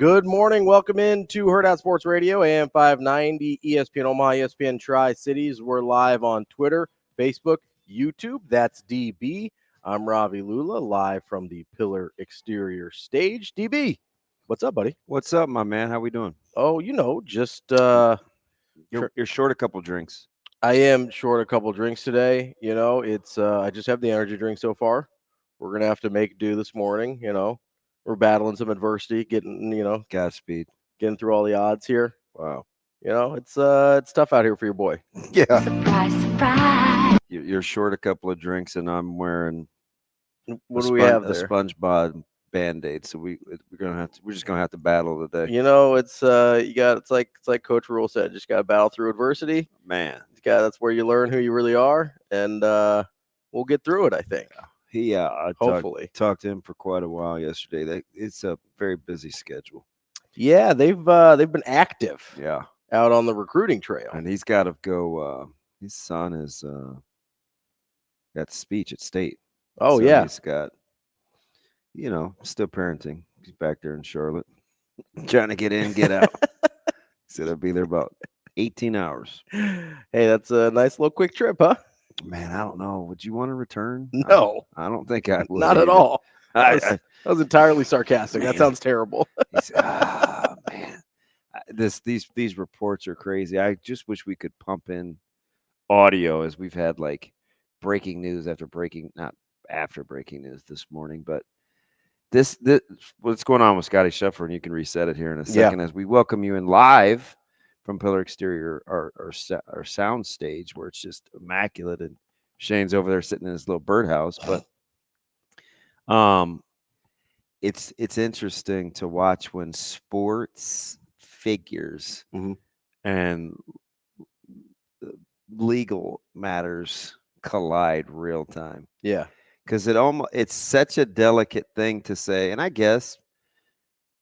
Good morning. Welcome in to Hurrdat Sports Radio, AM 590, ESPN Omaha, ESPN Tri-Cities. We're live on Twitter, Facebook, YouTube. That's DB. I'm Ravi Lulla, live from the Pillar Exterior stage. DB, what's up, buddy? What's up, my man? How we doing? Oh, you know, just You're short a couple drinks. I am short a couple drinks today. You know, it's I just have the energy drink so far. We're gonna have to make do this morning. You know, we're battling some adversity, getting Godspeed. getting through all the odds here. Wow. You know, it's tough out here for your boy. Yeah. Surprise, surprise. You're short a couple of drinks, and I'm wearing What do we have a there? SpongeBob Band-Aid. So we're just gonna have to battle today. You know, it's it's like Coach Rule said, just gotta battle through adversity. Man, That's where you learn who you really are, and we'll get through it, I think. I Hopefully. talked to him for quite a while yesterday. It's a very busy schedule. Yeah, they've been active. Yeah, Out on the recruiting trail. and he's got to go. His son is got speech at state. Oh, So yeah. he's got, still parenting. He's back there in Charlotte, trying to get in, get out. Said I'll be there about 18 hours. Hey, that's a nice little quick trip, huh? Man, I don't know. Would you want to return? No, I don't think I would. not at either. all. I, That was entirely sarcastic. That Man. sounds terrible. man, these reports are crazy. I just wish we could pump in audio as we've had like breaking news not after breaking news this morning, but this what's going on with Scottie Scheffler, and you can reset it here in a second as we welcome you in live from Pillar Exterior, our sound stage, where it's just immaculate, and Shane's over there sitting in his little birdhouse. But it's interesting to watch when sports figures Mhm. and legal matters collide real time. Yeah. Because it's such a delicate thing to say. And I guess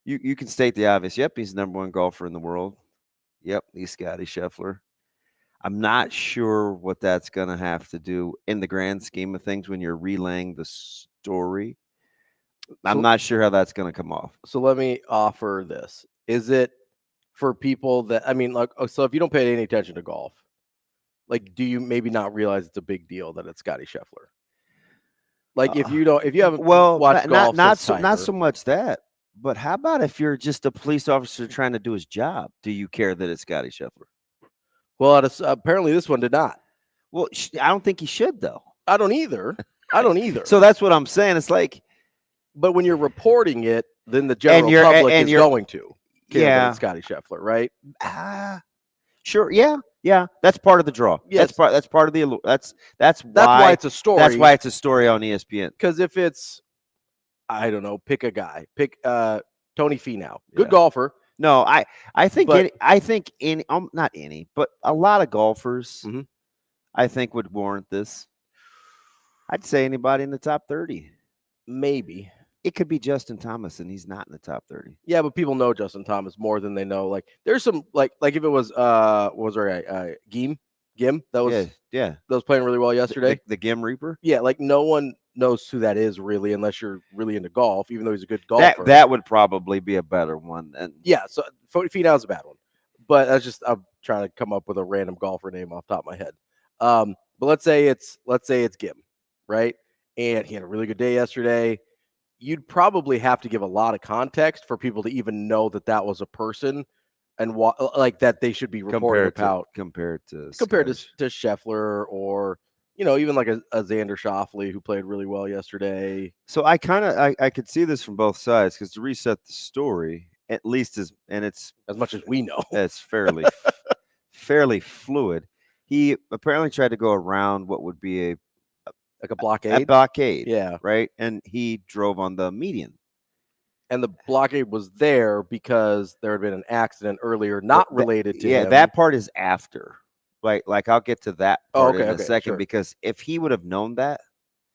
you can state the obvious. Yep, he's the #1 golfer in the world. Yep, he's Scottie Scheffler. I'm not sure what that's going to have to do in the grand scheme of things when you're relaying the story. I'm not sure how that's going to come off. So let me offer this. Is it for people that, I mean, like, so if you don't pay any attention to golf, like, do you maybe not realize it's a big deal that it's Scottie Scheffler? Like, if you haven't watched golf, not since so much that. But how about if you're just a police officer trying to do his job? Do you care that it's Scottie Scheffler? Well, apparently this one did not. Well, I don't think he should, though. I don't either. So that's what I'm saying. It's like, but when you're reporting it, then the general public is going to care that it's Scottie Scheffler, right? Sure, yeah. That's part of the draw. Yes. That's part of the that's why it's a story. That's why it's a story on ESPN. Because if it's, I don't know, pick a guy, pick Tony Finau, good Yeah. golfer. No, I think But- not any, but a lot of golfers, Mhm. I think would warrant this. I'd say anybody in the top 30. Maybe. It could be Justin Thomas, and he's not in the top 30. Yeah, but people know Justin Thomas more than they know. Like, there's some like if it was what was our guy? Gim that was Yeah. that was playing really well yesterday. The Gim Reaper. Yeah, like no one knows who that is really unless you're really into golf, even though he's a good golfer. That would probably be a better one. And Yeah, so Finau's a bad one. But I'm trying to come up with a random golfer name off the top of my head. But let's say it's Gim, right? And he had a really good day yesterday. You'd probably have to give a lot of context for people to even know that was a person and like that they should be reporting about compared to Scheffler, or even like a Xander Schauffele who played really well yesterday. So I could see this from both sides, because to reset the story, at least it's as much as we know, it's fairly fluid. He apparently tried to go around what would be like a blockade. Yeah, right. And he drove on the median. And the blockade was there because there had been an accident earlier, not related to him. Yeah, that part is after. Like I'll get to that part in a second, sure. Because if he would have known that,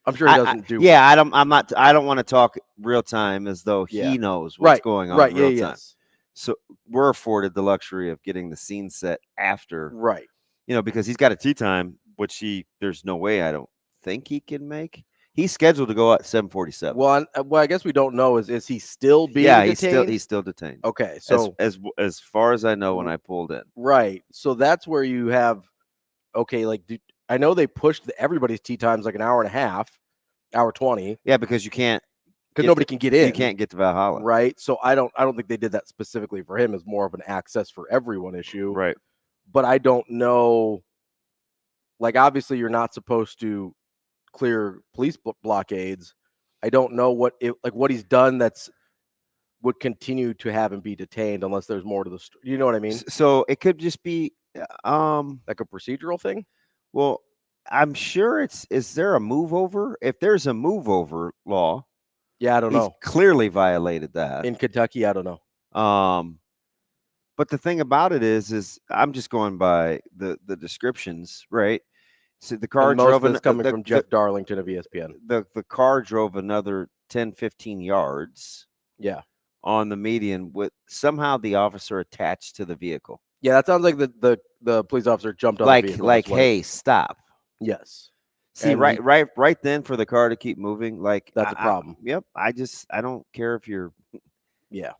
I'm sure he doesn't do. Yeah, I don't want to talk real time as though he knows what's going on in real time. So we're afforded the luxury of getting the scene set after, right? Because he's got a tee time, which there's no way I don't think he can make. He's scheduled to go at 7:47. Well, I guess we don't know is he still being yeah, detained? he's still detained. Okay, so As far as I know, when I pulled in, right. So that's where you have I know they pushed everybody's tee times like an hour and a half, hour 20, yeah, because you can't because nobody can get in. You can't get to Valhalla, right? So I don't think they did that specifically for him. It's more of an access for everyone issue, right? But I don't know. Like, obviously, you're not supposed to clear police blockades. I don't know what he's done would continue to have him be detained unless there's more to the story. You know what I mean? So it could just be like a procedural thing. Well, I'm sure is there a move over? If there's a move over law, yeah, I don't know. Clearly violated that in Kentucky. I don't know. But the thing about it is I'm just going by the descriptions, right? So the car drove coming from Jeff Darlington of ESPN. The car drove another 10, 15 yards. Yeah. On the median with somehow the officer attached to the vehicle. Yeah, that sounds like the police officer jumped on the vehicle. Like, hey, stop. Yes. See, and right then for the car to keep moving, like that's a problem. Yep. I don't care if you're. Yeah.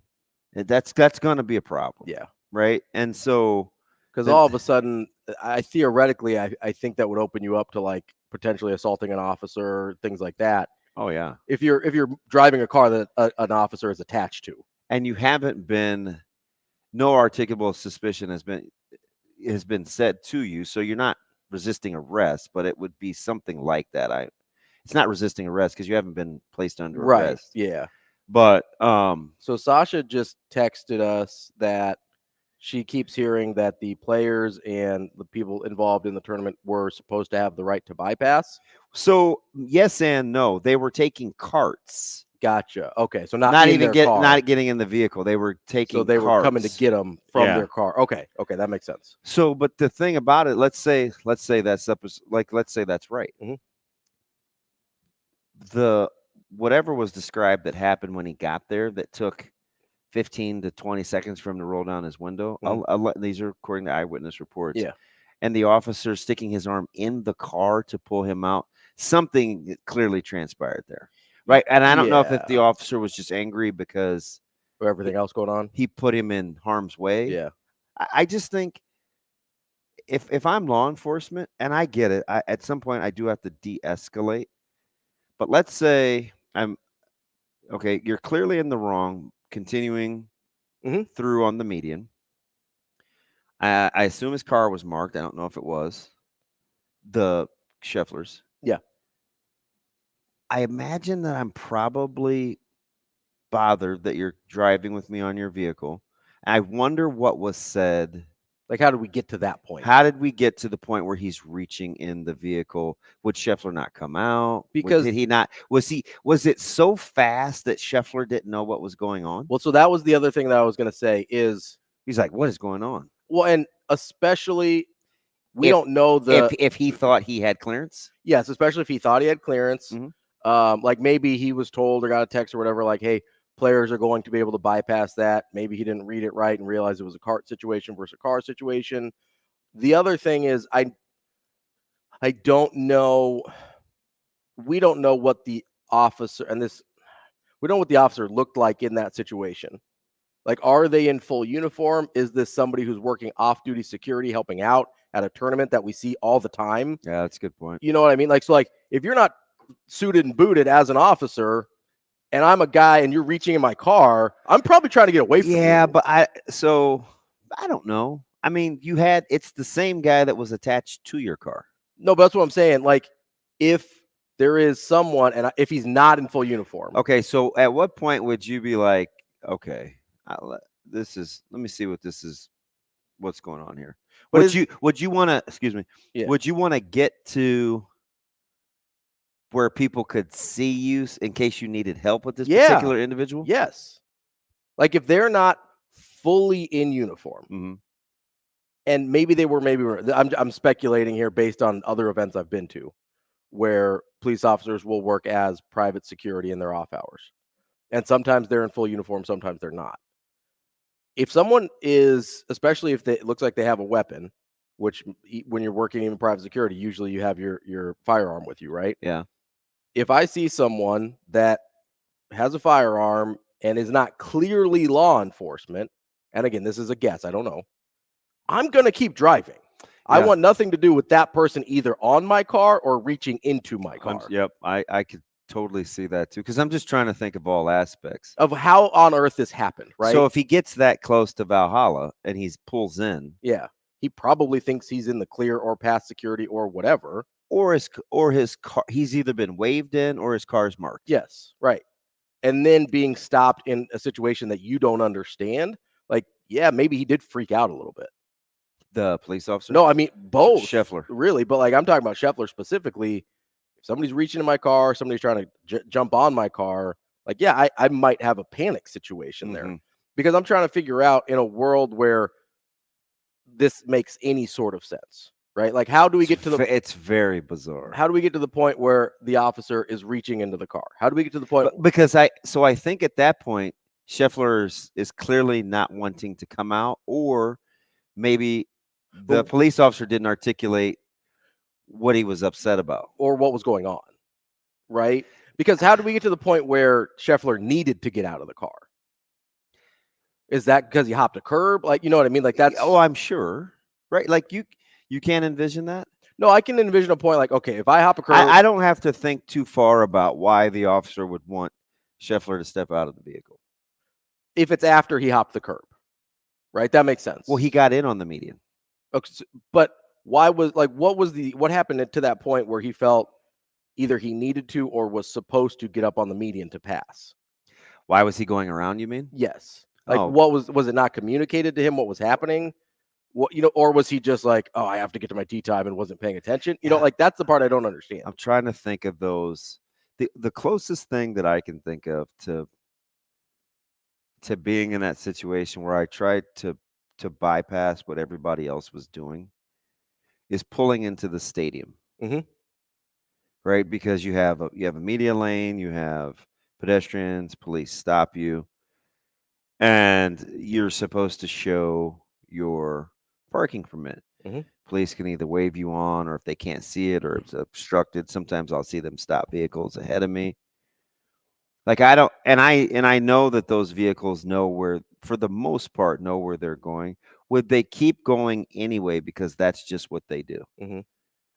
That's going to be a problem. Yeah. Right. And so. Because all of a sudden, I think that would open you up to like potentially assaulting an officer, things like that. Oh yeah. If you're driving a car that an officer is attached to, and you haven't been, no articulable suspicion has been said to you, so you're not resisting arrest, but it would be something like that. It's not resisting arrest because you haven't been placed under arrest. Yeah. But so Sasha just texted us that she keeps hearing that the players and the people involved in the tournament were supposed to have the right to bypass. So yes and no. They were taking carts. Gotcha. Okay, so not getting in the vehicle. They were taking. So they carts. were coming to get them from their car. Okay, that makes sense. So, but the thing about it, let's say that's let's say that's right. Mm-hmm. The whatever was described that happened when he got there that took 15 to 20 seconds for him to roll down his window. Mm-hmm. These are according to eyewitness reports. Yeah. And the officer sticking his arm in the car to pull him out. Something clearly transpired there. Right. And I don't know if the officer was just angry because of everything else going on. He put him in harm's way. Yeah. I just think if I'm law enforcement, and I get it, at some point I do have to de-escalate. But let's say you're clearly in the wrong. Continuing through on the median. I assume his car was marked. I don't know if it was. The Schefflers. Yeah. I imagine that I'm probably bothered that you're driving with me on your vehicle. I wonder what was said. Like, how did we get to that point? How did we get to the point where he's reaching in the vehicle? Would Scheffler not come out? Because did he not? Was it so fast that Scheffler didn't know what was going on? Well, so that was the other thing that I was going to say is he's like, what is going on? Well, and especially we don't know if he thought he had clearance. Yes, especially if he thought he had clearance. Mm-hmm. Like maybe he was told or got a text or whatever, like, hey, players are going to be able to bypass that. Maybe he didn't read it right and realize it was a cart situation versus a car situation. The other thing is I don't know. We don't know what the officer we don't know what the officer looked like in that situation. Like, are they in full uniform? Is this somebody who's working off-duty security, helping out at a tournament that we see all the time? Yeah, that's a good point. You know what I mean? Like, so like if you're not suited and booted as an officer, and I'm a guy and you're reaching in my car, I'm probably trying to get away from you. Yeah, but I don't know. I mean, it's the same guy that was attached to your car. No, but that's what I'm saying. Like, if there is someone, and if he's not in full uniform. Okay, so at what point would you be like, okay, let me see what's going on here. Would you want to, excuse me, would you want to get to where people could see you in case you needed help with this particular individual? Yes. Like if they're not fully in uniform, and maybe they were, I'm speculating here based on other events I've been to where police officers will work as private security in their off hours. And sometimes they're in full uniform, sometimes they're not. If someone is, especially if it looks like they have a weapon, which when you're working in private security, usually you have your firearm with you, right? Yeah. if I see someone that has a firearm and is not clearly law enforcement, and again, this is a guess, I don't know, I'm going to keep driving. I Yeah. want nothing to do with that person either on my car or reaching into my car. Yep, I could totally see that too, because I'm just trying to think of all aspects. Of how on earth this happened, right? So if he gets that close to Valhalla and he pulls in, yeah, he probably thinks he's in the clear or past security or whatever. or his car, he's either been waved in or his car's marked. Yes, right. And then being stopped in a situation that you don't understand, like, yeah, maybe he did freak out a little bit. The police officer? No, I mean both. Scheffler. Really, but like I'm talking about Scheffler specifically. If somebody's reaching in my car, somebody's trying to jump on my car, like, yeah, I might have a panic situation there, because I'm trying to figure out in a world where this makes any sort of sense, right? Like, how do we get to the? It's very bizarre. How do we get to the point where the officer is reaching into the car? How do we get to the point? Because I think at that point Scheffler is clearly not wanting to come out, or maybe the police officer didn't articulate what he was upset about or what was going on, right? Because how do we get to the point where Scheffler needed to get out of the car? Is that because he hopped a curb? Like, you know what I mean? Like, that's... Oh, I'm sure. Right? Like, you can't envision that? No, I can envision a point like, okay, if I hop a curb... I don't have to think too far about why the officer would want Scheffler to step out of the vehicle. If it's after he hopped the curb, right? That makes sense. Well, he got in on the median. Okay, but why was, like, what happened to that point where he felt either he needed to or was supposed to get up on the median to pass? Why was he going around, you mean? Yes. Like, what was it not communicated to him what was happening? What, or was he just like, oh, I have to get to my tee time and wasn't paying attention? You know, like, that's the part I don't understand. I'm trying to think of those. The closest thing that I can think of to being in that situation where I tried to bypass what everybody else was doing is pulling into the stadium. Right? Because you have a media lane, you have pedestrians, police stop you, and you're supposed to show your parking permit. Police can either wave you on, or if they can't see it or it's obstructed, sometimes I'll see them stop vehicles ahead of me. Like, I don't, and I know that those vehicles know where, for the most part, know where they're going. Would they keep going anyway because that's just what they do?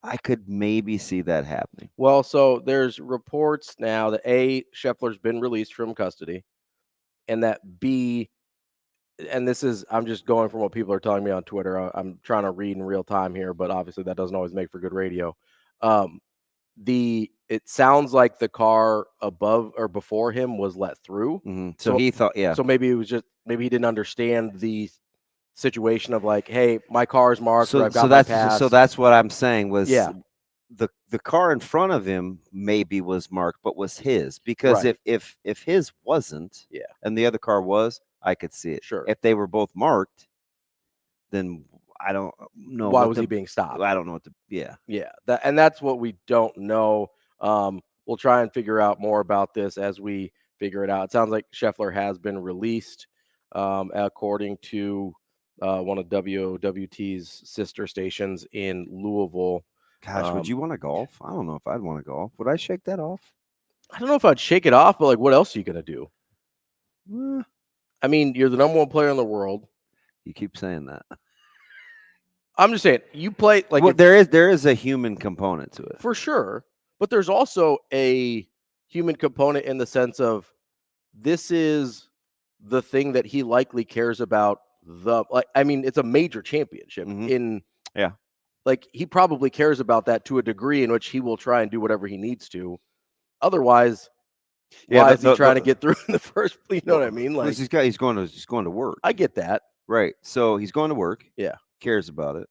I could maybe see that happening. Well, so there's reports now that A, Scheffler's been released from custody, and that B, and this is, I'm just going from what people are telling me on Twitter. I'm trying to read in real time here, but obviously that doesn't always make for good radio. It sounds like the car above or before him was let through. So he thought, yeah. So maybe it was just, maybe he didn't understand the situation of like, hey, my car is marked. So I've got my pass. So that's what I'm saying was, yeah, the car in front of him maybe was marked, but was his, because right. if his wasn't, yeah, and the other car was, I could see it. Sure. If they were both marked, then I don't know why was he being stopped. I don't know what to. Yeah. And that's what we don't know. We'll try and figure out more about this as we figure it out. It sounds like Scheffler has been released, according to one of WOWT's sister stations in Louisville. Gosh, would you want to golf? I don't know if I'd want to golf. Would I shake that off? I don't know if I'd shake it off, but like, what else are you gonna do? I mean, you're the number one player in the world. You keep saying that. I'm just saying, you play like, well, there is a human component to it for sure, but there's also a human component in the sense of this is the thing that he likely cares about. I mean, it's a major championship like, he probably cares about that to a degree in which he will try and do whatever he needs to. Otherwise, why is he trying to get through in the first place? You know what I mean? Like, he's going to work. I get that. Right. So he's going to work. Yeah. Cares about it.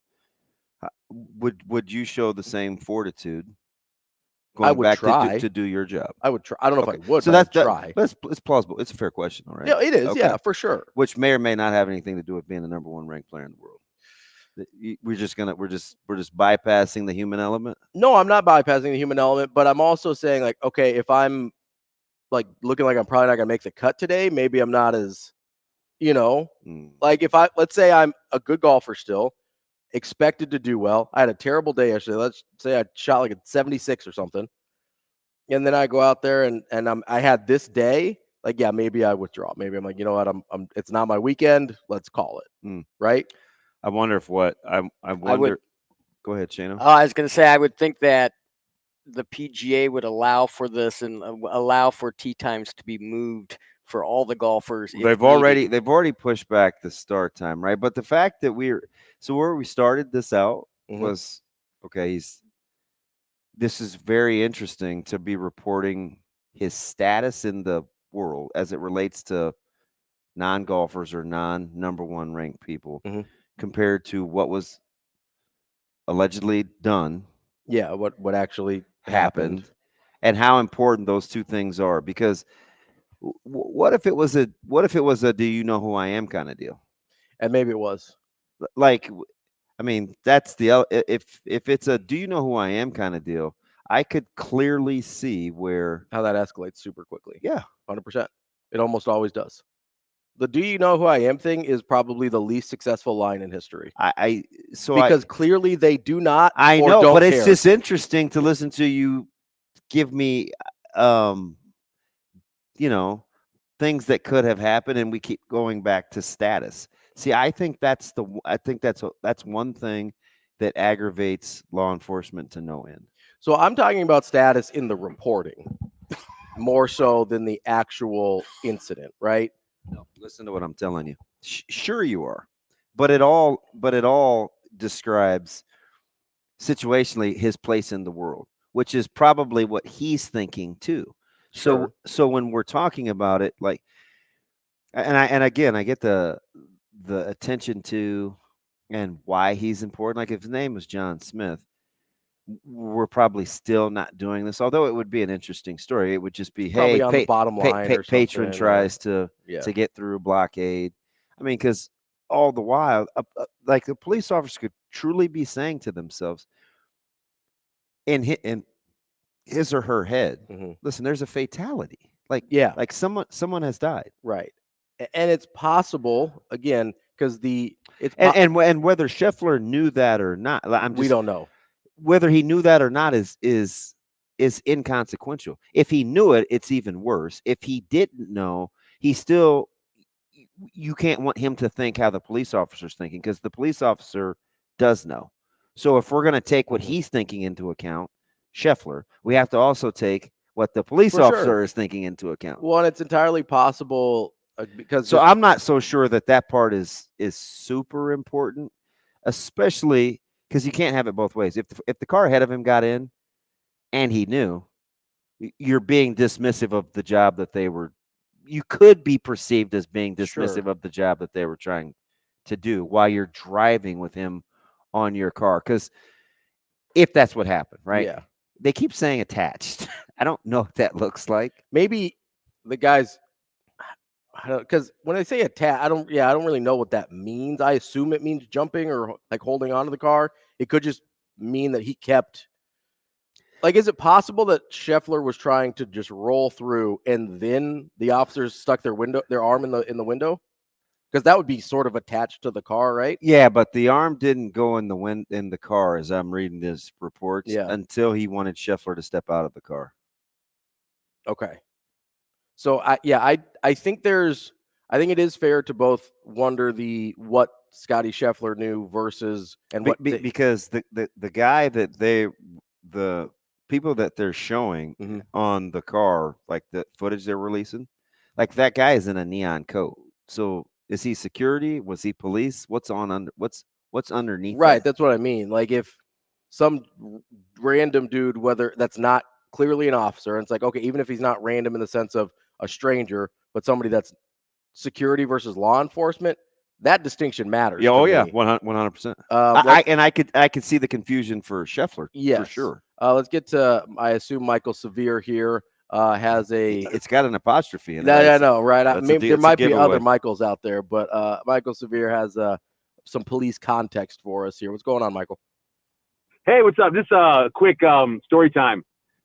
Would you show the same fortitude I would back try to do your job? I would try. I don't know if I would. So that's try. It's plausible. It's a fair question, all right? Yeah, it is. Okay. Yeah, for sure. Which may or may not have anything to do with being the number one ranked player in the world. We're just bypassing the human element. No, I'm not bypassing the human element, but I'm also saying, like, okay, if I'm like looking like I'm probably not gonna make the cut today, maybe I'm not as, like, if let's say I'm a good golfer still, expected to do well. I had a terrible day yesterday. Let's say I shot like a 76 or something. and then I go out there and I had this day. Like, yeah, maybe I withdraw. Maybe I'm like, you know what? I'm it's not my weekend. Let's call it. Right. I wonder if what I wonder. Go ahead, Shano. I was going to say I would think that the PGA would allow for this and allow for tee times to be moved for all the golfers. They've already pushed back the start time, right? But the fact that where we started this out was okay. This is very interesting to be reporting his status in the world as it relates to non-golfers or non-number one ranked people compared to what was allegedly done. Yeah, what actually happened and how important those two things are. Because what if it was a do you know who I am kind of deal? And maybe it was. Like, I mean, that's if it's a do you know who I am kind of deal, I could clearly see how that escalates super quickly. Yeah, 100%. It almost always does. The "do you know who I am" thing is probably the least successful line in history. Because clearly they do not. I know, but it's just interesting to listen to you give me, things that could have happened, and we keep going back to status. See, I think that's one thing that aggravates law enforcement to no end. So I'm talking about status in the reporting, more so than the actual incident, right? No, listen to what I'm telling you. Sure you are, but it all describes situationally his place in the world, which is probably what he's thinking too. Sure. So when we're talking about it, like, and again, I get the attention to and why he's important. Like if his name was John Smith, we're probably still not doing this, although it would be an interesting story. It would just be, probably on the bottom line or patron tries to get through blockade. I mean, because all the while, like the police officer could truly be saying to themselves, in his or her head, listen, there's a fatality. Like someone has died. Right. And it's possible, again, because and whether Scheffler knew that or not, we don't know. Whether he knew that or not is inconsequential. If he knew it, it's even worse. If he didn't know, you can't want him to think how the police officer's thinking, because the police officer does know. So if we're going to take what he's thinking into account, Scheffler, we have to also take what the police officer is thinking into account. Well, and it's entirely possible because. So I'm not so sure that part is super important, especially because you can't have it both ways. If the car ahead of him got in and he knew, you're being dismissive of the job that they were. You could be perceived as being dismissive of the job that they were trying to do while you're driving with him on your car. Because if that's what happened, right? Yeah. They keep saying attached. I don't know what that looks like. Maybe the guys, because when I say attached, I don't really know what that means. I assume it means jumping or like holding onto the car. It could just mean that he kept. Like, is it possible that Scheffler was trying to just roll through and then the officers stuck their arm in the window? Because that would be sort of attached to the car, right? Yeah, but the arm didn't go in the car as I'm reading this reports until he wanted Scheffler to step out of the car. Okay. So I think it is fair to both wonder what Scottie Scheffler knew versus because the guy that the people that they're showing on the car, like the footage they're releasing, like that guy is in a neon coat. So is he security? Was he police? What's underneath? Right, that's what I mean. Like if some random dude, whether that's not clearly an officer, and it's like, okay, even if he's not random in the sense of a stranger, but somebody that's security versus law enforcement, that distinction matters. Yeah, 100%. I could see the confusion for Scheffler, for sure. Let's get to, I assume Michael Severe here has it's got an apostrophe in it. I know, right? There might be other Michaels out there, but Michael Severe has some police context for us here. What's going on, Michael? Hey, what's up? This is quick story time.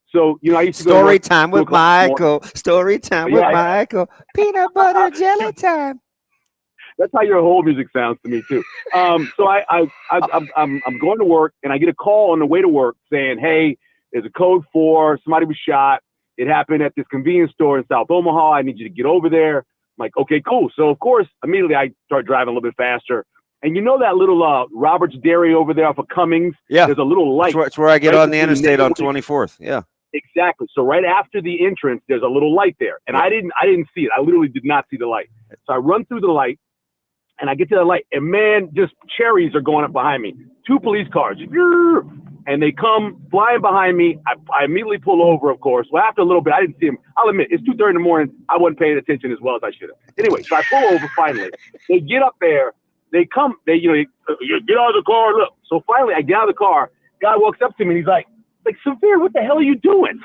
So, I used to story time with Michael. Story time with Michael. Peanut butter jelly time. That's how your whole music sounds to me too. So I'm going to work and I get a call on the way to work saying, "Hey, there's a code 4. Somebody was shot. it happened at this convenience store in South Omaha. I need you to get over there. I'm like, okay, cool. So, of course, immediately I start driving a little bit faster. And you know that little Robert's Dairy over there off of Cummings? Yeah. There's a little light. It's where I get right on the between interstate on there. 24th. Yeah. Exactly. So right after the entrance, there's a little light there. And I didn't see it. I literally did not see the light. So I run through the light, and I get to the light, and man, just cherries are going up behind me. 2 police cars. And they come flying behind me. I immediately pull over, of course. Well, after a little bit, I didn't see them. I'll admit, it's 2:30 in the morning. I wasn't paying attention as well as I should have. Anyway, so I pull over finally. They get up there. They come. You get out of the car. Look. So finally, I get out of the car. Guy walks up to me, and he's like, Severe, what the hell are you doing?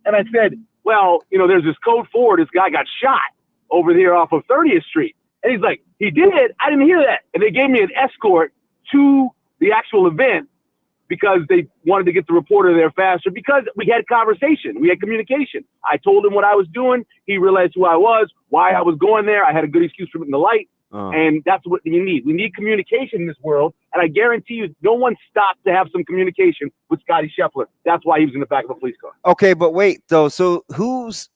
And I said, well, there's this code 4. This guy got shot over here off of 30th Street. And he's like, he did? I didn't hear that. And they gave me an escort to the actual event because they wanted to get the reporter there faster because we had conversation. We had communication. I told him what I was doing. He realized who I was, why I was going there. I had a good excuse for hitting the light. And that's what you need. We need communication in this world. And I guarantee you, no one stopped to have some communication with Scottie Scheffler. That's why he was in the back of a police car. Okay, but wait, though. So who's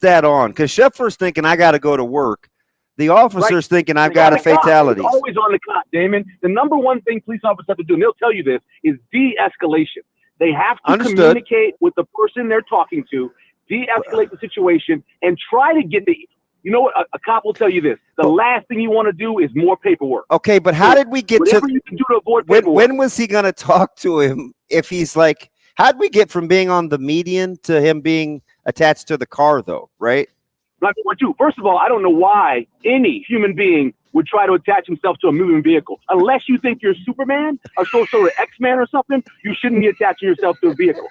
that on? Because Scheffler's thinking, I got to go to work. The officer's thinking, I've got a fatality. It's always on the cop, Damon. The number one thing police officers have to do, and they'll tell you this, is de-escalation. They have to communicate with the person they're talking to, de-escalate the situation, and try to get the... You know what? A cop will tell you this. The last thing you want to do is more paperwork. Okay, but how did we get whatever you can do to avoid paperwork. When was he going to talk to him if he's like, how'd we get from being on the median to him being attached to the car, though, right? First of all, I don't know why any human being would try to attach himself to a moving vehicle. Unless you think you're Superman or sort of X-Man or something, you shouldn't be attaching yourself to a vehicle.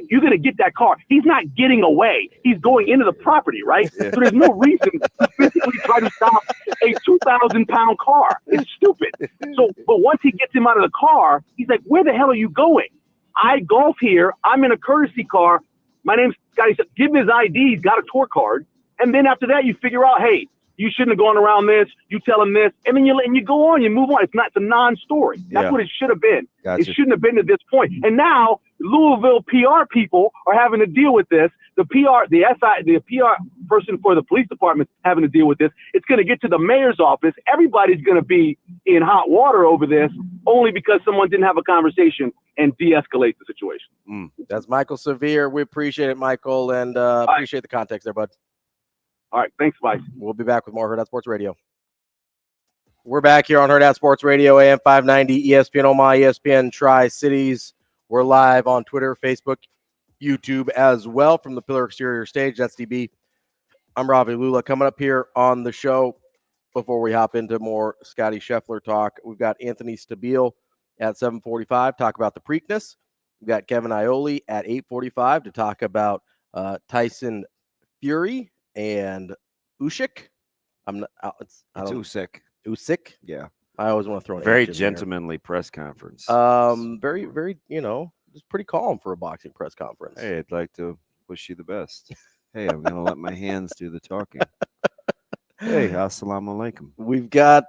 You're going to get that car. He's not getting away. He's going into the property, right? Yeah. So there's no reason to physically try to stop a 2,000-pound car. It's stupid. But once he gets him out of the car, he's like, where the hell are you going? I golf here. I'm in a courtesy car. My name's Scottie. Give him his ID. He's got a tour card. And then after that, you figure out, hey, you shouldn't have gone around this. You tell him this, and then you go on. You move on. It's a non-story. That's what it should have been. Gotcha. It shouldn't have been to this point. And now Louisville PR people are having to deal with this. The PR person for the police department having to deal with this. It's going to get to the mayor's office. Everybody's going to be in hot water over this, only because someone didn't have a conversation and de-escalate the situation. That's Michael Severe. We appreciate it, Michael, and appreciate the context there, bud. All right, thanks, Mike. We'll be back with more Hurrdat Sports Radio. We're back here on Hurrdat Sports Radio, AM 590, ESPN Omaha, ESPN Tri-Cities. We're live on Twitter, Facebook, YouTube as well from the Pillar Exterior stage. That's DB. I'm Ravi Lulla. Coming up here on the show, before we hop into more Scottie Scheffler talk, we've got Anthony Stabile at 7:45, talk about the Preakness. We've got Kevin Iole at 8:45 to talk about Tyson Fury and Usyk. It's Usyk. Usyk. Yeah. I always want to throw an very H in gentlemanly press conference. Very, very, it's pretty calm for a boxing press conference. Hey, I'd like to wish you the best. Hey, I'm going to let my hands do the talking. Hey, assalamu alaikum. We've got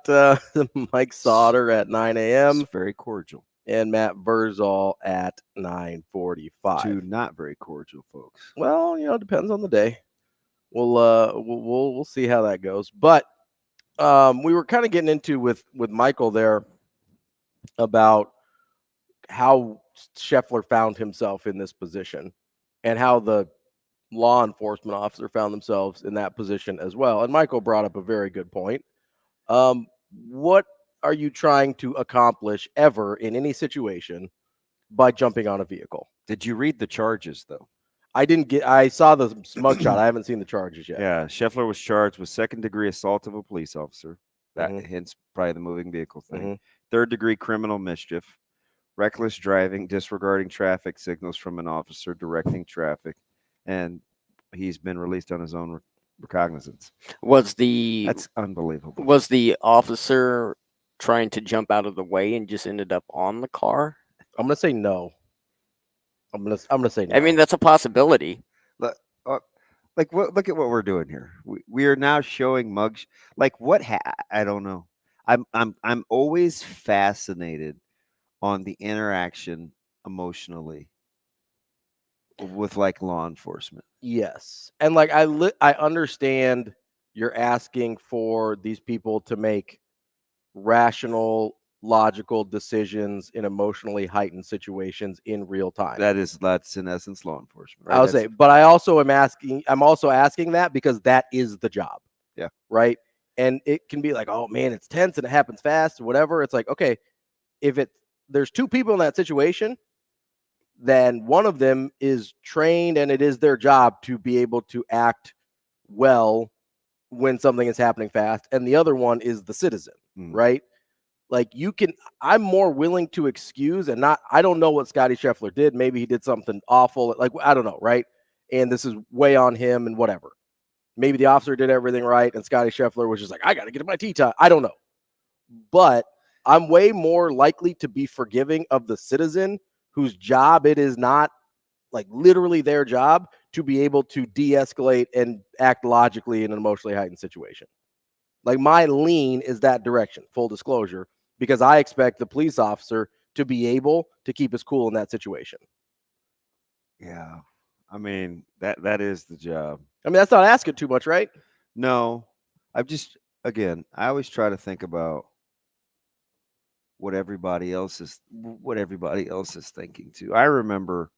Mike Sautter at 9 a.m. It's very cordial. And Matt Vrzal at 9:45. Two not very cordial folks. Well, depends on the day. We'll see how that goes. But we were kind of getting into with Michael there about how Scheffler found himself in this position and how the law enforcement officer found themselves in that position as well. And Michael brought up a very good point. What are you trying to accomplish ever in any situation by jumping on a vehicle? Did you read the charges, though? I saw the mugshot. I haven't seen the charges yet. Yeah, Scheffler was charged with second-degree assault of a police officer. That hence probably the moving vehicle thing. Third-degree criminal mischief, reckless driving, disregarding traffic signals from an officer, directing traffic, and he's been released on his own recognizance. That's unbelievable. Was the officer trying to jump out of the way and just ended up on the car? I'm gonna say no. I'm gonna say no. I mean, that's a possibility. Look at what we're doing here. We are now showing mugs. Like what? I don't know. I'm always fascinated on the interaction emotionally with like law enforcement. Yes. And like I understand you're asking for these people to make rational, logical decisions in emotionally heightened situations in real time. That's in essence law enforcement, right? I'll say, but I'm also asking that because that is the job. Yeah. Right. And it can be like, oh man, it's tense and it happens fast or whatever. It's like, okay, if there's two people in that situation, then one of them is trained and it is their job to be able to act well when something is happening fast, and the other one is the citizen, right? Like I'm more willing to excuse and not, I don't know what Scottie Scheffler did. Maybe he did something awful. Like, I don't know, right? And this is way on him and whatever. Maybe the officer did everything right and Scottie Scheffler was just like, I got to get to my tee time. I don't know. But I'm way more likely to be forgiving of the citizen whose job it is not, like literally their job, to be able to de-escalate and act logically in an emotionally heightened situation. Like my lean is that direction, full disclosure, because I expect the police officer to be able to keep his cool in that situation. Yeah. I mean, that is the job. I mean, that's not asking too much, right? No. I always try to think about what everybody else is thinking too. I remember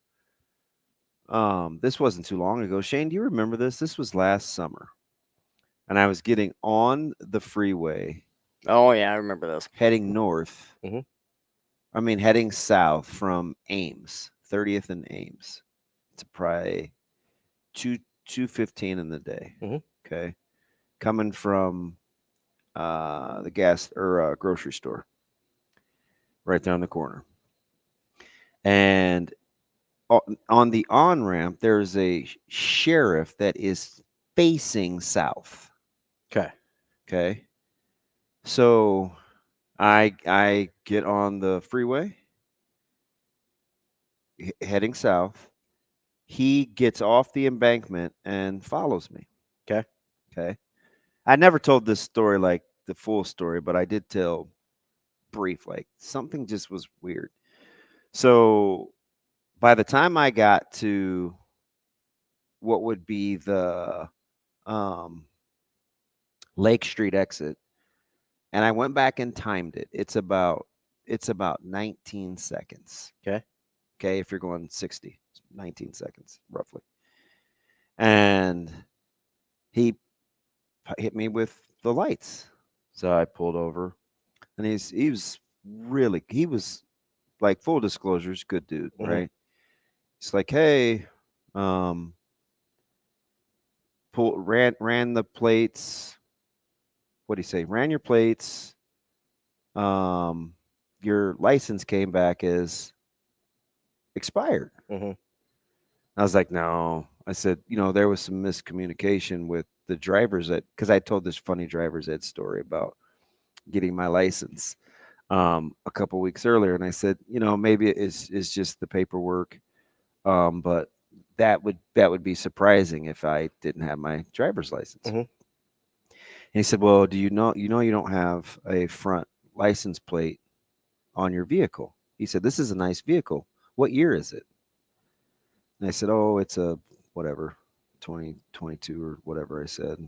this wasn't too long ago. Shane, do you remember this? This was last summer. And I was getting on the freeway. Oh yeah, I remember this. Heading north. Mhm. I mean, heading south from Ames, 30th and Ames. It's probably 2:15 in the day. Mhm. Okay, coming from the gas or grocery store, right there on the corner. And on the on ramp, there's a sheriff that is facing south. Okay. Okay. So I get on the freeway heading south. He gets off the embankment and follows me. Okay. Okay. I never told this story like the full story, but I did tell brief, like something just was weird. So by the time I got to what would be the Lake Street exit, and I went back and timed it. It's about 19 seconds. Okay. Okay, if you're going 60, 19 seconds roughly. And he hit me with the lights. So I pulled over, and he was like, full disclosures, good dude, right? He's like, hey, ran the plates. What'd he say? Ran your plates. Your license came back as expired. Mm-hmm. I was like, no. I said, there was some miscommunication with the drivers because I told this funny driver's ed story about getting my license a couple weeks earlier, and I said, maybe it's just the paperwork, but that would be surprising if I didn't have my driver's license. Mm-hmm. And he said, well, do you know you don't have a front license plate on your vehicle? He said, this is a nice vehicle. What year is it? And I said, oh, it's a whatever, 2022 or whatever I said.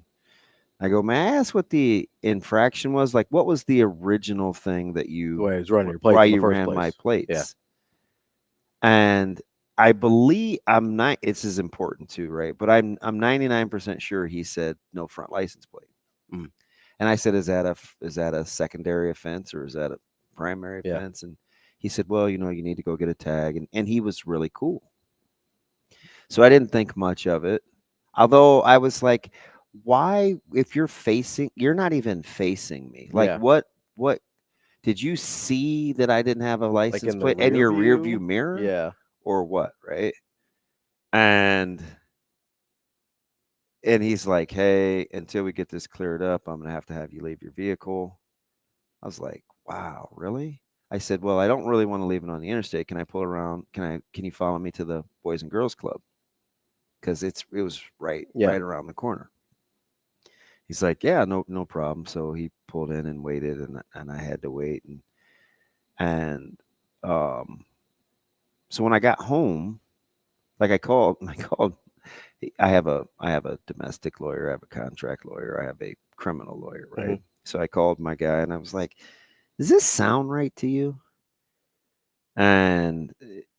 I go, may I ask what the infraction was? Like, what was the original thing that Why he was running your plates why in the you first ran place. my plates? Yeah. And I believe this is important too, right? But I'm 99% sure he said no front license plate. Mm. And I said, is that a secondary offense or is that a primary Yeah. offense? And he said, well, you need to go get a tag. And he was really cool. So I didn't think much of it. Although I was like, why, if you're not even facing me. Like, Yeah. what did you see that I didn't have a license in the plate in your rear view? view mirror? Yeah. Or what, right? And he's like, hey, until we get this cleared up, I'm going to have you leave your vehicle. I was like, wow, really? I said, well, I don't really want to leave it on the interstate. Can I pull around? Can you follow me to the Boys and Girls Club? Because it was right around the corner. He's like, yeah, no problem. So he pulled in and waited, and I had to wait. And so when I got home, Like I called. I have a domestic lawyer. I have a contract lawyer. I have a criminal lawyer. Right. Mhm. So I called my guy and I was like, "Does this sound right to you?" And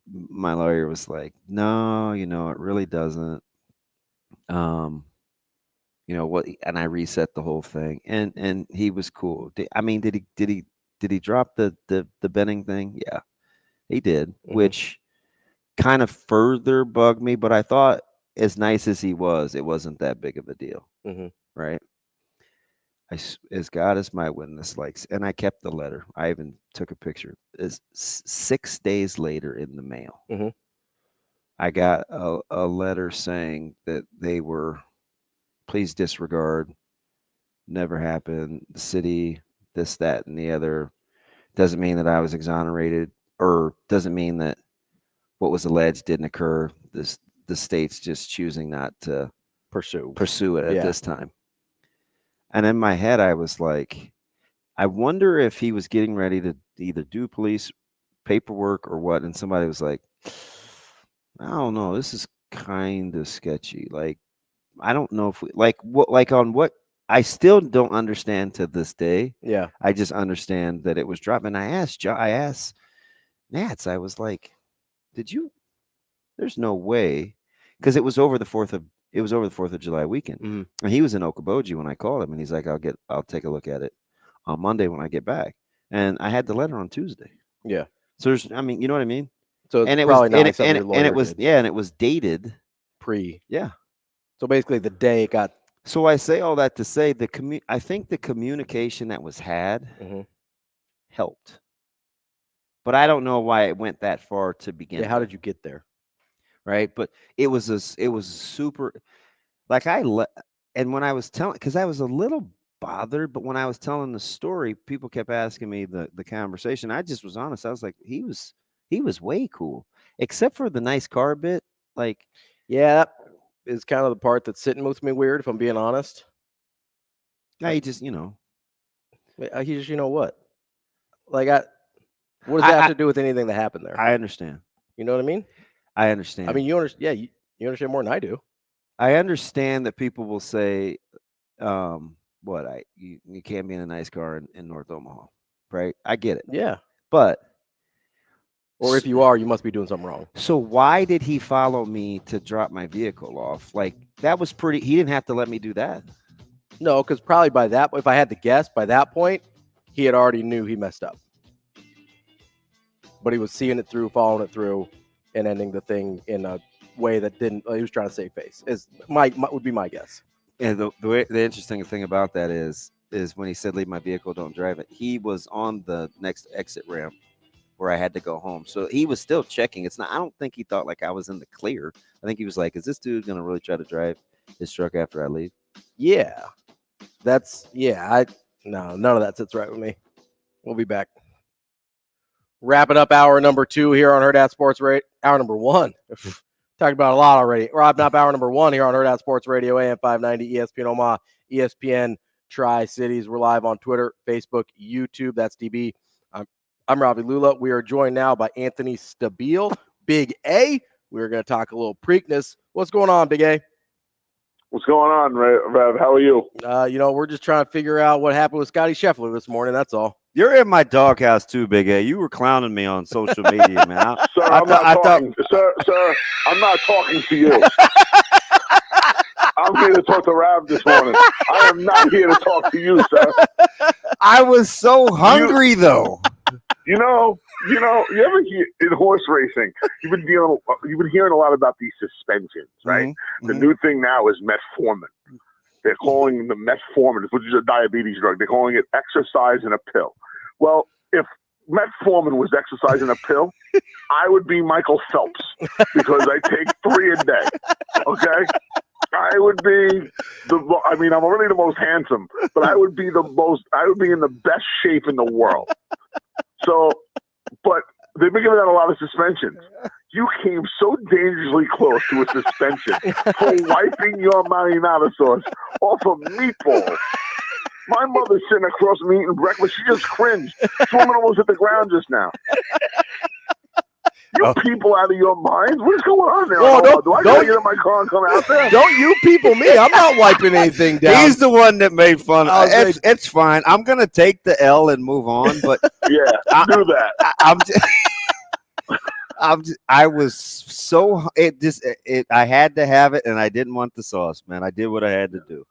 my lawyer was like, "No, it really doesn't." What? And I reset the whole thing, and he was cool. Did he drop the betting thing? Yeah, he did, which kind of further bugged me. But I thought, as nice as he was, it wasn't that big of a deal, right? As God is my witness, and I kept the letter. I even took a picture. Is 6 days later in the mail, I got a letter saying that they were, please disregard, never happened. The city, this, that, and the other. Doesn't mean that I was exonerated, or doesn't mean that what was alleged didn't occur. The state's just choosing not to pursue it at this time. And in my head, I was like, I wonder if he was getting ready to either do police paperwork or what. And somebody was like, I don't know, this is kind of sketchy. Like, I don't know if we on what. I still don't understand to this day. Yeah. I just understand that it was dropped. And I asked Nats, I was like, there's no way. Because it was over the 4th of July weekend. And he was in Okoboji when I called him, and he's like, I'll take a look at it on Monday when I get back. And I had the letter on Tuesday. Yeah. So you know what I mean? So it's and it probably was, not and, like something and, your and it lawyer was did. and it was dated pre. Yeah. So basically the day it got. So I say all that to say I think the communication that was had helped. But I don't know why it went that far to begin. Yeah, how did you get there? Right? But it was super, like and when I was telling, because I was a little bothered, but when I was telling the story, people kept asking me the conversation. I just was honest. I was like, he was way cool, except for the nice car bit. Like, yeah, that is kind of the part that's sitting with me weird, if I'm being honest. Yeah, he just, he just, what? Like, what does that have to do with anything that happened there? I understand. You know what I mean? I understand. I mean, you understand. Yeah, you understand more than I do. I understand that people will say, you can't be in a nice car in North Omaha, right? I get it. Yeah. But or if you are, you must be doing something wrong. So why did he follow me to drop my vehicle off? Like, that was pretty. He didn't have to let me do that. No, because probably by that, if I had to guess, by that point, he had already knew he messed up. But he was seeing it through, following it through, and ending the thing in a way that didn't. He was trying to save face. Would be my guess. And the interesting thing about that is when he said, "Leave my vehicle, don't drive it," he was on the next exit ramp where I had to go home. So he was still checking. I don't think he thought like I was in the clear. I think he was like, is this dude going to really try to drive his truck after I leave? Yeah. No, none of that sits right with me. We'll be back. Wrapping up hour number 2 here on Hurrdat Sports Radio. Hour number 1. Talked about a lot already. Wrapping up hour number 1 here on Hurrdat Sports Radio, AM 590, ESPN Omaha, ESPN Tri-Cities. We're live on Twitter, Facebook, YouTube. That's DB. I'm Ravi Lulla. We are joined now by Anthony Stabile, Big A. We're going to talk a little Preakness. What's going on, Big A? What's going on, Rav? How are you? We're just trying to figure out what happened with Scottie Scheffler this morning. That's all. You're in my doghouse too, Big A. You were clowning me on social media, man. Sir, I'm not talking to you. I'm here to talk to Rav this morning. I am not here to talk to you, sir. I was so hungry, though. You ever hear in horse racing? You've been hearing a lot about these suspensions, right? Mm-hmm. The new thing now is metformin. They're calling the metformin, which is a diabetes drug. They're calling it exercise in a pill. Well, if metformin was exercise in a pill, I would be Michael Phelps because I take 3 a day. Okay. I would be I'm already the most handsome, but I would be in the best shape in the world. So, but they've been giving out a lot of suspensions. You came so dangerously close to a suspension for wiping your marinara sauce off of meatballs. My mother's sitting across me eating breakfast. She just cringed. This woman almost hit the ground just now. You people out of your minds? What's going on there? Well, Do I gotta get in my car and come out there? Don't you people me. I'm not wiping anything down. He's the one that made fun. I was It's fine. I'm gonna take the L and move on. But Yeah, do that. I was so I had to have it, and I didn't want the sauce, man. I did what I had to do.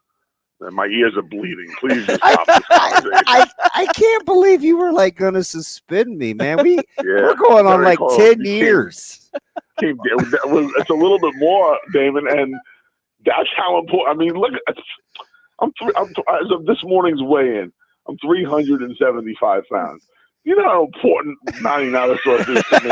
And my ears are bleeding. Please just stop this conversation. I can't believe you were like gonna suspend me, man. Yeah, We're going on very like close. 10 You years. It's a little bit more, Damon, and that's how important. I mean, look, as of this morning's weigh-in, I'm 375 pounds. You know how important 99 sauce is to me.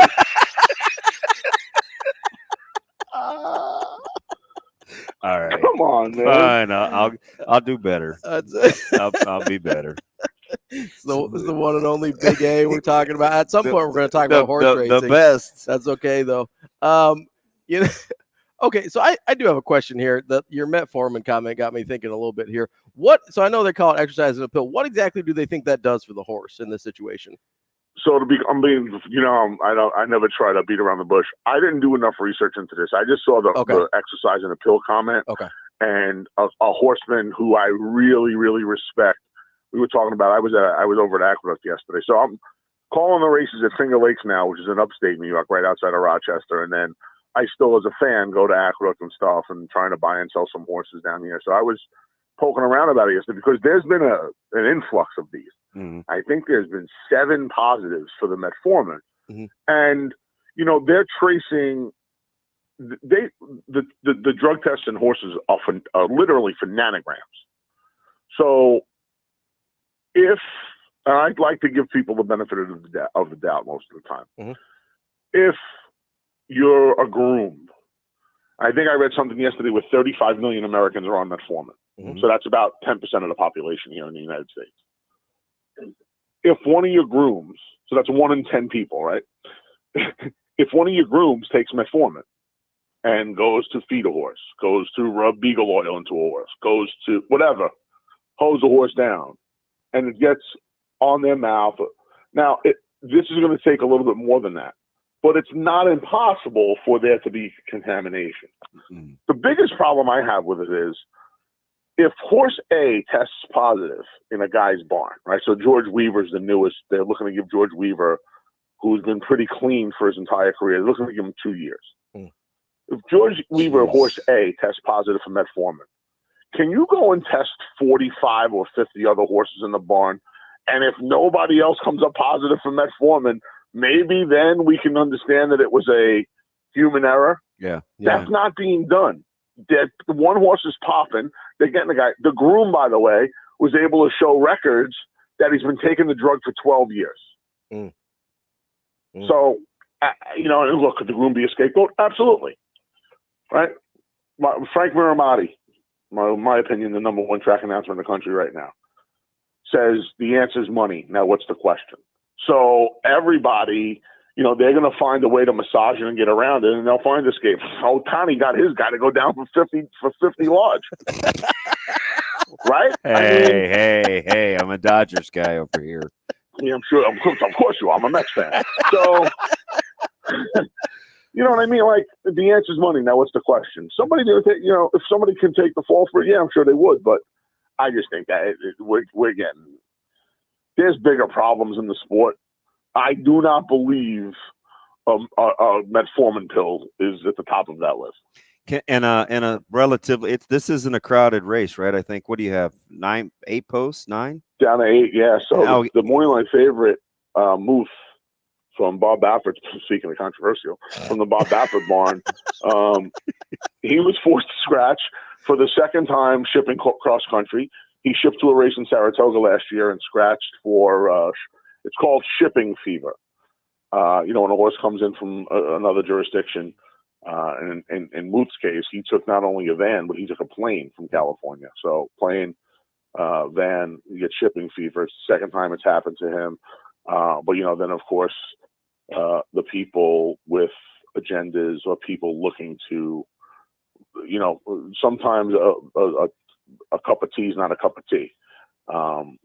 All right, Come on, man. fine. I'll do better. I'll be better. It's the one and only Big A we're talking about. At some point, we're going to talk about horse racing. The best. That's okay, though. Okay, so I do have a question here. Your Metformin comment got me thinking a little bit here. So I know they call it exercise in a pill. What exactly do they think that does for the horse in this situation? So I never try to beat around the bush. I didn't do enough research into this. I just saw the exercise in a pill comment. Okay. And a horseman who I really, really respect. We were talking about. I was over at Aqueduct yesterday, so I'm calling the races at Finger Lakes now, which is in upstate New York, right outside of Rochester. And then I still, as a fan, go to Aqueduct and stuff, and trying to buy and sell some horses down here. So I was poking around about it yesterday because there's been an influx of these. Mm-hmm. I think there's been 7 positives for the metformin, and they're tracing. The drug tests in horses are literally for nanograms. So I'd like to give people the benefit of the doubt most of the time. If you're a groom, I think I read something yesterday where 35 million Americans are on metformin. So that's about 10% of the population here in the United States. If one of your grooms, so that's 1 in 10 people, right? If one of your grooms takes metformin and goes to feed a horse, goes to rub beagle oil into a horse, goes to whatever, hose the horse down, and it gets on their mouth. Now, this is going to take a little bit more than that, but it's not impossible for there to be contamination. The biggest problem I have with it is if horse A tests positive in a guy's barn, right? So George Weaver's the newest. They're looking to give George Weaver, who's been pretty clean for his entire career, they're looking to give him 2 years. If George Weaver, horse A, tests positive for metformin, can you go and test 45 or 50 other horses in the barn? And if nobody else comes up positive for metformin, maybe then we can understand that it was a human error. Yeah. That's not being done. One horse is popping. They're getting the guy. The groom, by the way, was able to show records that he's been taking the drug for 12 years. So, and look, could the groom be a scapegoat? Absolutely. Right? Frank Miramati, my opinion, the number 1 track announcer in the country right now, says the answer is money. Now, what's the question? So everybody, they're going to find a way to massage it and get around it, and they'll find a escape. Oh, Tony got his guy to go down for 50 large. Right? Hey, I'm a Dodgers guy over here. Yeah, I'm sure. Of course you are. I'm a Mets fan. So, you know what I mean? Like, the answer is money. Now, what's the question? Somebody, if somebody can take the fall for it, yeah, I'm sure they would. But I just think that we're getting, there's bigger problems in the sport. I do not believe a metformin pill is at the top of that list. And a relatively, this isn't a crowded race, right? I think. What do you have? 8 posts? 9? Down to 8, yeah. So the morning line favorite, Moose from Bob Baffert, speaking of controversial, from the Bob Baffert barn, he was forced to scratch for the second time shipping cross country. He shipped to a race in Saratoga last year and scratched for, it's called shipping fever. When a horse comes in from another jurisdiction. And in Moot's case, he took not only a van, but he took a plane from California. So plane, van, you get shipping fever. It's the second time it's happened to him. But then of course, the people with agendas or people looking to, sometimes a cup of tea is not a cup of tea.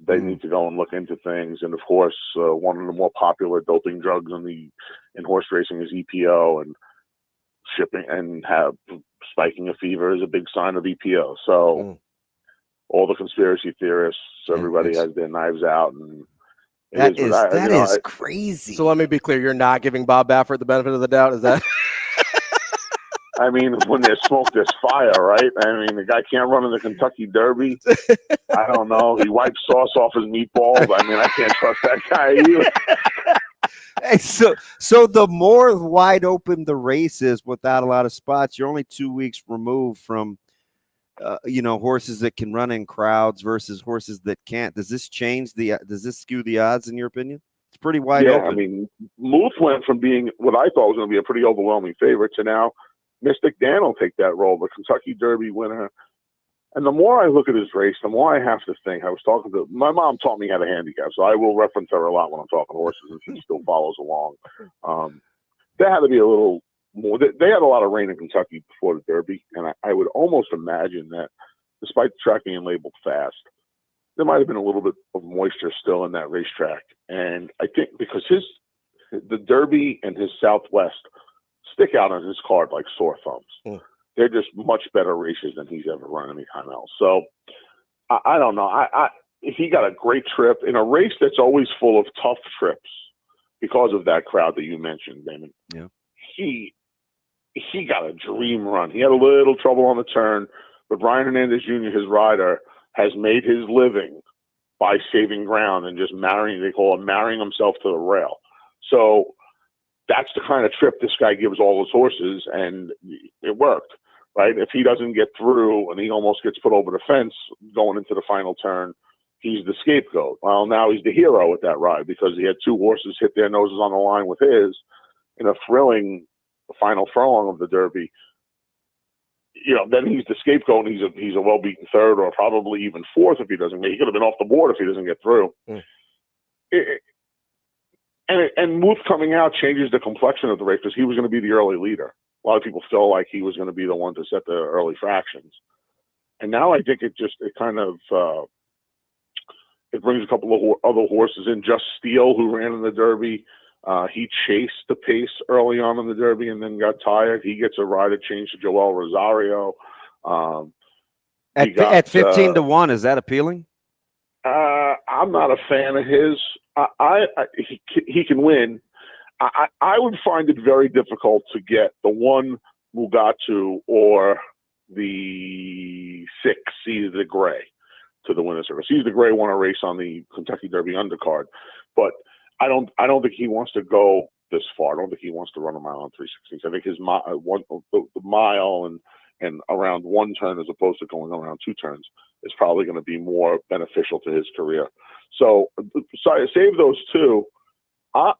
They need to go and look into things. And of course, one of the more popular doping drugs in horse racing is EPO, and shipping and spiking a fever is a big sign of EPO. So all the conspiracy theorists, everybody has their knives out, and that is crazy. So let me be clear: you're not giving Bob Baffert the benefit of the doubt, is that? I mean, when there's smoke, there's fire, right? I mean, the guy can't run in the Kentucky Derby. I don't know. He wipes sauce off his meatballs. I mean, I can't trust that guy either. Hey, so the more wide open the race is without a lot of spots, you're only 2 weeks removed from, horses that can run in crowds versus horses that can't. Does this skew the odds in your opinion? It's pretty wide open. I mean, Muth went from being what I thought was going to be a pretty overwhelming favorite to now Mystic Dan will take that role, the Kentucky Derby winner. And the more I look at his race, the more I have to think. I was talking to my mom, taught me how to handicap, so I will reference her a lot when I'm talking horses, and she still follows along. There had to be a little more. They had a lot of rain in Kentucky before the Derby, and I would almost imagine that, despite the track being labeled fast, there might have been a little bit of moisture still in that racetrack. And I think because the Derby and his Southwest stick out on his card like sore thumbs. They're just much better races than he's ever run any time else. So I don't know. If he got a great trip in a race that's always full of tough trips because of that crowd that you mentioned, Damon. Yeah. He got a dream run. He had a little trouble on the turn, but Brian Hernandez Jr., his rider, has made his living by saving ground and just marrying himself to the rail. So that's the kind of trip this guy gives all his horses, and it worked, right? If he doesn't get through and he almost gets put over the fence going into the final turn, he's the scapegoat. Well, now he's the hero at that ride because he had two horses hit their noses on the line with his in a thrilling final furlong of the Derby. Then he's the scapegoat, and he's a well-beaten third or probably even fourth if he doesn't make. He could have been off the board if he doesn't get through. And Muth coming out changes the complexion of the race because he was going to be the early leader. A lot of people feel like he was going to be the one to set the early fractions. And now I think it brings a couple of other horses in. Just Steele, who ran in the Derby, he chased the pace early on in the Derby and then got tired. He gets a rider change to Joel Rosario. At 15 to 1, is that appealing? I'm not a fan of his. He can win. I would find it very difficult to get the one Mugatu or the 6 Seize the Gray to the winner's circle. Seize the Gray won a race on the Kentucky Derby undercard, but I don't think he wants to go this far. I don't think he wants to run a mile on 3/16. I think his the mile and around one turn as opposed to going around two turns is probably going to be more beneficial to his career. So save those two. I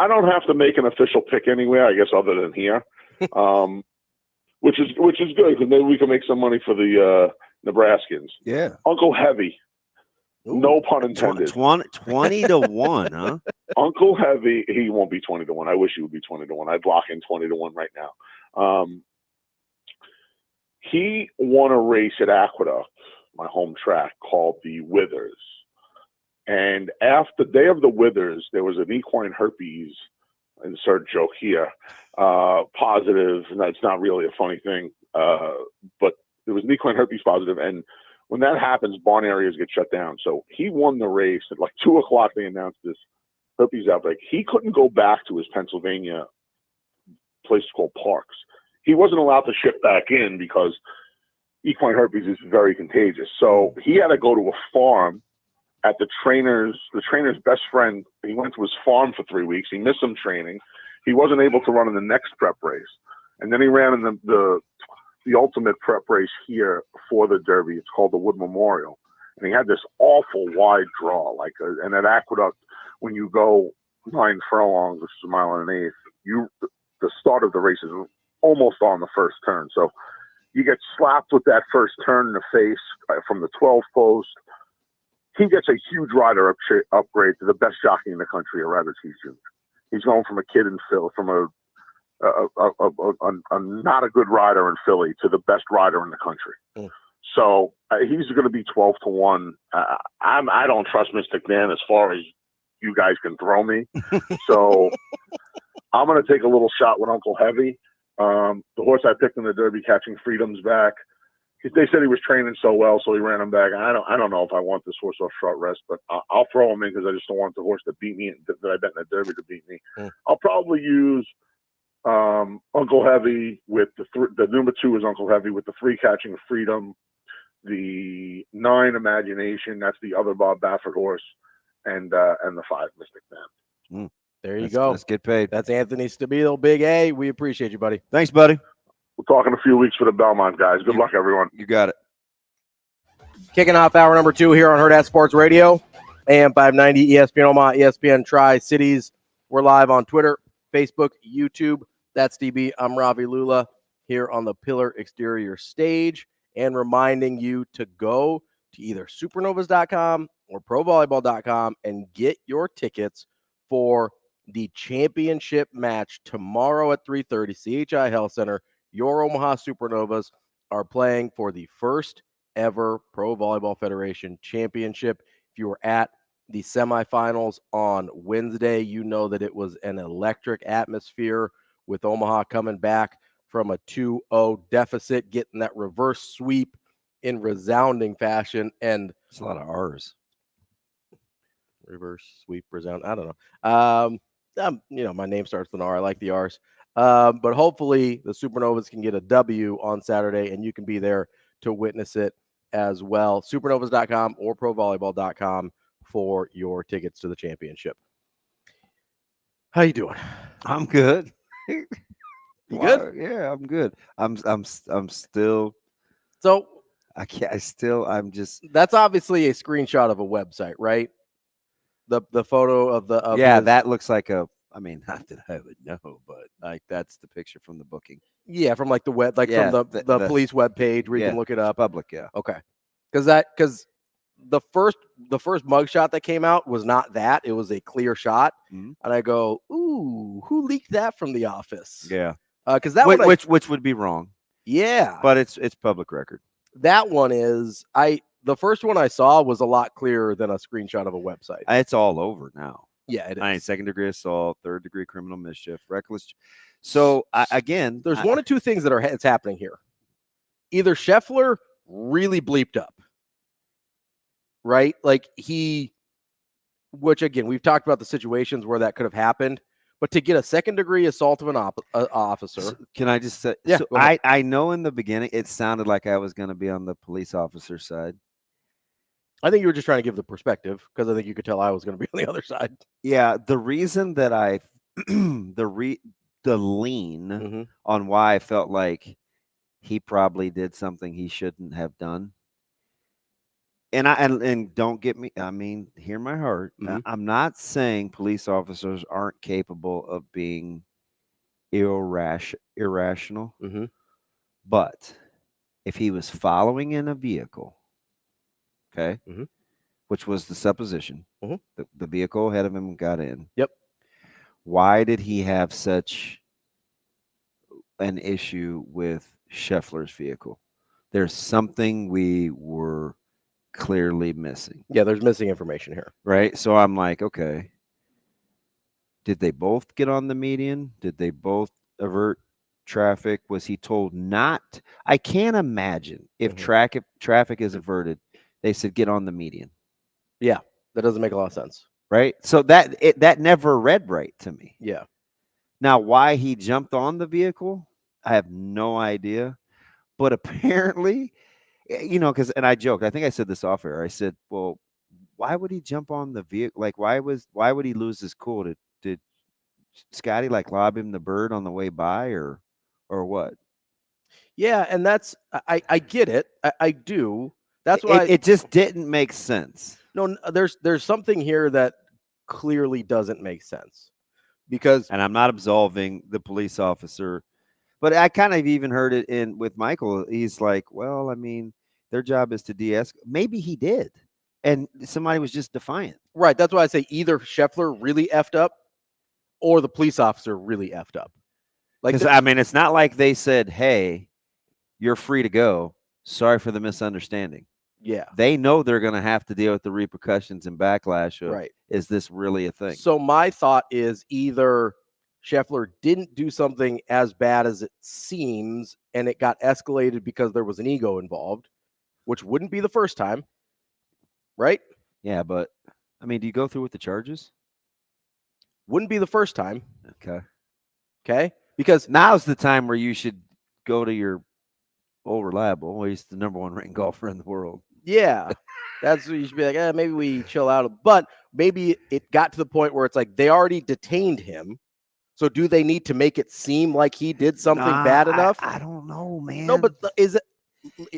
don't have to make an official pick anywhere, I guess, other than here, which is good because maybe we can make some money for the Nebraskans. Yeah. Uncle Heavy. Ooh, no pun intended. 20 to 1, huh? Uncle Heavy, he won't be 20 to 1. I wish he would be 20 to 1. I'd lock in 20 to 1 right now. He won a race at Aqueduct, my home track, called the Withers. And after the day of the Withers, there was an equine herpes, insert joke here, positive, and that's not really a funny thing, but there was an equine herpes positive, and when that happens, barn areas get shut down. So he won the race at like 2 o'clock. They announced this herpes outbreak. He couldn't go back to his Pennsylvania place called Parks. He wasn't allowed to ship back in because equine herpes is very contagious. So he had to go to a farm at the trainer's best friend. He went to his farm for 3 weeks. He missed some training. He wasn't able to run in the next prep race. And then he ran in the ultimate prep race here for the Derby. It's called the Wood Memorial. And he had this awful wide draw. And at Aqueduct, when you go 9 furlongs, which is a mile and an eighth, the start of the race is almost on the first turn. So you get slapped with that first turn in the face from the 12 post. He gets a huge rider upgrade to the best jockey in the country, a Rabbit Jr. He's going from a kid in Philly, from a not a good rider in Philly to the best rider in the country. So he's going to be 12-1. I don't trust Mystic Man as far as you guys can throw me. So I'm going to take a little shot with Uncle Heavy. The horse I picked in the Derby, Catching Freedom's back. They said he was training so well, so he ran him back. I don't know if I want this horse off short rest, but I'll throw him in because I just don't want the horse to beat me, that I bet in the Derby to beat me. I'll probably use Uncle Heavy with the number 2 is Uncle Heavy with the 3 Catching Freedom, the 9 Imagination, that's the other Bob Baffert horse, and the 5 Mystic Man. There you go. Let's get paid. That's Anthony Stabile, Big A. We appreciate you, buddy. Thanks, buddy. We'll talk in a few weeks for the Belmont guys. Good luck, everyone. You got it. Kicking off hour number 2 here on Hurrdat Sports Radio, AM 590, ESPN Omaha, ESPN Tri-Cities. We're live on Twitter, Facebook, YouTube. That's DB. I'm Ravi Lulla here on the Pillar Exterior stage, and reminding you to go to either supernovas.com or provolleyball.com and get your tickets for the championship match tomorrow at 3:30, CHI Health Center. Your Omaha Supernovas are playing for the first ever Pro Volleyball Federation championship. If you were at the semifinals on Wednesday, you know that it was an electric atmosphere with Omaha coming back from a 2-0 deficit, getting that reverse sweep in resounding fashion. And it's a lot of R's. Reverse sweep, resound. I don't know. My name starts with an R. I like the R's. But hopefully the Supernovas can get a W on Saturday, and you can be there to witness it as well. Supernovas.com or provolleyball.com for your tickets to the championship. How you doing? I'm good. You good? Yeah, I'm good. I'm still. So I'm just. That's obviously a screenshot of a website, right? The photo of the that looks like a. I mean, not that I would know, but like that's the picture from the booking. Yeah, from like the web, like from the police webpage where you can look it up. Public, yeah. Okay, because the first mugshot that came out was not that; it was a clear shot, and I go, "Ooh, who leaked that from the office?" Yeah, because that which would be wrong. Yeah, but it's public record. That one is the first one I saw was a lot clearer than a screenshot of a website. It's all over now. Yeah, it is. I mean, 2nd-degree assault, 3rd-degree criminal mischief, reckless. So there's one of two things that it's happening here. Either Scheffler really bleeped up, right? Like which again, we've talked about the situations where that could have happened, but to get a 2nd-degree assault of an officer. Can I just say, yeah, so I know in the beginning it sounded like I was going to be on the police officer side. I think you were just trying to give the perspective because I think you could tell I was going to be on the other side. Yeah, the reason that the lean on why I felt like he probably did something he shouldn't have done. And don't get me, I mean, hear my heart. I'm not saying police officers aren't capable of being irrational. But if he was following in a vehicle, okay, which was the supposition, the vehicle ahead of him got in. Yep. Why did he have such an issue with Scheffler's vehicle? There's something we were clearly missing. Yeah, there's missing information here. Right? So I'm like, okay, did they both get on the median? Did they both avert traffic? Was he told not? I can't imagine if traffic is averted, they said get on the median. Yeah, that doesn't make a lot of sense. Right? So that never read right to me. Yeah. Now, why he jumped on the vehicle, I have no idea. But apparently, and I joked. I think I said this off air. I said, well, why would he jump on the vehicle? Like, why would he lose his cool? Did Scottie like lob him the bird on the way by or what? Yeah, and that's I get it. I do. That's why it just didn't make sense. No, there's something here that clearly doesn't make sense because, and I'm not absolving the police officer, but I kind of even heard it with Michael. He's like, well, I mean, their job is to de-escalate. Maybe he did, and somebody was just defiant. Right. That's why I say either Scheffler really effed up, or the police officer really effed up. Like, I mean, it's not like they said, "Hey, you're free to go." sorry for the misunderstanding. Yeah. They know they're going to have to deal with the repercussions and backlash of, Right. is this really a thing? So my thought is either Scheffler didn't do something as bad as it seems, and it got escalated because there was an ego involved, which wouldn't be the first time, right? Yeah, but I mean, do you go through with the charges? Wouldn't be the first time, Okay. okay? Because Now's the time where you should go to your old reliable. Well, he's the number one ranked golfer in the world. yeah, that's what you should be like, maybe we chill out. But maybe it got to the point where it's like they already detained him. So do they need to make it seem like he did something bad enough? I don't know, man. No, but is it?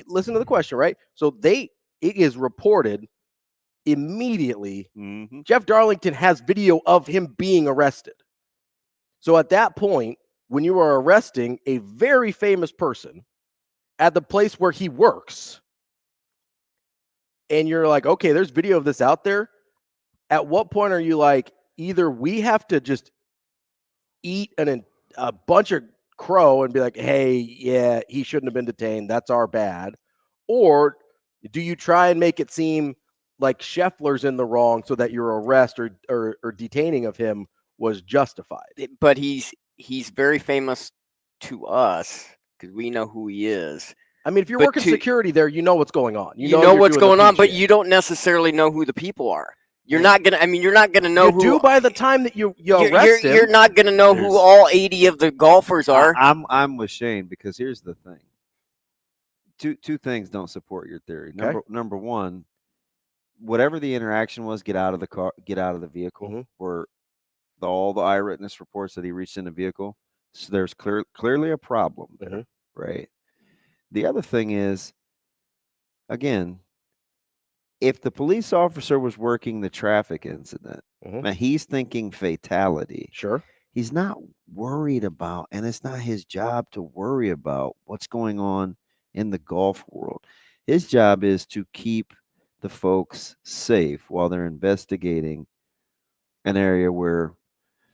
Listen to the question, right? So it is reported immediately. Mm-hmm. Jeff Darlington has video of him being arrested. So at that point, when you are arresting a very famous person at the place where he works, and you're like, okay, there's video of this out there. At what point are you like, either we have to just eat a bunch of crow and be like, hey, yeah, he shouldn't have been detained. That's our bad. Or do you try and make it seem like Scheffler's in the wrong so that your arrest or detaining of him was justified? But he's very famous to us because we know who he is. I mean, if you're But working security there, you know what's going on. You know you're what's doing going the on, but PGA. you don't necessarily know who the people are. You're not gonna. I mean, you're not gonna know You who. do by the time that you arrest him. You're not gonna know who all 80 of the golfers are. I'm with Shane because here's the thing. Two things don't support your theory. Okay. Number one, whatever the interaction was, get out of the car, get out of the vehicle. Mm-hmm. Where all the eyewitness reports that he reached in the vehicle, so there's clearly a problem there, Mm-hmm. right? The other thing is, again, if the police officer was working the traffic incident, Mm-hmm. and he's thinking fatality, Sure. he's not worried about, and it's not his job to worry about what's going on in the golf world. His job is to keep the folks safe while they're investigating an area where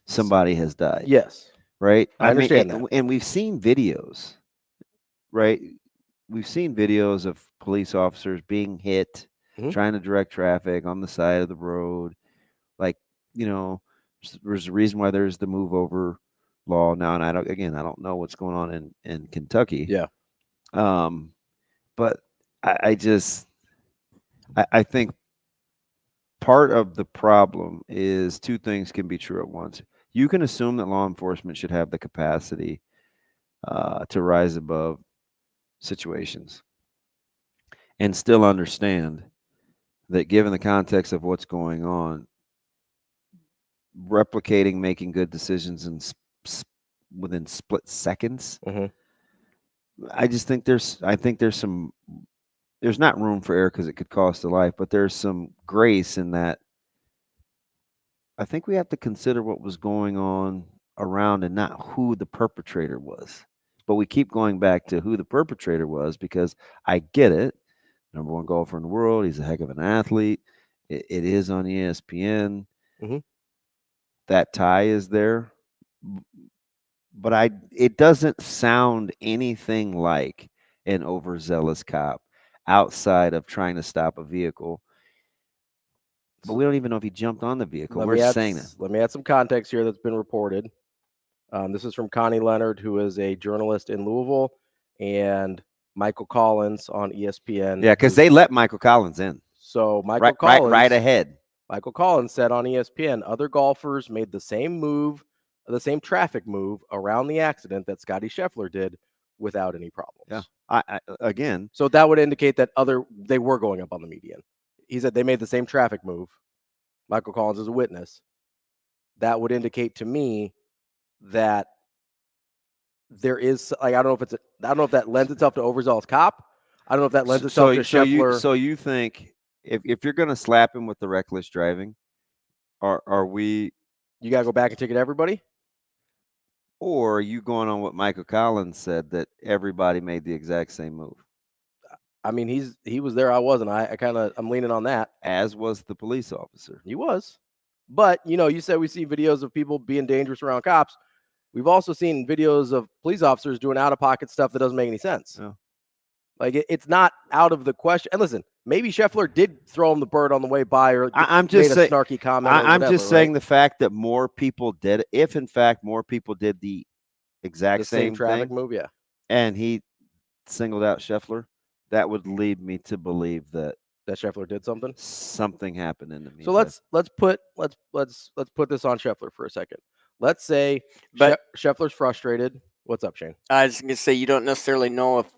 somebody has died. Yes. Right? I understand that. And we've seen videos, right? We've seen videos of police officers being hit, trying to direct traffic on the side of the road. Like, there's a reason why there's the move over law now. And I don't know what's going on in Kentucky. Yeah. But I think part of the problem is two things can be true at once. You can assume that law enforcement should have the capacity to rise above situations and still understand that given the context of what's going on, replicating, making good decisions within split seconds. Mm-hmm. I think there's not room for error because it could cost a life, but there's some grace in that. I think we have to consider what was going on around and not who the perpetrator was. But we keep going back to who the perpetrator was because I get it. Number one golfer in the world. He's a heck of an athlete. It is on ESPN. Mm-hmm. That tie is there. But it doesn't sound anything like an overzealous cop outside of trying to stop a vehicle. But we don't even know if he jumped on the vehicle. We're just saying that. Let me add some context here that's been reported. This is from Connie Leonard, who is a journalist in Louisville, and Michael Collins on ESPN. Yeah, because they let Michael Collins in. So Michael Collins, right ahead. Michael Collins said on ESPN, other golfers made the same traffic move around the accident that Scottie Scheffler did without any problems. Yeah. Again. So that would indicate that they were going up on the median. He said they made the same traffic move. Michael Collins is a witness. That would indicate to me that there is, like, I don't know if that lends itself to overzealous cop. I don't know if that lends itself to Scheffler. So you think if you're going to slap him with the reckless driving, are we? You got to go back and ticket everybody? Or are you going on what Michael Collins said, that everybody made the exact same move? I mean, he was there. I wasn't. I'm leaning on that. As was the police officer. He was. But, you said we see videos of people being dangerous around cops. We've also seen videos of police officers doing out-of-pocket stuff that doesn't make any sense. Yeah. Like it's not out of the question. And listen, maybe Scheffler did throw him the bird on the way by, or I'm made just a saying. snarky comment. Or I'm whatever, just saying right? the fact that more people did. If in fact more people did the exact The same traffic thing, move. Yeah. and he singled out Scheffler, that would lead me to believe that That Scheffler did something. something happened in the meantime. So let's put this on Scheffler for a second. Let's say But- Scheffler's frustrated. What's up, Shane? I was going to say you don't necessarily know if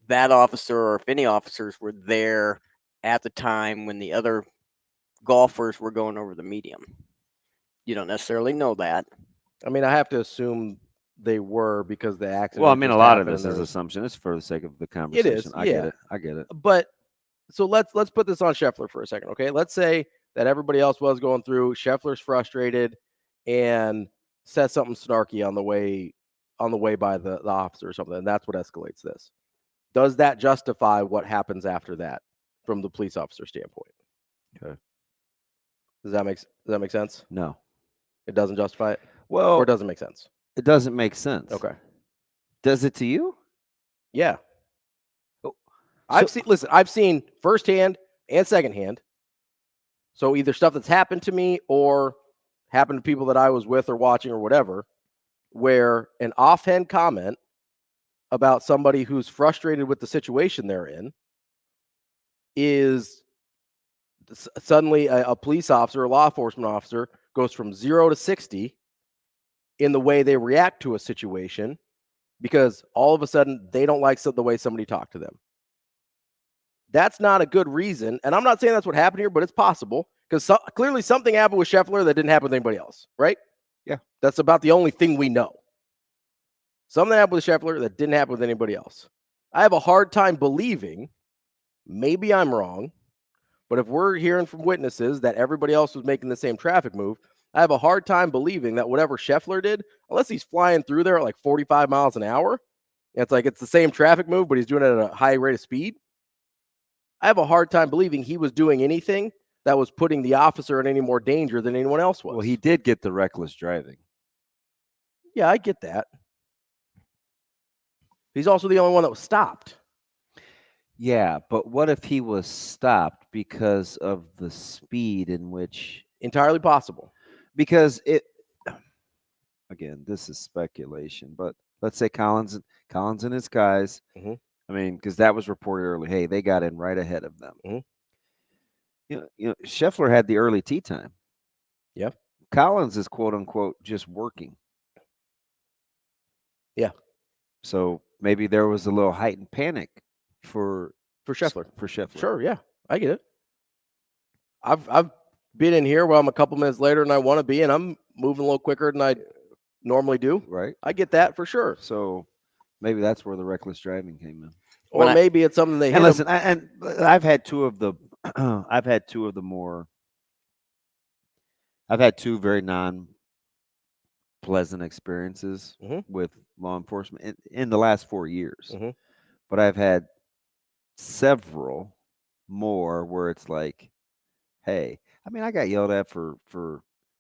that officer or if any officers were there at the time when the other golfers were going over the medium. You don't necessarily know that. I mean, I have to assume they were because the accident. well, I mean, a just lot of happened this and is there was- assumption. It's for the sake of the conversation. I get yeah. it. I get it. But so let's put this on Scheffler for a second, okay? Let's say that everybody else was going through. Scheffler's frustrated and says something snarky on the way by the officer or something, and that's what escalates this. Does that justify what happens after that from the police officer standpoint? Okay. Does that make sense? No. It doesn't justify it, Well, or it doesn't make sense. it doesn't make sense. Okay. Does it to you? Yeah. Oh, I've seen firsthand and secondhand. So either stuff that's happened to me or happened to people that I was with or watching or whatever, where an offhand comment about somebody who's frustrated with the situation they're in is suddenly a police officer, a law enforcement officer goes from 0 to 60 in the way they react to a situation because all of a sudden they don't like the way somebody talked to them. That's not a good reason. And I'm not saying that's what happened here, but it's possible because clearly something happened with Scheffler that didn't happen with anybody else, right? Yeah. That's about the only thing we know. Something happened with Scheffler that didn't happen with anybody else. I have a hard time believing, maybe I'm wrong, but if we're hearing from witnesses that everybody else was making the same traffic move, I have a hard time believing that whatever Scheffler did, unless he's flying through there at like 45 miles an hour, it's like it's the same traffic move, but he's doing it at a high rate of speed. I have a hard time believing he was doing anything that was putting the officer in any more danger than anyone else was. Well, he did get the reckless driving. Yeah, I get that. He's also the only one that was stopped. Yeah, but what if he was stopped because of the speed in which? Entirely possible. Because it, again, this is speculation, but let's say Collins and his guys. Mhm. I mean, because that was reported early. Hey, they got in right ahead of them. Mhm. You know, Scheffler had the early tee time. Yeah. Collins is quote unquote just working. Yeah. So maybe there was a little heightened panic for Scheffler. For Scheffler. Sure, yeah. I get it. I've been in here where I'm a couple minutes later than I want to be, and I'm moving a little quicker than I normally do. Right. I get that for sure. So maybe that's where the reckless driving came in. Or maybe it's something they hit And him. listen, I've had two of the I've had two very non-pleasant experiences Mhm. with law enforcement in the last 4 years. Mhm. But I've had several more where it's like, hey, I mean, I got yelled at for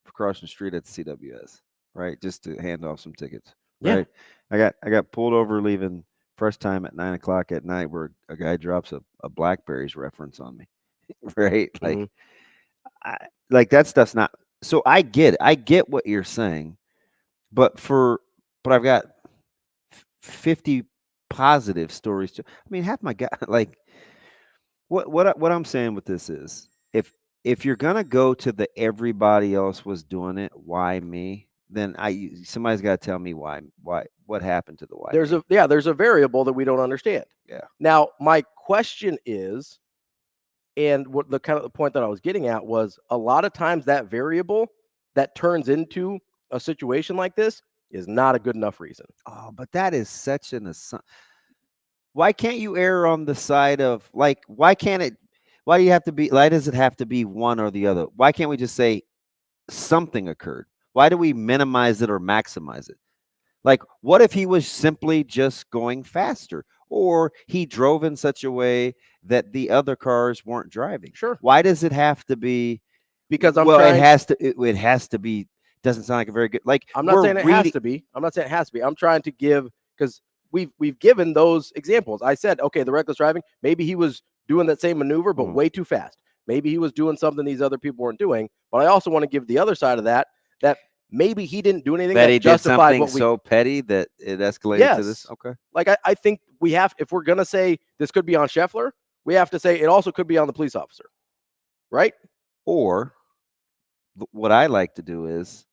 crossing the street at the CWS, right? Just to hand off some tickets, Yeah. right? I got pulled over leaving first time at 9:00 at night where a guy drops a Blackberries reference on me, right? Like, Mhm. like that stuff's not. So I get it. I get what you're saying, but I've got 50 positive stories. I mean, half my guy, like, what I'm saying with this is, if you're gonna go to the everybody else was doing it, why me? Then somebody's got to tell me why what happened to the why. There's me? there's a variable that we don't understand. Yeah. Now, my question is, and what the kind of the point that I was getting at was, a lot of times that variable that turns into a situation like this is not a good enough reason. Oh, but that is such an assumption. Why can't you err on the side of, like, why do you have to be, why does it have to be one or the other? Why can't we just say something occurred? Why do we minimize it or maximize it? Like, what if he was simply just going faster, or he drove in such a way that the other cars weren't driving? Sure. Why does it have to be? Because it has to be. Doesn't sound like a very good. Like, I'm not saying it has to be. I'm not saying it has to be. I'm trying to give, because we've given those examples. I said, okay, the reckless driving, maybe he was doing that same maneuver, but way too fast. Maybe he was doing something these other people weren't doing. But I also want to give the other side of that maybe he didn't do anything that he justified did something so petty that it escalated to this. Okay. Like I think we have, if we're gonna say this could be on Scheffler, we have to say it also could be on the police officer, right? Or what I like to do is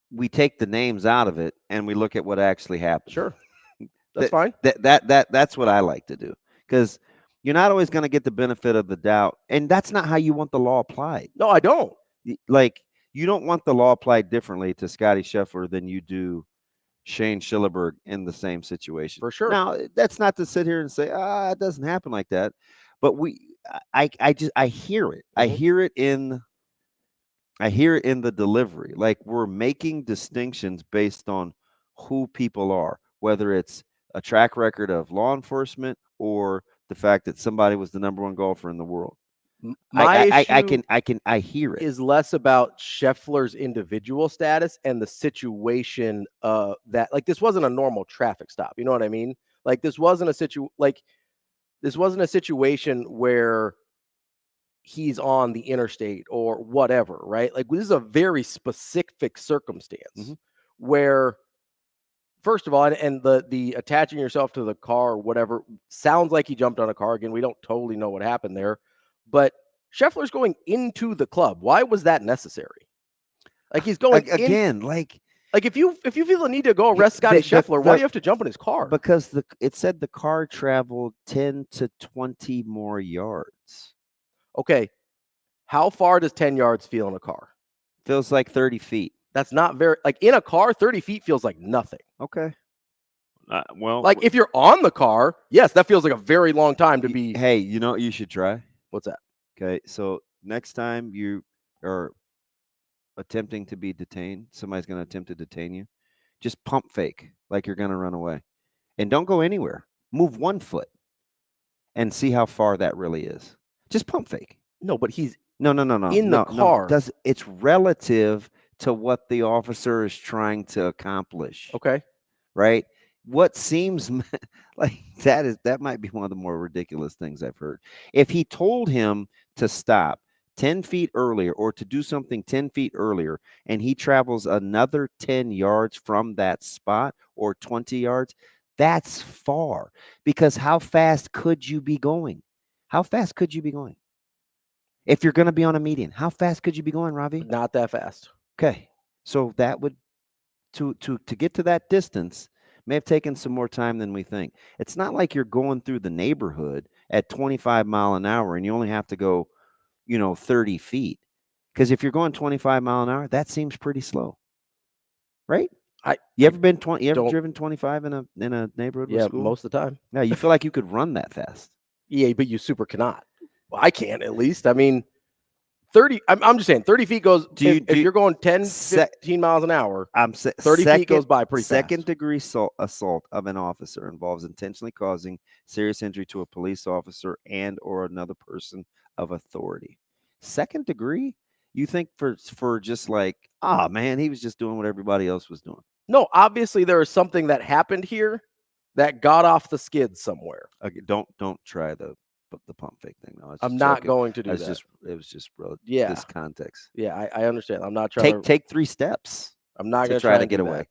we take the names out of it and we look at what actually happened. Sure, that's fine. That's what I like to do, because you're not always going to get the benefit of the doubt, and that's not how you want the law applied. No, I don't. Like, you don't want the law applied differently to Scottie Scheffler than you do Shane Schillerberg in the same situation. For sure. Now, that's not to sit here and say, it doesn't happen like that. But I hear it. I hear it in the delivery. Like, we're making distinctions based on who people are, whether it's a track record of law enforcement or the fact that somebody was the number one golfer in the world. I hear it. Is less about Scheffler's individual status and the situation that, like, this wasn't a normal traffic stop. You know what I mean? Like, this wasn't a situation where he's on the interstate or whatever, right? Like, this is a very specific circumstance where, first of all, and the attaching yourself to the car or whatever sounds like he jumped on a car. Again, we don't totally know what happened there, but Scheffler's going into the club. Why was that necessary? Like, he's going again. Like if you feel the need to go arrest Scottie Scheffler, why do you have to jump in his car? Because it said the car traveled 10 to 20 more yards. Okay, how far does 10 yards feel in a car? Feels like 30 feet. That's not very, like, in a car, 30 feet feels like nothing. Okay. Well, like, if you're on the car, yes, that feels like a very long time to be. Hey, you know what you should try? What's that? Okay, so next time you are attempting to be detained, somebody's going to attempt to detain you, just pump fake like you're going to run away. And don't go anywhere. Move 1 foot and see how far that really is. Just pump fake. No, but he's No. in the car. It's relative to what the officer is trying to accomplish. Okay. Right? What seems like that might be one of the more ridiculous things I've heard. If he told him to stop 10 feet earlier or to do something 10 feet earlier, and he travels another 10 yards from that spot or 20 yards, that's far. Because how fast could you be going? How fast could you be going? If you're going to be on a median, how fast could you be going, Ravi? Not that fast. Okay. So that would, to get to that distance, may have taken some more time than we think. It's not like you're going through the neighborhood at 25 mile an hour and you only have to go, 30 feet. Because if you're going 25 mile an hour, that seems pretty slow. Right? You ever driven 25 in a neighborhood with school? Most of the time. Yeah, you feel like you could run that fast. Yeah, but you super cannot. Well, I can't, at least. I mean, 30, I'm just saying, 30 feet goes, if you're going 10, 15 miles an hour, 30 feet goes by pretty fast. Second-degree assault of an officer involves intentionally causing serious injury to a police officer and or another person of authority. Second degree? You think for just like, man, he was just doing what everybody else was doing. No, obviously there is something that happened here that got off the skids somewhere. Okay, don't try the pump fake thing. No, I'm not going to do that. It was just real. Yeah. This context. Yeah, I understand. I'm not trying to take 3 steps. I'm not going to try to get away.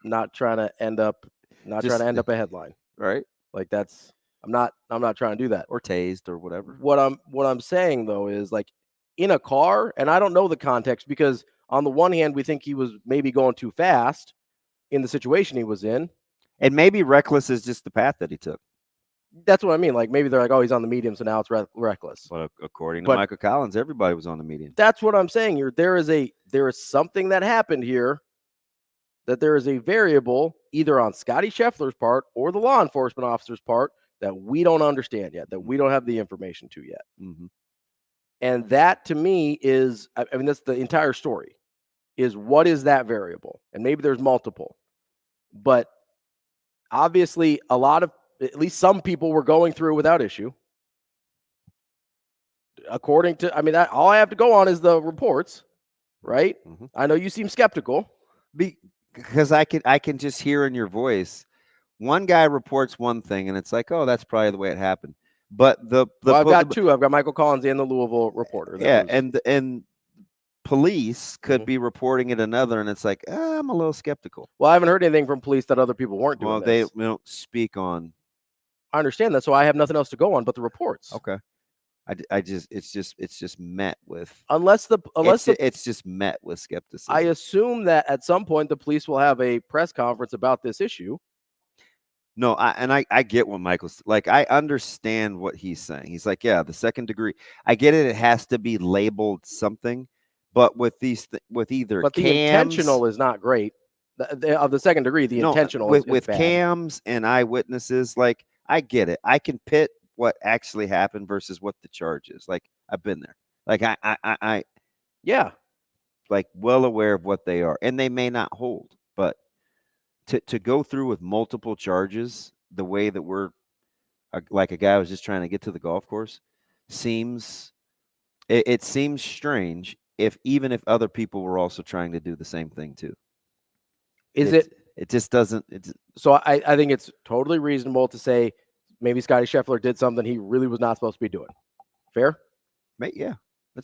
Not trying to end up a headline. Right? Like, that's I'm not trying to do that. Or tased or whatever. What I'm saying though is, like, in a car, and I don't know the context, because on the one hand we think he was maybe going too fast in the situation he was in. And maybe reckless is just the path that he took. That's what I mean. Like, maybe they're like, oh, he's on the medium, so now it's reckless. But according to Michael Collins, everybody was on the median. That's what I'm saying. There is something that happened here, that there is a variable either on Scottie Scheffler's part or the law enforcement officer's part that we don't understand yet, that we don't have the information to yet. Mm-hmm. And that, to me, is, I mean, that's the entire story, is what is that variable? And maybe there's multiple, but obviously at least some people were going through without issue. According to, I mean, all I have to go on is the reports, right? Mm-hmm. I know you seem skeptical. because I can just hear in your voice. One guy reports one thing, and it's like, oh, that's probably the way it happened. But Well, I've got two. I've got Michael Collins and the Louisville Reporter. And police could Mhm. be reporting it another, and it's like, I'm a little skeptical. Well, I haven't heard anything from police that other people weren't doing Well, this. they don't speak on. I understand that, so I have nothing else to go on but the reports. Okay, I just it's just met with it's just met with skepticism. I assume that at some point the police will have a press conference about this issue. No, I get what Michael's like. I understand what he's saying. He's like, yeah, the second degree. I get it. It has to be labeled something, but with with either But the cams, intentional is not great. Of the second degree, the intentional is with bad. cams and eyewitnesses. Like, I get it. I can pit what actually happened versus what the charge is. Like, I've been there. Like, I Yeah. like well aware of what they are, and they may not hold, but to go through with multiple charges the way that we're like a guy who's just trying to get to the golf course seems it seems strange even if other people were also trying to do the same thing too. It just doesn't. So I think it's totally reasonable to say maybe Scottie Scheffler did something he really was not supposed to be doing. Fair? Yeah.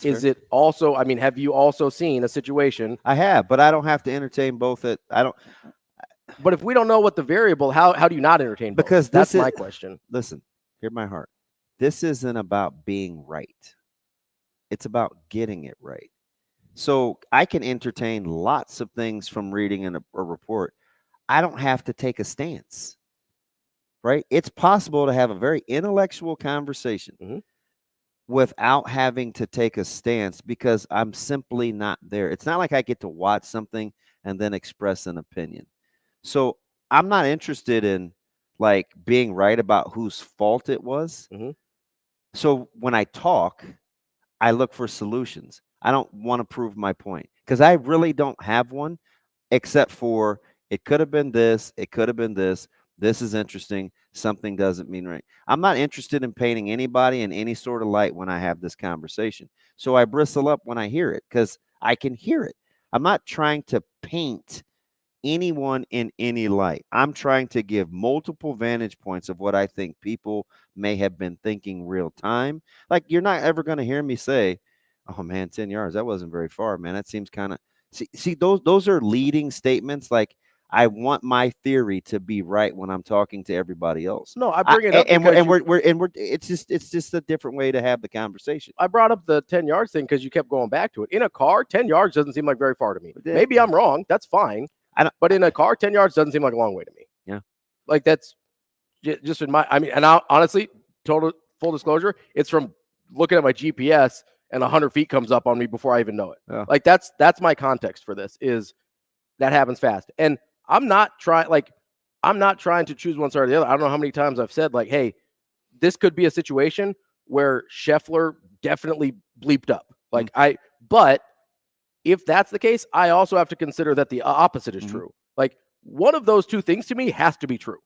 Is it also, I mean, have you also seen a situation? I have, but I don't have to entertain both. But if we don't know what the variable, how do you not entertain both? Because that's my question. Listen, hear my heart. This isn't about being right. It's about getting it right. So I can entertain lots of things from reading a report. I don't have to take a stance, right? It's possible to have a very intellectual conversation without having to take a stance because I'm simply not there. It's not like I get to watch something and then express an opinion. So I'm not interested in like being right about whose fault it was. So when I talk, I look for solutions. I don't want to prove my point because I really don't have one except for it could have been this, it could have been this. This is interesting. Something doesn't mean right. I'm not interested in painting anybody in any sort of light when I have this conversation. So I bristle up when I hear it because I can hear it. I'm not trying to paint anyone in any light. I'm trying to give multiple vantage points of what I think people may have been thinking real time. Like, you're not ever going to hear me say, oh man, 10 yards, that wasn't very far, man. That seems kind of see those are leading statements. Like, I want my theory to be right when I'm talking to everybody else. No, I bring it up and we're it's just a different way to have the conversation. I brought up the 10 yards thing because you kept going back to it. In a car, 10 yards doesn't seem like very far to me. Maybe I'm wrong. That's fine. But in a car, 10 yards doesn't seem like a long way to me. Yeah. Like, that's just in my, I mean, and honestly, total full disclosure, it's from looking at my GPS and 100 feet comes up on me before I even know it. Yeah. Like, that's my context for this is that happens fast. And I'm not trying to choose one side or the other. I don't know how many times I've said, like, hey, this could be a situation where Scheffler definitely bleeped up. Like, but if that's the case, I also have to consider that the opposite is true. Like, one of those two things to me has to be true.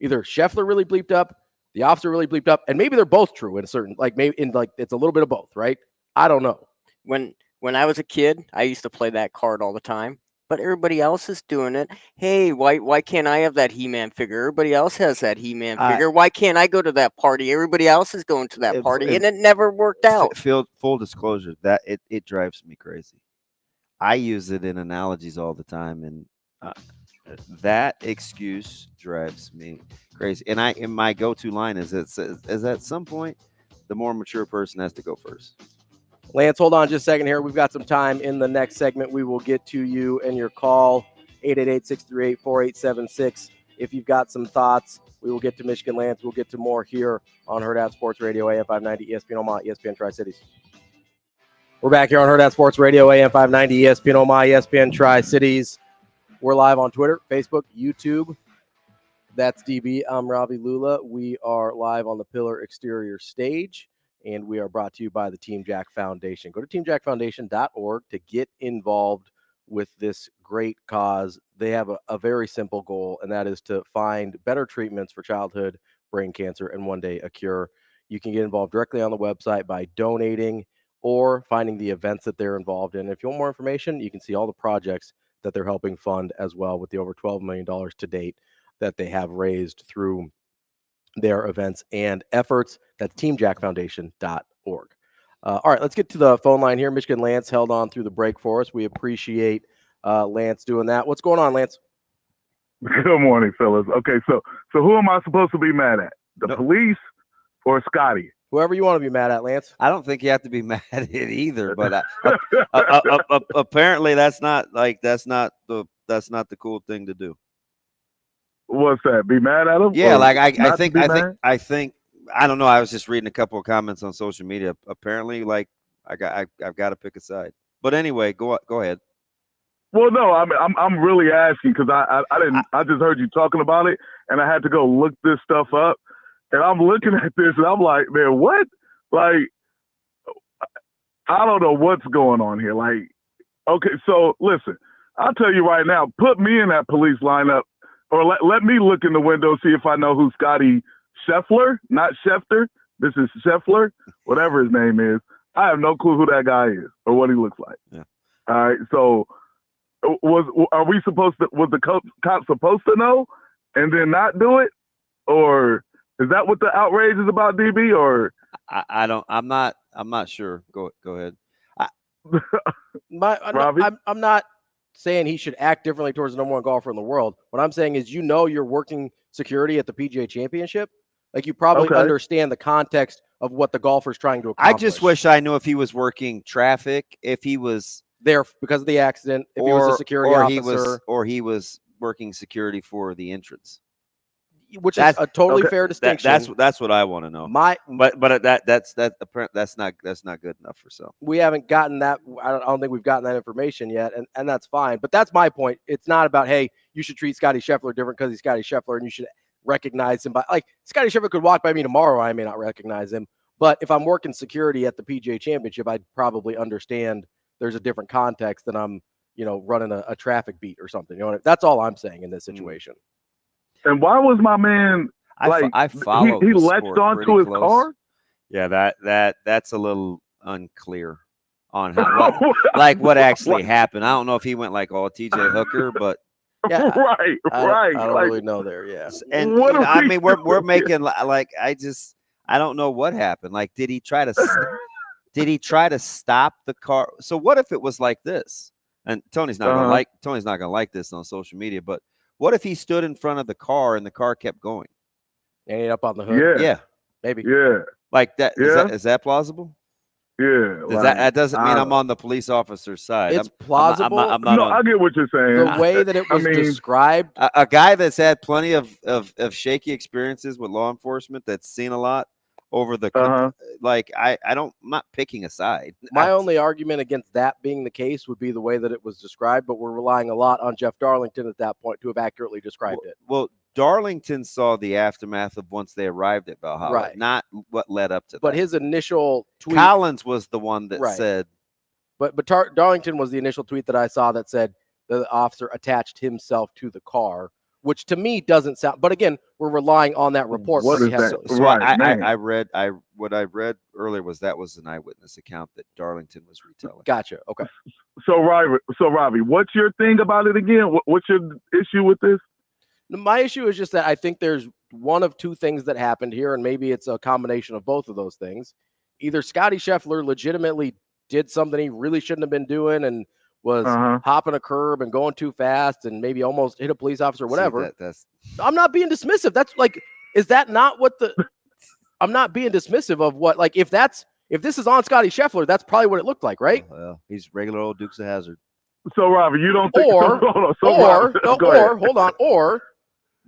Either Scheffler really bleeped up, the officer really bleeped up, and maybe they're both true in a certain, like, maybe in like it's a little bit of both, right? I don't know. When I was a kid, I used to play that card all the time, but everybody else is doing it. Hey, why can't I have that He-Man figure? Everybody else has that He-Man figure. Why can't I go to that party? Everybody else is going to that party, and it never worked out. Full disclosure, that it drives me crazy. I use it in analogies all the time, and that excuse drives me crazy. And my go-to line is at some point, the more mature person has to go first. Lance, hold on just a second here. We've got some time in the next segment. We will get to you and your call, 888-638-4876. If you've got some thoughts, we will get to Michigan Lance. We'll get to more here on Hurrdat Sports Radio, AM 590, ESPN Omaha, ESPN Tri-Cities. We're back here on Hurrdat Sports Radio, AM 590, ESPN Omaha, ESPN Tri-Cities. We're live on Twitter, Facebook, YouTube. That's DB. I'm Ravi Lulla. We are live on the Pillar Exterior stage, and we are brought to you by the Team Jack Foundation. Go to teamjackfoundation.org to get involved with this great cause. They have a very simple goal, and that is to find better treatments for childhood brain cancer and one day a cure. You can get involved directly on the website by donating or finding the events that they're involved in. If you want more information, you can see all the projects that they're helping fund as well, with the over $12 million to date that they have raised through their events and efforts. That's teamjackfoundation.org. All right, let's get to the phone line here. Michigan Lance held on through the break for us. We appreciate Lance doing that. What's going on, Lance? Good morning, fellas. Okay, so who am I supposed to be mad at? The police or Scottie? Whoever you want to be mad at, Lance. I don't think you have to be mad at it either, but apparently that's not the cool thing to do. What's that? Be mad at him? Yeah, Or like I not to think be I mad? think I think I don't know. I was just reading a couple of comments on social media. Apparently, like I've got to pick a side. But anyway, go ahead. Well, no, I'm really asking because I just heard you talking about it, and I had to go look this stuff up, and I'm looking at this, and I'm like, man, what? Like, I don't know what's going on here. Like, okay, so listen, I'll tell you right now, put me in that police lineup, or let me look in the window, see if I know who Scottie Scheffler, not Schefter. This is Scheffler, whatever his name is. I have no clue who that guy is or what he looks like. Yeah. All right, so. Was the cop supposed to know and then not do it, or is that what the outrage is about, DB? Or I'm not sure. Go ahead. Ravi? I'm not saying he should act differently towards the number one golfer in the world. What I'm saying is, you're working security at the PGA Championship. Like, you probably understand the context of what the golfer's trying to accomplish. I just wish I knew if he was working traffic, if he was there because of the accident, if he was a security officer, he was working security for the entrance, which is a totally fair distinction. That's what I want to know. But that's not good enough for some. We haven't gotten that. I don't think we've gotten that information yet, and that's fine. But that's my point. It's not about, hey, you should treat Scottie Scheffler different because he's Scottie Scheffler, and you should recognize him by, like, Scottie Scheffler could walk by me tomorrow, I may not recognize him, but if I'm working security at the PGA Championship, I'd probably understand there's a different context than I'm, running a traffic beat or something. That's all I'm saying in this situation. And why was my man I followed he latched onto his car? Yeah, that's a little unclear on how what actually happened. I don't know if he went like all TJ Hooker, but yeah, right. I don't really know there. Yeah, and we're making like I don't know what happened. Like, did he try to stop the car? So what if it was like this? And Tony's not gonna like this on social media, but what if he stood in front of the car and the car kept going? And he up on the hood? Yeah. Maybe. Yeah. Like that. Yeah. Is that plausible? Yeah. That doesn't mean I'm on the police officer's side. It's plausible. I'm not I get what you're saying. The way that it was described. A guy that's had plenty of shaky experiences with law enforcement, that's seen a lot over the I'm not picking a side. My only argument against that being the case would be the way that it was described, but we're relying a lot on Jeff Darlington at that point to have accurately described it. Well, Darlington saw the aftermath of once they arrived at Valhalla, right, not what led up to that. But his initial tweet, Collins was the one that said, but Darlington was the initial tweet that I saw that said the officer attached himself to the car, which to me doesn't sound. But again, we're relying on that report. What is that? So what I read earlier was an eyewitness account that Darlington was retelling. Gotcha. Okay. So Ravi, what's your thing about it again? What's your issue with this? My issue is just that I think there's one of two things that happened here, and maybe it's a combination of both of those things. Either Scottie Scheffler legitimately did something he really shouldn't have been doing and was hopping a curb and going too fast and maybe almost hit a police officer or whatever. I'm not being dismissive. That's like, is that not what I'm not being dismissive of what, like, if this is on Scottie Scheffler, that's probably what it looked like, right? Well, he's regular old Dukes of Hazzard. So Ravi, you don't think or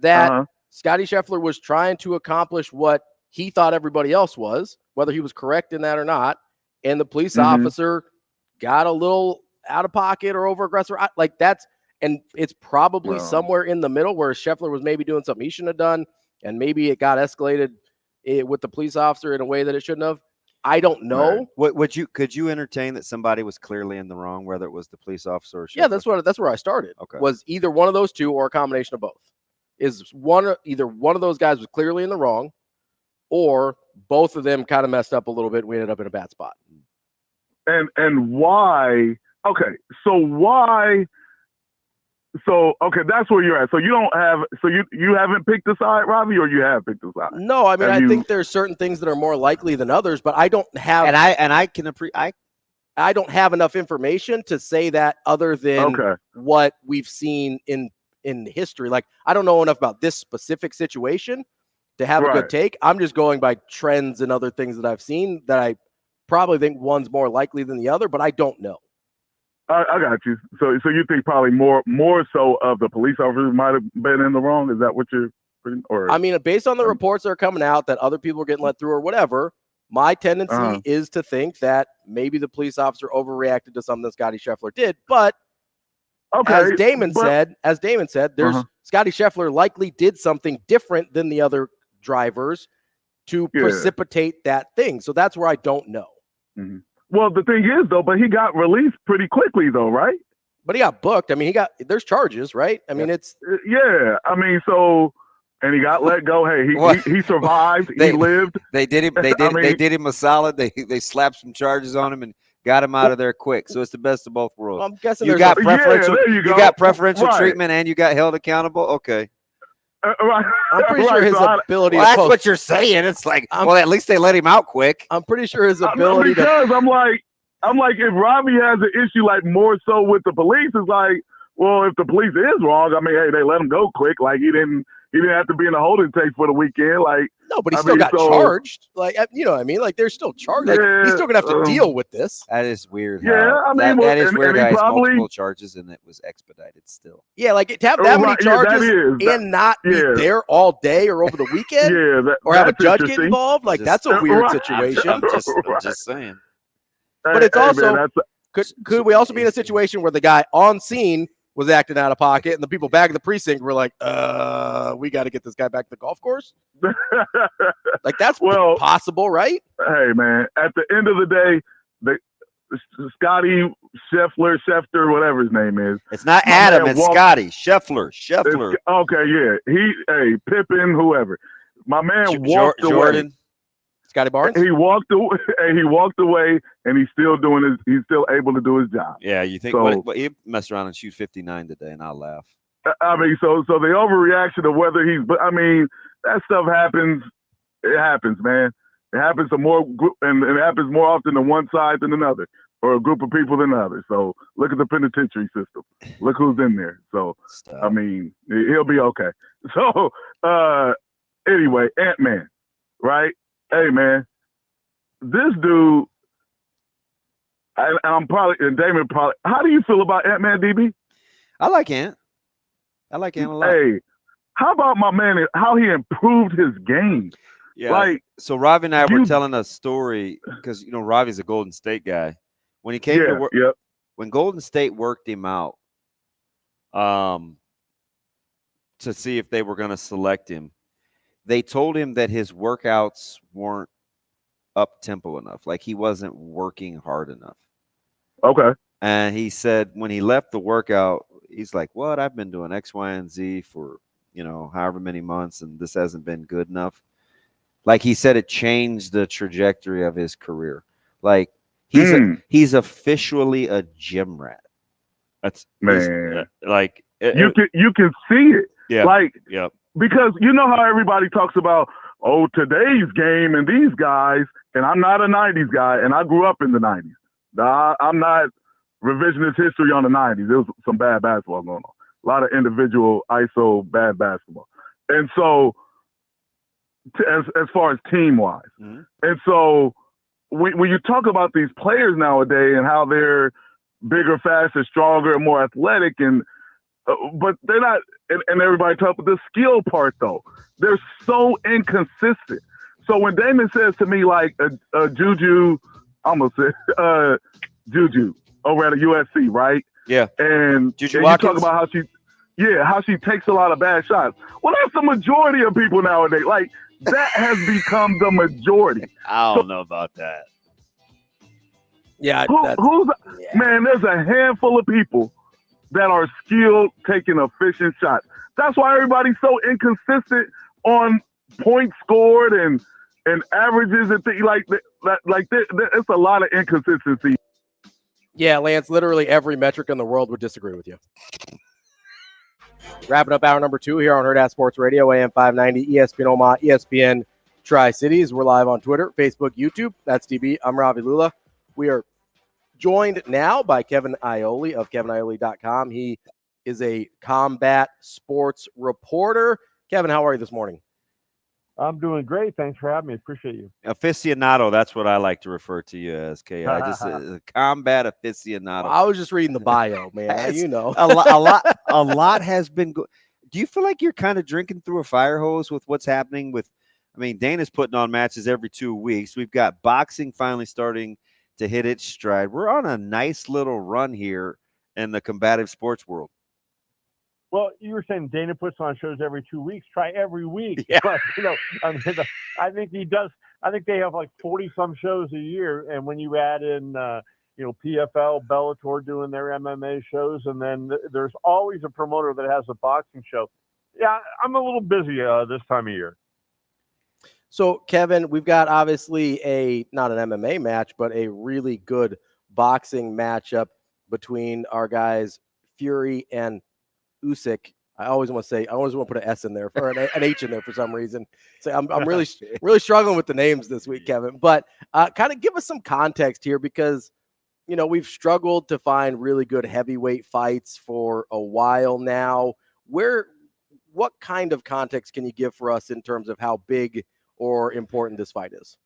that Scottie Scheffler was trying to accomplish what he thought everybody else was, whether he was correct in that or not, and the police officer got a little out of pocket or over aggressive. And it's probably somewhere in the middle where Scheffler was maybe doing something he shouldn't have done, and maybe it got escalated with the police officer in a way that it shouldn't have. I don't know. Right. Could you entertain that somebody was clearly in the wrong, whether it was the police officer or Scheffler? Yeah, that's where I started. Okay. Was either one of those two or a combination of both. Either one of those guys was clearly in the wrong, or both of them kind of messed up a little bit. We ended up in a bad spot. And why? Okay, so why So okay, that's where you're at. So you don't have. So you haven't picked a side, Ravi, or you have picked a side? No, I mean, Have I you- think there's certain things that are more likely than others, but I don't have And I can appreciate. I don't have enough information to say that other than Okay. what we've seen in history. Like, I don't know enough about this specific situation to have a Right. good take. I'm just going by trends and other things that I've seen that I probably think one's more likely than the other, but I don't know. I got you. So you think probably more so of the police officers might have been in the wrong? Is that what you're? Or I mean, based on the reports that are coming out that other people are getting let through or whatever, my tendency Uh-huh. is to think that maybe the police officer overreacted to something that Scottie Scheffler did. But okay, as Damon said, there's Uh-huh. Scottie Scheffler likely did something different than the other drivers to Yeah. precipitate that thing. So that's where I don't know. Mhm. Well, the thing is though, but he got released pretty quickly though, right? But he got booked. I mean, there's charges, right? I mean, it's Yeah. I mean, and he got let go. Hey, he survived. They- he lived. They did him. They I did. They mean- did him a solid. They slapped some charges on him and got him out of there quick. So it's the best of both worlds. I'm guessing You there's got a- preferential. there you go. got preferential Right. treatment, and you got held accountable. Okay. Right. I'm pretty sure Right, his so I- ability Well, to that's post, what you're saying. It's like, I'm- well, at least they let him out quick. I'm pretty sure his No, ability to because I'm like, if Ravi has an issue like more so with the police, it's like, well, if the police is wrong, I mean, hey, they let him go quick. Like he didn't have to be in a holding tank for the weekend. Like, no, but he I still mean, got so- charged. Like, you know what I mean? Like, there's still charged. Like, he's still gonna have to deal with this. That is weird. Yeah, how- I mean, that, well, that is and weird. he How it's probably- multiple charges and it was expedited still. Yeah, like to have that many Right, yeah, that charges is. That- and not be yeah. there all day or over the weekend, yeah, or have a that's judge get interesting. involved. Like, Just- that's a weird Right. situation. I'm just Right. saying. But it's Hey, also- man, Could we also be in a situation where the guy on scene was acting out of pocket and the people back in the precinct were like, we got to get this guy back to the golf course? Like, that's Well- possible, right? hey, man, at the end of the day, Scottie Scheffler, whatever his name is. It's not My Adam. man It's walked- Scottie Scheffler. Okay, yeah. Pippin, whoever. My man walked away. Jordan. Scotty Barnes? He walked away. He walked away, and he's still able to do his job. Yeah, you think So- what he messed around and shoot 59 today, and I'll laugh. I mean, so the overreaction of whether but I mean, that stuff happens. It happens, man. It happens to more and it happens more often to one side than another, or a group of people than another. So look at the penitentiary system. Look who's in there. So Stuff. I mean, he'll be okay. So anyway, Ant-Man, right? Hey, man, this dude, and Damon probably. How do you feel about Ant-Man, DB? I like Ant. I like Ant a lot. Hey, how about my man? How he improved his game? Yeah. Like, So Ravi and I were you- telling a story because Ravi's a Golden State guy. When he came to yeah, work, yep. when Golden State worked him out, to see if they were going to select him, they told him that his workouts weren't up tempo enough, like he wasn't working hard enough. Okay. And he said when he left the workout, he's like, "What? I've been doing X, Y, and Z for however many months, and this hasn't been good enough." Like he said, it changed the trajectory of his career. Like he's officially a gym rat. That's Man. like You can see it. yeah, Like, yeah. because you know how everybody talks about, today's game and these guys, and I'm not a 90s guy, and I grew up in the 90s. I'm not revisionist history on the 90s. There was some bad basketball going on. A lot of individual ISO bad basketball. And so, as far as team-wise. Mhm. And so, when you talk about these players nowadays and how they're bigger, faster, stronger, and more athletic, and but they're not, and everybody talk about the skill part though. They're so inconsistent. So when Damon says to me like Juju, I almost said Juju over at a USC, right? Yeah. And Juju you Watkins? talk about how she takes a lot of bad shots. Well, that's the majority of people nowadays. Like that has become the majority. I don't know about that. Yeah, Man, there's a handful of people that are skilled taking efficient shots. That's why everybody's so inconsistent on points scored and averages and things like that. Like it's a lot of inconsistency. yeah, Lance, literally every metric in the world would disagree with you. Wrapping up hour number 2 here on Hurrdat Sports Radio, AM 590, ESPN Omaha, ESPN Tri-Cities. We're live on Twitter, Facebook, YouTube. That's DB. I'm Ravi Lulla. We are joined now by Kevin Iole of KevinIole.com. He is a combat sports reporter. Kevin, how are you this morning? I'm doing great. Thanks for having me. Appreciate you. Aficionado, that's what I like to refer to you as, KI. Just a combat aficionado. I was just reading the bio, man. You know. a lot has been do you feel like you're kind of drinking through a fire hose with what's happening with, I mean, Dana's putting on matches every 2 weeks. We've got boxing finally starting to hit its stride. We're on a nice little run here in the combative sports world. Well, you were saying Dana puts on shows every 2 weeks. Try every week. Yeah. But, I mean, I think he does. I think they have like 40-some shows a year. And when you add in, PFL, Bellator doing their MMA shows, and then there's always a promoter that has a boxing show. Yeah, I'm a little busy this time of year. So, Kevin, we've got obviously not an MMA match, but a really good boxing matchup between our guys Fury and Usyk. I always want to put an S in there or an H in there for some reason. So I'm really struggling with the names this week, Kevin. But kind of give us some context here because, we've struggled to find really good heavyweight fights for a while now. What kind of context can you give for us in terms of how big or important this fight is?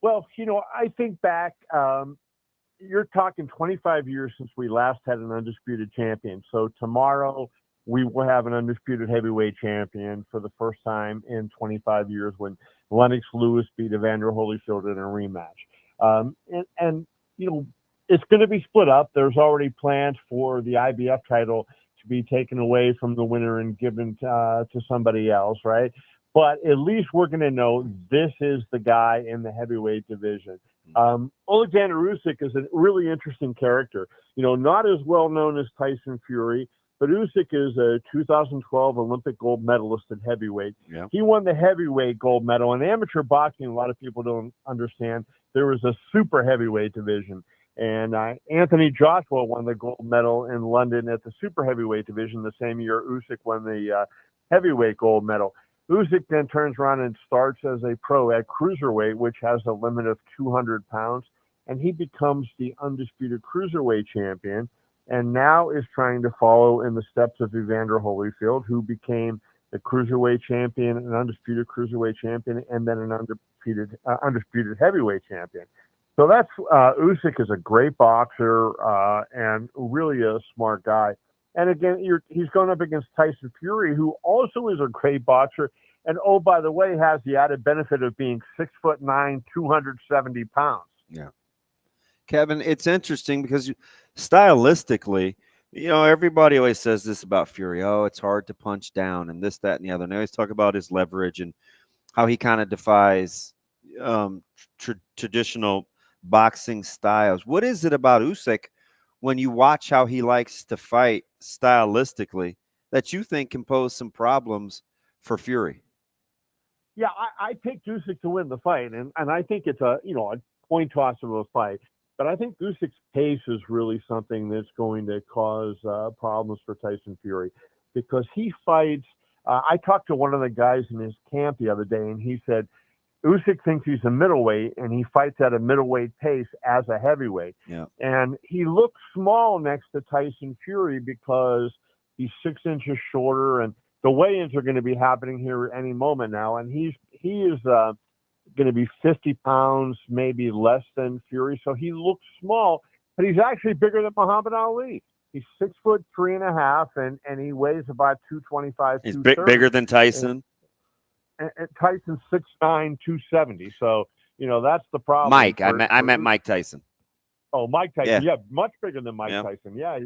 Well, I think back, you're talking 25 years since we last had an undisputed champion. So tomorrow we will have an undisputed heavyweight champion for the first time in 25 years when Lennox Lewis beat Evander Holyfield in a rematch. It's going to be split up. There's already plans for the IBF title to be taken away from the winner and given to somebody else, right? But at least we're going to know this is the guy in the heavyweight division. Oleksandr Usyk is a really interesting character. Not as well known as Tyson Fury, but Usyk is a 2012 Olympic gold medalist at heavyweight. Yeah. He won the heavyweight gold medal. In amateur boxing, a lot of people don't understand, there was a super heavyweight division. And Anthony Joshua won the gold medal in London at the super heavyweight division the same year Usyk won the heavyweight gold medal. Usyk then turns around and starts as a pro at cruiserweight, which has a limit of 200 pounds, and he becomes the undisputed cruiserweight champion, and now is trying to follow in the steps of Evander Holyfield, who became the cruiserweight champion, an undisputed cruiserweight champion, and then an undisputed heavyweight champion. So that's Usyk is a great boxer and really a smart guy. And again, he's going up against Tyson Fury, who also is a great boxer. And, oh, by the way, has the added benefit of being 6'9", 270 pounds. Yeah. Kevin, it's interesting because stylistically, everybody always says this about Fury. Oh, it's hard to punch down and this, that, and the other. And they always talk about his leverage and how he kind of defies traditional boxing styles. What is it about Usyk when you watch how he likes to fight stylistically that you think can pose some problems for Fury? Yeah, I picked Usyk to win the fight, and I think it's a coin toss of a fight. But I think Usyk's pace is really something that's going to cause problems for Tyson Fury because he fights. I talked to one of the guys in his camp the other day, and he said Usyk thinks he's a middleweight, and he fights at a middleweight pace as a heavyweight. Yeah. And he looks small next to Tyson Fury because he's 6 inches shorter, and the weigh-ins are going to be happening here any moment now. And he is going to be 50 pounds, maybe less than Fury. So he looks small, but he's actually bigger than Muhammad Ali. He's 6'3.5", and he weighs about 225. He's bigger than Tyson. And Tyson's 6'9", 270. So, that's the problem. Mike, I meant Mike Tyson. Oh, Mike Tyson. Yeah, much bigger than Mike Yeah. Tyson. Yeah,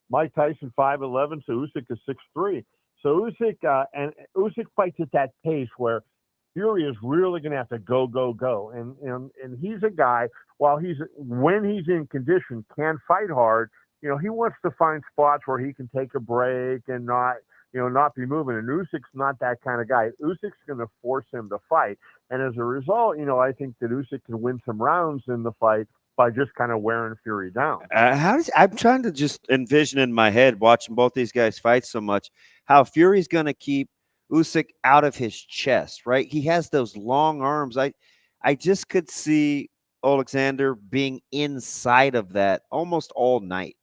Mike Tyson 5'11", so Usyk is 6'3". So Usyk fights at that pace where Fury is really going to have to go. And he's a guy, when he's in condition, can fight hard. He wants to find spots where he can take a break and not be moving. And Usyk's not that kind of guy. Usyk's going to force him to fight. And as a result, I think that Usyk can win some rounds in the fight by just kind of wearing Fury down. I'm trying to just envision in my head, watching both these guys fight so much, how Fury's going to keep Usyk out of his chest, right? He has those long arms. I just could see Oleksandr being inside of that almost all night.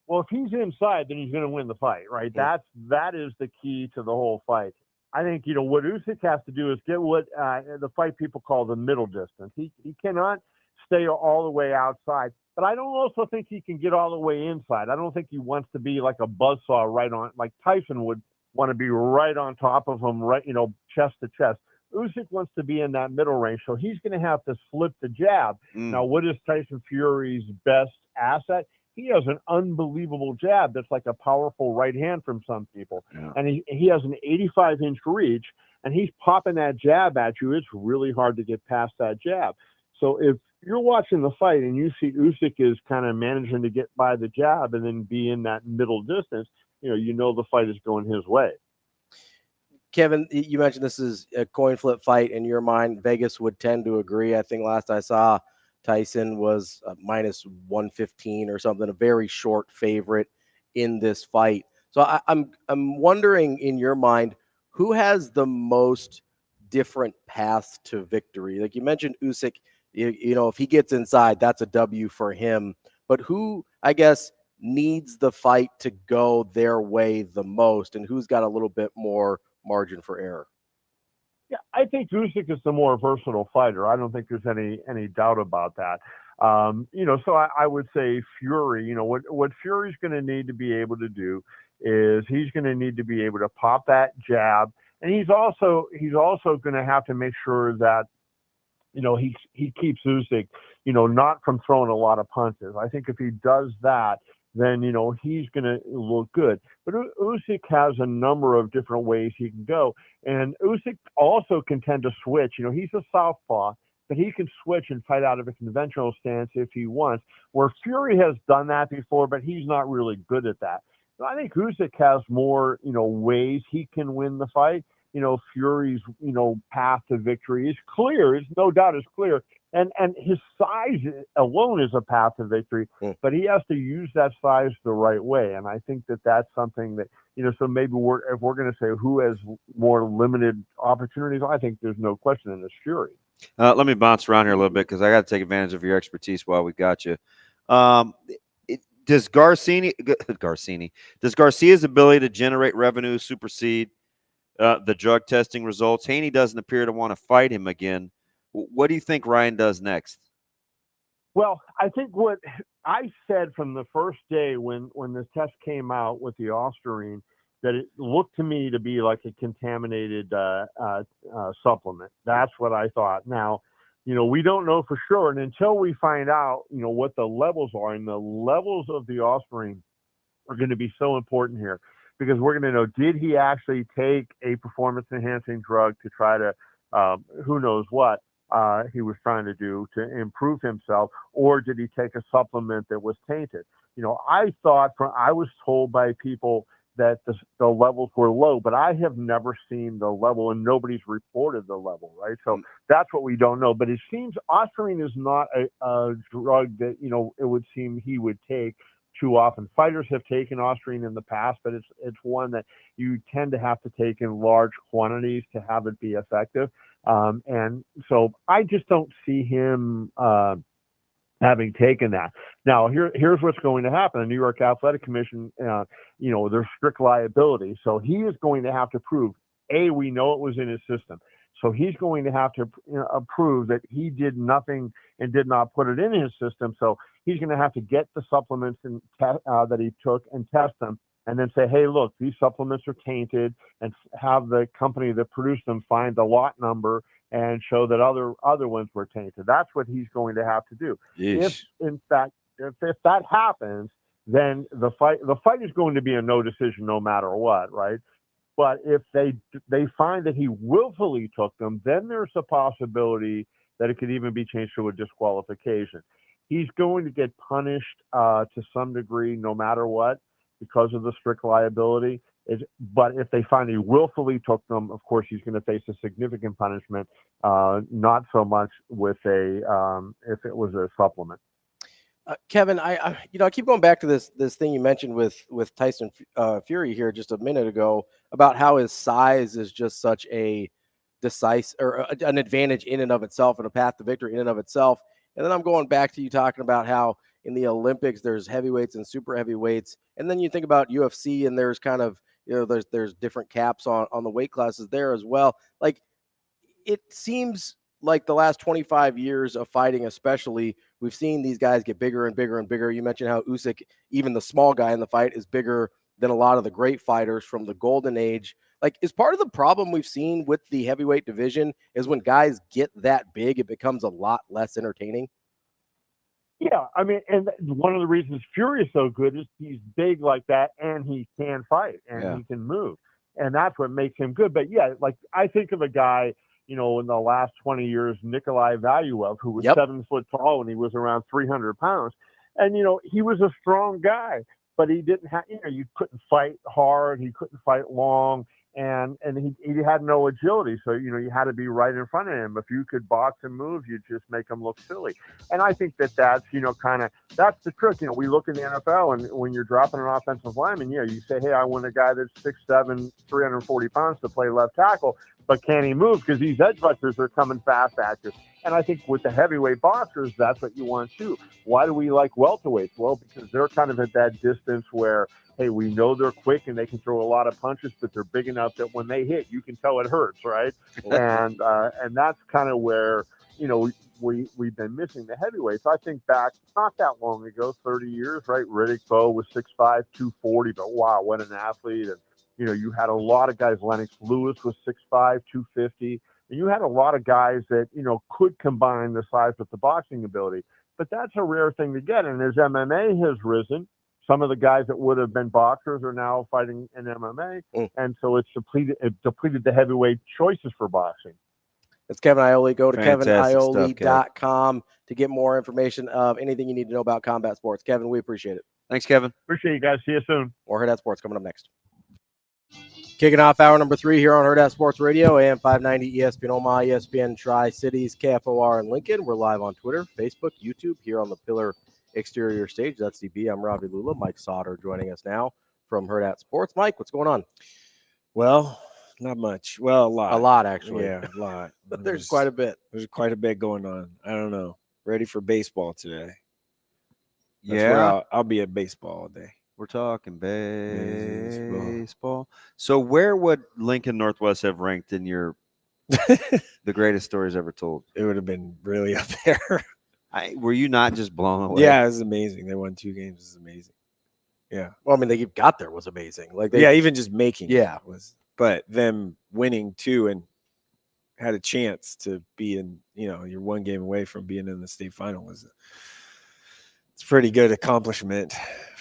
Well, if he's inside, then he's going to win the fight, right? Yeah. That is the key to the whole fight. I think, what Usyk has to do is get what the fight people call the middle distance. He cannot stay all the way outside, but I don't also think he can get all the way inside. I don't think he wants to be like a buzzsaw right on, like Tyson would want to be right on top of him, right, chest to chest. Usyk wants to be in that middle range, so he's going to have to flip the jab. Now, what is Tyson Fury's best asset? He has an unbelievable jab that's like a powerful right hand from some people. Yeah. And he has an 85-inch reach, and he's popping that jab at you. It's really hard to get past that jab. So if you're watching the fight and you see Usyk is kind of managing to get by the jab and then be in that middle distance, you know the fight is going his way. Kevin, you mentioned this is a coin flip fight in your mind. Vegas would tend to agree. I think last I saw, Tyson was minus 115 or something, a very short favorite in this fight. So I'm wondering, in your mind, who has the most different paths to victory? Like you mentioned, Usyk, if he gets inside, that's a W for him. But who, I guess, needs the fight to go their way the most, and who's got a little bit more margin for error? Yeah, I think Usyk is the more versatile fighter. I don't think there's any doubt about that. So I would say Fury. What Fury's going to need to be able to do is he's going to need to be able to pop that jab, and he's also going to have to make sure that he keeps Usyk not from throwing a lot of punches. I think if he does that, then he's going to look good. But Usyk has a number of different ways he can go, and Usyk also can tend to switch. He's a southpaw, but he can switch and fight out of a conventional stance if he wants. Where Fury has done that before, but he's not really good at that. So I think Usyk has more ways he can win the fight. Fury's path to victory is clear. It's no doubt is clear. And his size alone is a path to victory, but he has to use that size the right way. And I think that that's something that, so maybe if we're going to say who has more limited opportunities, I think there's no question in this Fury. Let me bounce around here a little bit because I got to take advantage of your expertise while we got you. Does Garcia's ability to generate revenue supersede the drug testing results? Haney doesn't appear to want to fight him again. What do you think Ryan does next? Well, I think what I said from the first day when this test came out with the Ostarine, that it looked to me to be like a contaminated supplement. That's what I thought. Now, we don't know for sure. And until we find out, what the levels are, and the levels of the Ostarine are going to be so important here, because we're going to know, did he actually take a performance-enhancing drug to try to, who knows what he was trying to do to improve himself, or did he take a supplement that was tainted? I was told by people that the levels were low, but I have never seen the level, and nobody's reported the level, right? So that's what we don't know. But it seems Ostarine is not a drug that, it would seem he would take too often. Fighters have taken Ostarine in the past, but it's one that you tend to have to take in large quantities to have it be effective. And so I just don't see him having taken that. Now, here's what's going to happen. The New York Athletic Commission, there's strict liability. So he is going to have to prove, A, we know it was in his system. So he's going to have to prove that he did nothing and did not put it in his system. So he's going to have to get the supplements and that he took and test them, and then say, hey, look, these supplements are tainted, and have the company that produced them find the lot number and show that other ones were tainted. That's what he's going to have to do. Yeesh. If that happens, then the fight is going to be a no decision no matter what, right? But if they find that he willfully took them, then there's a possibility that it could even be changed to a disqualification. He's going to get punished to some degree no matter what because of the strict liability. But if they find he willfully took them, of course, he's going to face a significant punishment, not so much with if it was a supplement. Kevin, I keep going back to this thing you mentioned with Tyson Fury here just a minute ago about how his size is just such a decisive or an advantage in and of itself and a path to victory in and of itself. And then I'm going back to you talking about how in the Olympics there's heavyweights and super heavyweights, and then you think about UFC and there's kind of there's different caps on the weight classes there as well. Like it seems like the last 25 years of fighting, especially, we've seen these guys get bigger and bigger and bigger. You mentioned how Usyk, even the small guy in the fight, is bigger than a lot of the great fighters from the golden age. Like, is part of the problem we've seen with the heavyweight division is when guys get that big, it becomes a lot less entertaining? Yeah, I mean, and one of the reasons Fury is so good is he's big like that, and he can fight, and he can move, and that's what makes him good. But yeah, like I think of a guy, in the last 20 years, Nikolai Valuev, who was 7 foot tall and he was around 300 pounds, and he was a strong guy, but he didn't have, you couldn't fight hard, he couldn't fight long. And he had no agility, so you had to be right in front of him. If you could box and move, you'd just make him look silly. And I think that's kind of that's the trick. We look in the NFL, and when you're dropping an offensive lineman, you say, hey, I want a guy that's 6'7", 340 pounds to play left tackle, but can he move? Because these edge rushers are coming fast at you. And I think with the heavyweight boxers, that's what you want too. Why do we like welterweights? Well, because they're kind of at that distance where, hey, we know they're quick and they can throw a lot of punches, but they're big enough that when they hit, you can tell it hurts, right? And that's kind of where, we've been missing the heavyweights. I think back not that long ago, 30 years, right? Riddick Bowe was 6'5", 240, but wow, what an athlete. And, you had a lot of guys. Lennox Lewis was 6'5", 250. And you had a lot of guys that, could combine the size with the boxing ability. But that's a rare thing to get. And as MMA has risen, some of the guys that would have been boxers are now fighting in MMA. And so it's depleted the heavyweight choices for boxing. It's Kevin Iole. Go to Fantastic keviniole.com to get more information of anything you need to know about combat sports. Kevin, we appreciate it. Thanks, Kevin. Appreciate you guys. See you soon. More Hurrdat Sports coming up next. Kicking off hour number 3 here on Hurrdat Sports Radio, AM 590, ESPN Omaha, ESPN Tri-Cities, KFOR in Lincoln. We're live on Twitter, Facebook, YouTube, here on the Pillar Exterior Stage. That's DB. I'm Ravi Lulla. Mike Sautter joining us now from Hurrdat Sports. Mike, what's going on? Well, not much. Well, a lot. A lot, actually. Yeah, a lot. There's quite a bit. There's quite a bit going on. I don't know. Ready for baseball today. That's Yeah. where I'll be at baseball all day. We're talking baseball. So where would Lincoln Northwest have ranked in your the greatest stories ever told? It would have been really up there. Were you not just blown away? Yeah, it was amazing. They won 2 games. It was amazing. Yeah. Well, I mean, they got there was amazing. Even just making it was. But them winning 2 and had a chance to be in, you're 1 game away from being in the state final it's a pretty good accomplishment.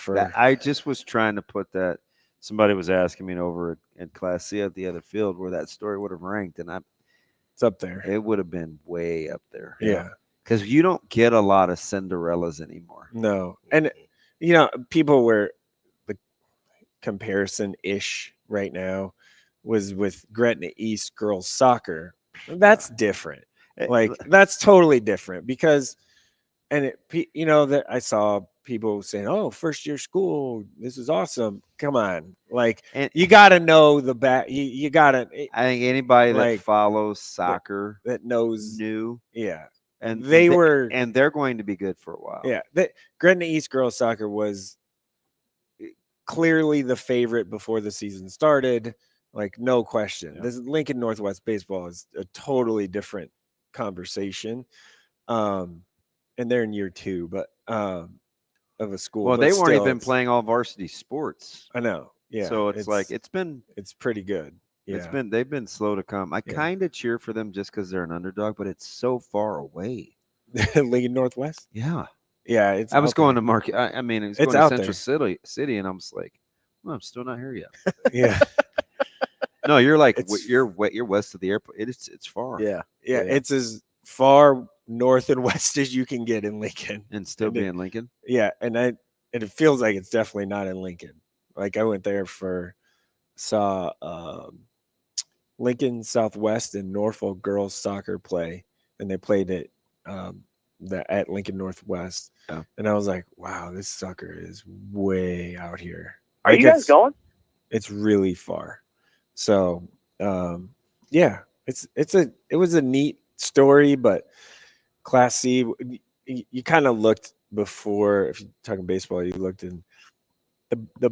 I just was trying to put that. Somebody was asking me over at Class C at the other field where that story would have ranked, and it's up there. It would have been way up there. Yeah, because you don't get a lot of Cinderellas anymore. No, and people were the comparison-ish right now was with Gretna East girls soccer. That's different. That's totally different because, that I saw people saying, "Oh, first year school, this is awesome." Come on, and you got to know the back. You got to. I think anybody that follows soccer that knows yeah, and they're going to be good for a while. Yeah, Gretna East girls soccer was clearly the favorite before the season started. No question. This Lincoln Northwest baseball is a totally different conversation. And they're in year 2, but of a school. Well, they weren't even playing all varsity sports. I know. Yeah. So it's pretty good. Yeah. They've been slow to come. I kind of cheer for them just because they're an underdog, but it's so far away. Lincoln Northwest? Yeah. Yeah. I was going to market. I mean, it's going to Central City, and I'm just like, well, I'm still not here yet. Yeah. No, you're you're west of the airport. It's far. Yeah. Yeah. It's as far north and west as you can get in Lincoln, and still be in Lincoln. Yeah, and it feels like it's definitely not in Lincoln. I went there saw Lincoln Southwest and Norfolk girls soccer play, and they played at at Lincoln Northwest, and I was like, wow, this sucker is way out here. Are Like, you guys going? It's really far. So yeah, it was a neat story, but Class C, you kind of looked before. If you're talking baseball, you looked in the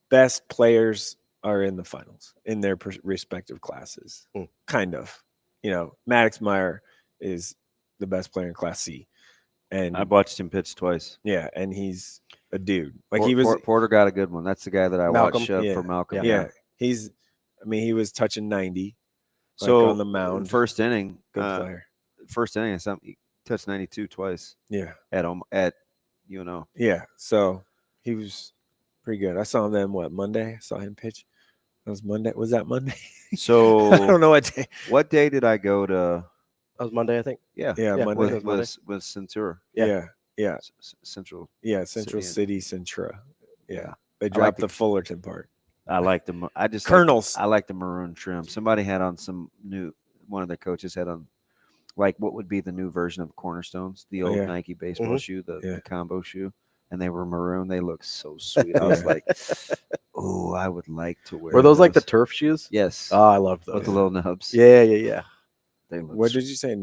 best players are in the finals in their respective classes. Kind of, Maddox Meyer is the best player in Class C, and I've watched him pitch twice. Yeah, and he's a dude. Like he was Porter got a good one. That's the guy that I watched for Malcolm. Yeah, he was touching 90. So on the mound, first inning, good player. First inning, he touched 92 twice. Yeah, at UNO. Yeah, so he was pretty good. I saw him then Monday. I saw him pitch. That was Monday. Was that Monday? So I don't know what day. What day did I go to? That was Monday, I think. Yeah, Monday. With Centura. Yeah. Central City Centura. Yeah, they dropped the Fullerton part. I like them. I just Colonels. I like the maroon trim. Somebody had on one of their coaches had on like what would be the new version of Cornerstones, the old Nike baseball shoe, the combo shoe, and they were maroon. They look so sweet. I was like, oh, I would like to wear. Were those like the turf shoes? Yes. Oh, I love those with the little nubs. Yeah. They look. What did you say?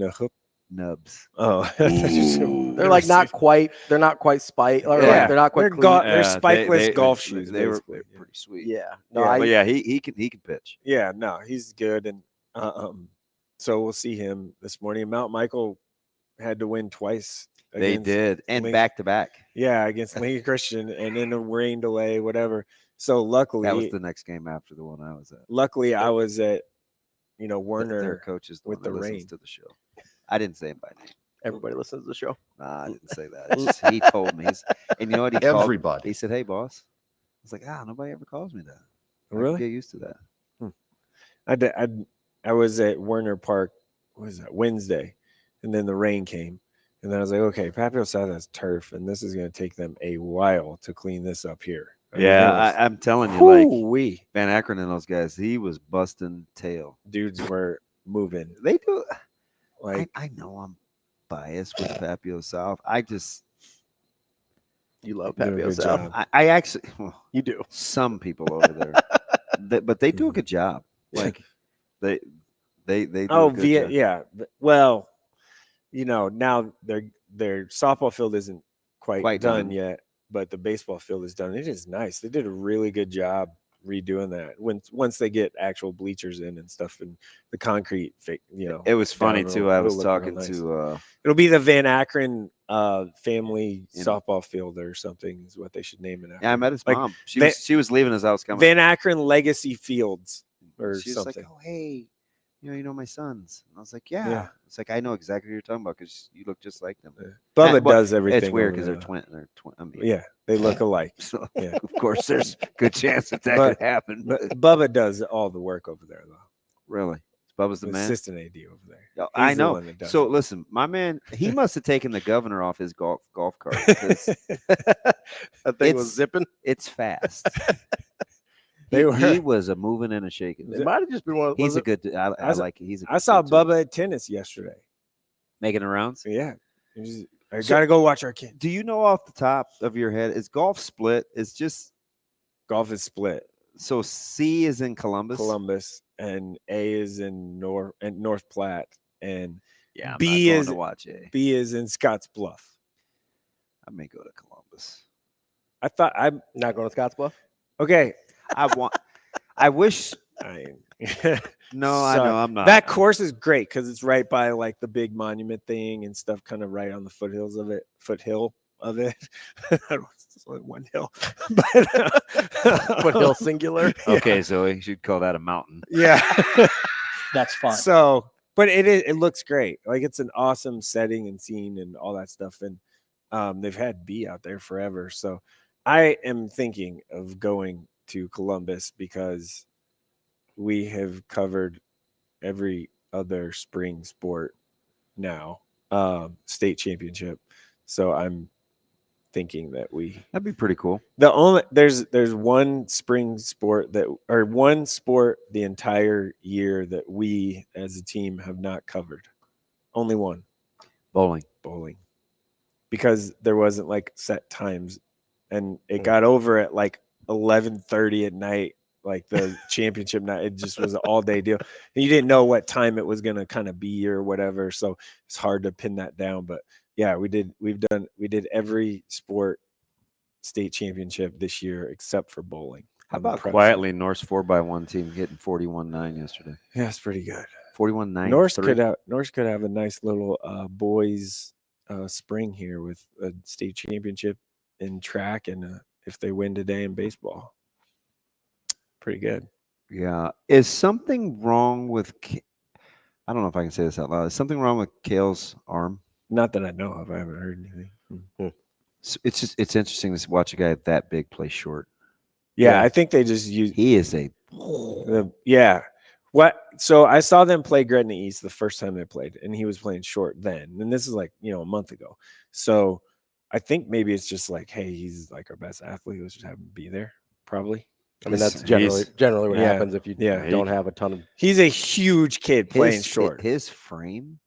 Nubs. Oh, they're like not quite. They're not quite spike. They're not quite. They're spikeless golf shoes. They were pretty sweet. Yeah. But he can pitch. Yeah, no, he's good, and so we'll see him this morning. Mount Michael had to win twice. They did, and back to back. Yeah, against Lincoln Christian, and then a rain delay, whatever. So luckily, that was the next game after the one I was at. Luckily, I was at Werner. Their coach is with the rain to the show. I didn't say him by name. Everybody listens to the show. Nah, I didn't say that. It's just, he told me. And you know what he called? Everybody. He said, "Hey, boss." I was like, nobody ever calls me that. Really? Get used to that. I was at Werner Park. What was that? Wednesday, and then the rain came, and then I was like, okay, Papio South has turf, and this is going to take them a while to clean this up here. I'm telling you, like Van Akron and those guys, he was busting tail. Dudes were moving. They do. Like I know I'm biased with Papio South. You love Papio South. I actually, you do. Some people over there, but they do a good job. Like they do. Oh, a good job. Yeah. Well, now their softball field isn't quite done yet, but the baseball field is done. It is nice. They did a really good job redoing that once they get actual bleachers in and stuff, and the concrete it was funny too. I was talking to it'll be the Van Akron family softball field or something is what they should name it after. Yeah, I met his mom. She was leaving as I was coming. Van Akron Legacy Fields or She's something. like, oh hey, you know my sons. And I was like, yeah. It's like I know exactly what you're talking about because you look just like them. Bubba does everything. It's weird because they're twin. Yeah, they look alike. So of course, there's a good chance that could happen. But Bubba does all the work over there, though. Really, Bubba's the man. Assistant AD over there. I know. So listen, my man, he must have taken the governor off his golf cart because that thing was zipping. It's fast. He was a moving and a shaking. It might have just been one. He's a good. I like it. He's. I saw Bubba at tennis yesterday, making the rounds. Yeah, I gotta go watch our kid. Do you know off the top of your head is golf split? It's just golf is split. So C is in Columbus, and A is in North Platte, and I'm B not is going to watch A. B is in Scotts Bluff. I may go to Columbus. I thought I'm not going to Scotts Bluff. Okay. I wish. No, I know I'm not. That course is great because it's right by like the big monument thing and stuff, kind of right on the foothill of it. I don't know, it's only one hill, but foothill singular. Okay, so you should call that a mountain. Yeah, that's fun. So, but it looks great. Like it's an awesome setting and scene and all that stuff. And they've had B out there forever. So I am thinking of going to Columbus because we have covered every other spring sport now, state championship. So I'm thinking that that'd be pretty cool. There's one spring sport one sport the entire year that we as a team have not covered. Only one. Bowling. because there wasn't like set times, and it got over at like 11:30 at night, like the championship night. It just was an all day deal, and you didn't know what time it was going to kind of be or whatever. So it's hard to pin that down. But yeah, we did every sport state championship this year except for bowling. How on the about prep quietly Norse 4x1 team getting 41-9 yesterday? Yeah, it's pretty good. 41-9. Norse could have a nice little boys spring here with a state championship in track, and if they win today in baseball, pretty good. Yeah. Is something wrong with? I don't know if I can say this out loud. Is something wrong with Kale's arm? Not that I know of. I haven't heard anything. It's interesting to watch a guy that big play short. Yeah, I think they just use. He is a. Yeah. What? So I saw them play Gretna East the first time they played, and he was playing short then. And this is like, a month ago. So I think maybe it's just like, hey, he's like our best athlete. Let's just have him be there. Probably. I mean, that's generally what happens if you don't have a ton of. He's a huge kid playing short. His frame.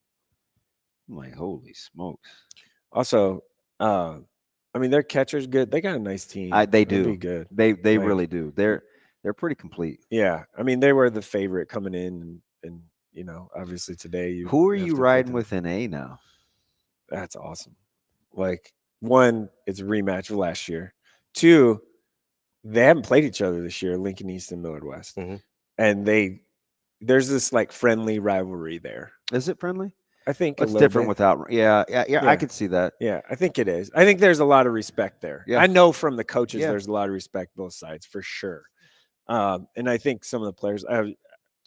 I'm like, holy smokes. Also, I mean, their catcher's good. They got a nice team. They They'll do. be good. They really do. They're pretty complete. Yeah, I mean, they were the favorite coming in, and obviously today. Who are you riding with in A now? That's awesome. Like, one, it's a rematch of last year. Two, they haven't played each other this year. Lincoln East and Millard West, and there's this like friendly rivalry there. Is it friendly? I think it's different without. Yeah. I could see that. Yeah, I think it is. I think there's a lot of respect there. Yeah. I know from the coaches, there's a lot of respect both sides for sure. And I think some of the players. I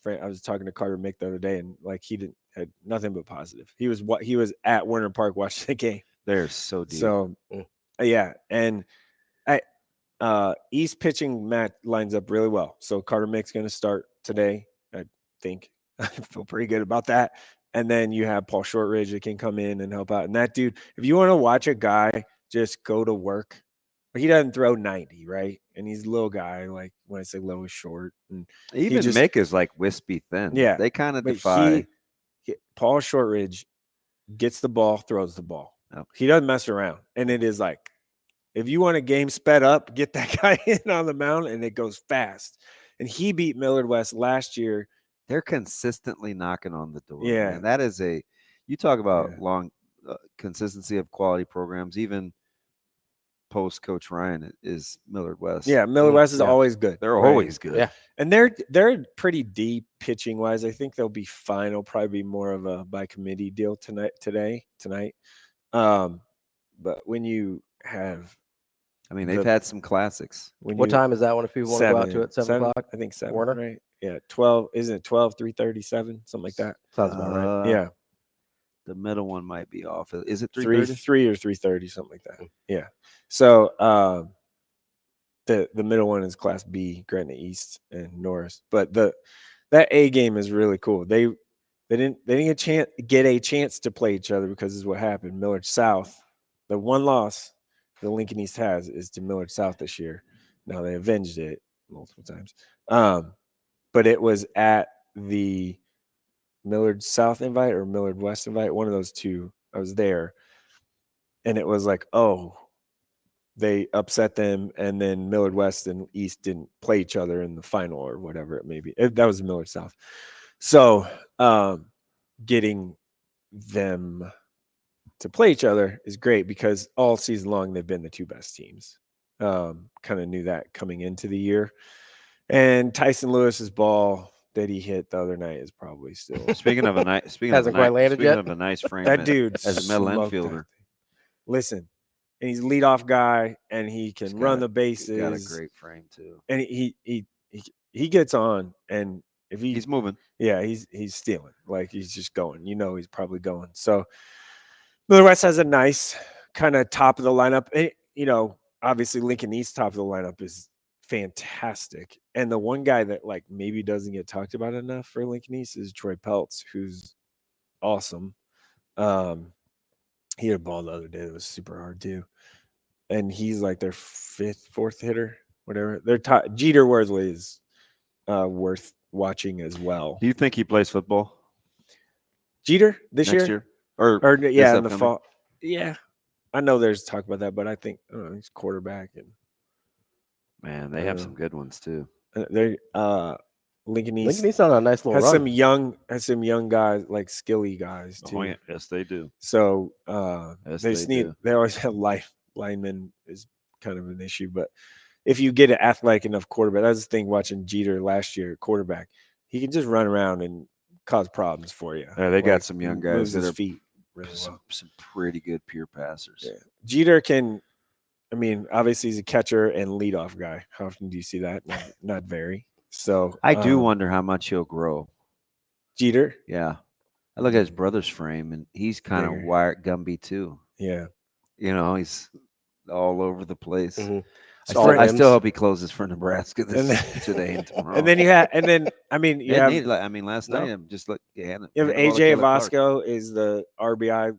was talking to Carter Mick the other day, and like he had nothing but positive. He was at Warner Park watching the game. They're so deep. So yeah, and East pitching Matt lines up really well. So Carter Mick's going to start today. I think I feel pretty good about that. And then you have Paul Shortridge that can come in and help out. And that dude, if you want to watch a guy just go to work, he doesn't throw 90, right? And he's a little guy. Like when I say low, he's short. And even Mick is like wispy thin. Yeah, they kind of defy. Paul Shortridge gets the ball, throws the ball. Oh. He doesn't mess around. And it is like, if you want a game sped up, get that guy in on the mound, and it goes fast. And he beat Millard West last year. They're consistently knocking on the door. Yeah. Man. That is you talk about long consistency of quality programs, even post Coach Ryan is Millard West. Yeah. Millard West is always good. They're always good. Yeah. And they're pretty deep pitching wise. I think they'll be fine. It'll probably be more of a by committee deal tonight. But when you have, I mean, they've had some classics. What time is that one if people want to go out to it? 7 o'clock? I think 7. Warner? Right? Yeah. 12. Isn't it 12, 3:37? Something like that. Sounds about right. Yeah. The middle one might be off. Is it 3:30? 3 or 3:30, something like that. Yeah. So the middle one is Class B, Gretna East and Norris. But that A game is really cool. They didn't get a chance to play each other because this is what happened. Millard South, the one loss the Lincoln East has is to Millard South this year. Now they avenged it multiple times. But it was at the Millard South invite or Millard West invite, one of those two. I was there, and it was like, oh, they upset them, and then Millard West and East didn't play each other in the final or whatever it may be. That was Millard South. So getting them to play each other is great because all season long they've been the two best teams. Kind of knew that coming into the year. And Tyson Lewis's ball that he hit the other night is probably still. Speaking of a nice frame. That dude as a middle infielder. Listen, and he's a leadoff guy, and he can run the bases. He's got a great frame too, and he gets on, and if he's moving, yeah, he's stealing. Like he's just going. He's probably going. So Millard West has a nice kind of top of the lineup. Obviously Lincoln East top of the lineup is fantastic. And the one guy that like maybe doesn't get talked about enough for Lincoln East is Troy Peltz, who's awesome. He hit a ball the other day that was super hard too. And he's like their fourth hitter, whatever. Their top Jeter Worthley is worth watching as well. Do you think he plays football? Jeter this Next year? Or yeah, in the fall. Yeah. I know there's talk about that, but I think he's quarterback and Man, they have some good ones too. they Lincoln East Lincoln East on a nice little has run. some young guys, like skilly guys too. Oh, yeah. Yes, they do. So Yes, they just they need do. they always have linemen is kind of an issue, but if you get an athletic enough quarterback, that's the thing watching Jeter last year, quarterback, he can just run around and cause problems for you. Yeah, they got some young guys moves that his are feet really well. some pretty good pure passers. Yeah. Jeter can, I mean, obviously he's a catcher and leadoff guy. How often do you see that? Not very. So I do wonder how much he'll grow. Jeter? Yeah. I look at his brother's frame, and he's kind of Bigger. wired Gumby too. Yeah. He's all over the place. Mm-hmm. I still hope he closes for Nebraska today and tomorrow. And then last night I'm just like AJ Avasco is the RBI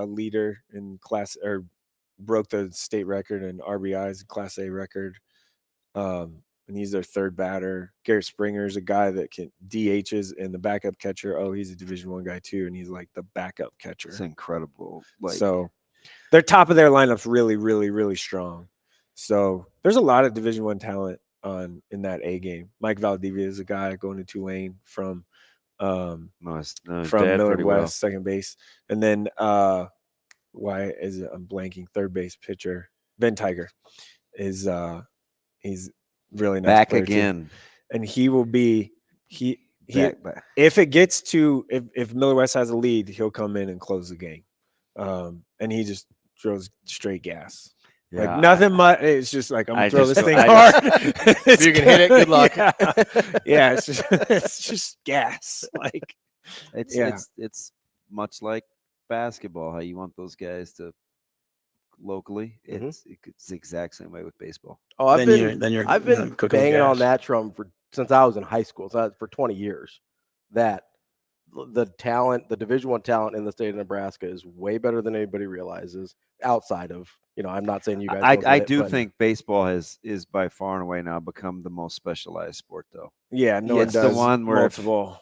leader in class, or broke the state record in RBIs, Class A record. And he's their third batter. Garrett Springer is a guy that can DHs, and the backup catcher. Oh, he's a Division I guy too, and he's like the backup catcher. It's incredible. So their top of their lineup's really, really, really strong. So there's a lot of Division I talent in that A game. Mike Valdivia is a guy going to Tulane from Millard West, second base, and then I'm blanking, third base pitcher Ben Tiger is he's really nice back player again, too. And he will be back. If it gets to if Millard West has a lead, he'll come in and close the game, and he just throws straight gas. Yeah, like nothing much. It's just like I'm gonna throw this thing hard. hard. If you can hit it, good luck. Yeah, it's just gas. Like it's much like basketball. How you want those guys to locally? It's the exact same way with baseball. Oh, I've been banging on that drum since I was in high school. So for 20 years. That the Division I talent in the state of Nebraska is way better than anybody realizes. Outside of, I'm not saying you guys. I do think baseball is by far and away now become the most specialized sport, though. Yeah, it's the one where multiple.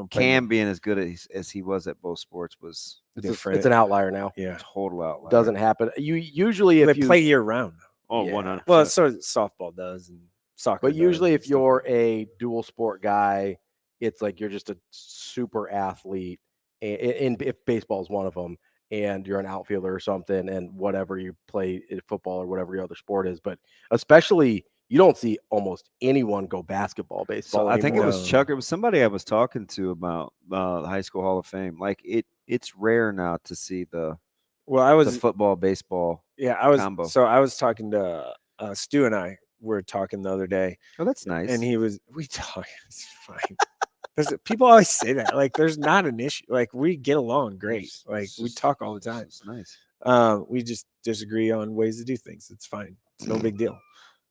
Cam being as good as he was at both sports was different. It's an outlier now. Yeah, total outlier. Doesn't happen. You usually if they play year round. Oh, 100%. Well, so softball does and soccer. But usually, if you're a dual sport guy, it's like you're just a super athlete. And if baseball is one of them, and you're an outfielder or something, and whatever you play in football or whatever your other sport is, but especially you don't see almost anyone go basketball, baseball. So I think it was Chuck. It was somebody I was talking to about the High School Hall of Fame. Like it's rare now to see the football, baseball. Yeah, I was combo. So I was talking to Stu, and I were talking the other day. Oh, that's nice. And we talk. It's fine. People always say that. Like, there's not an issue. Like, we get along great. Like, we talk all the time. It's nice. We just disagree on ways to do things. It's fine. It's no big deal.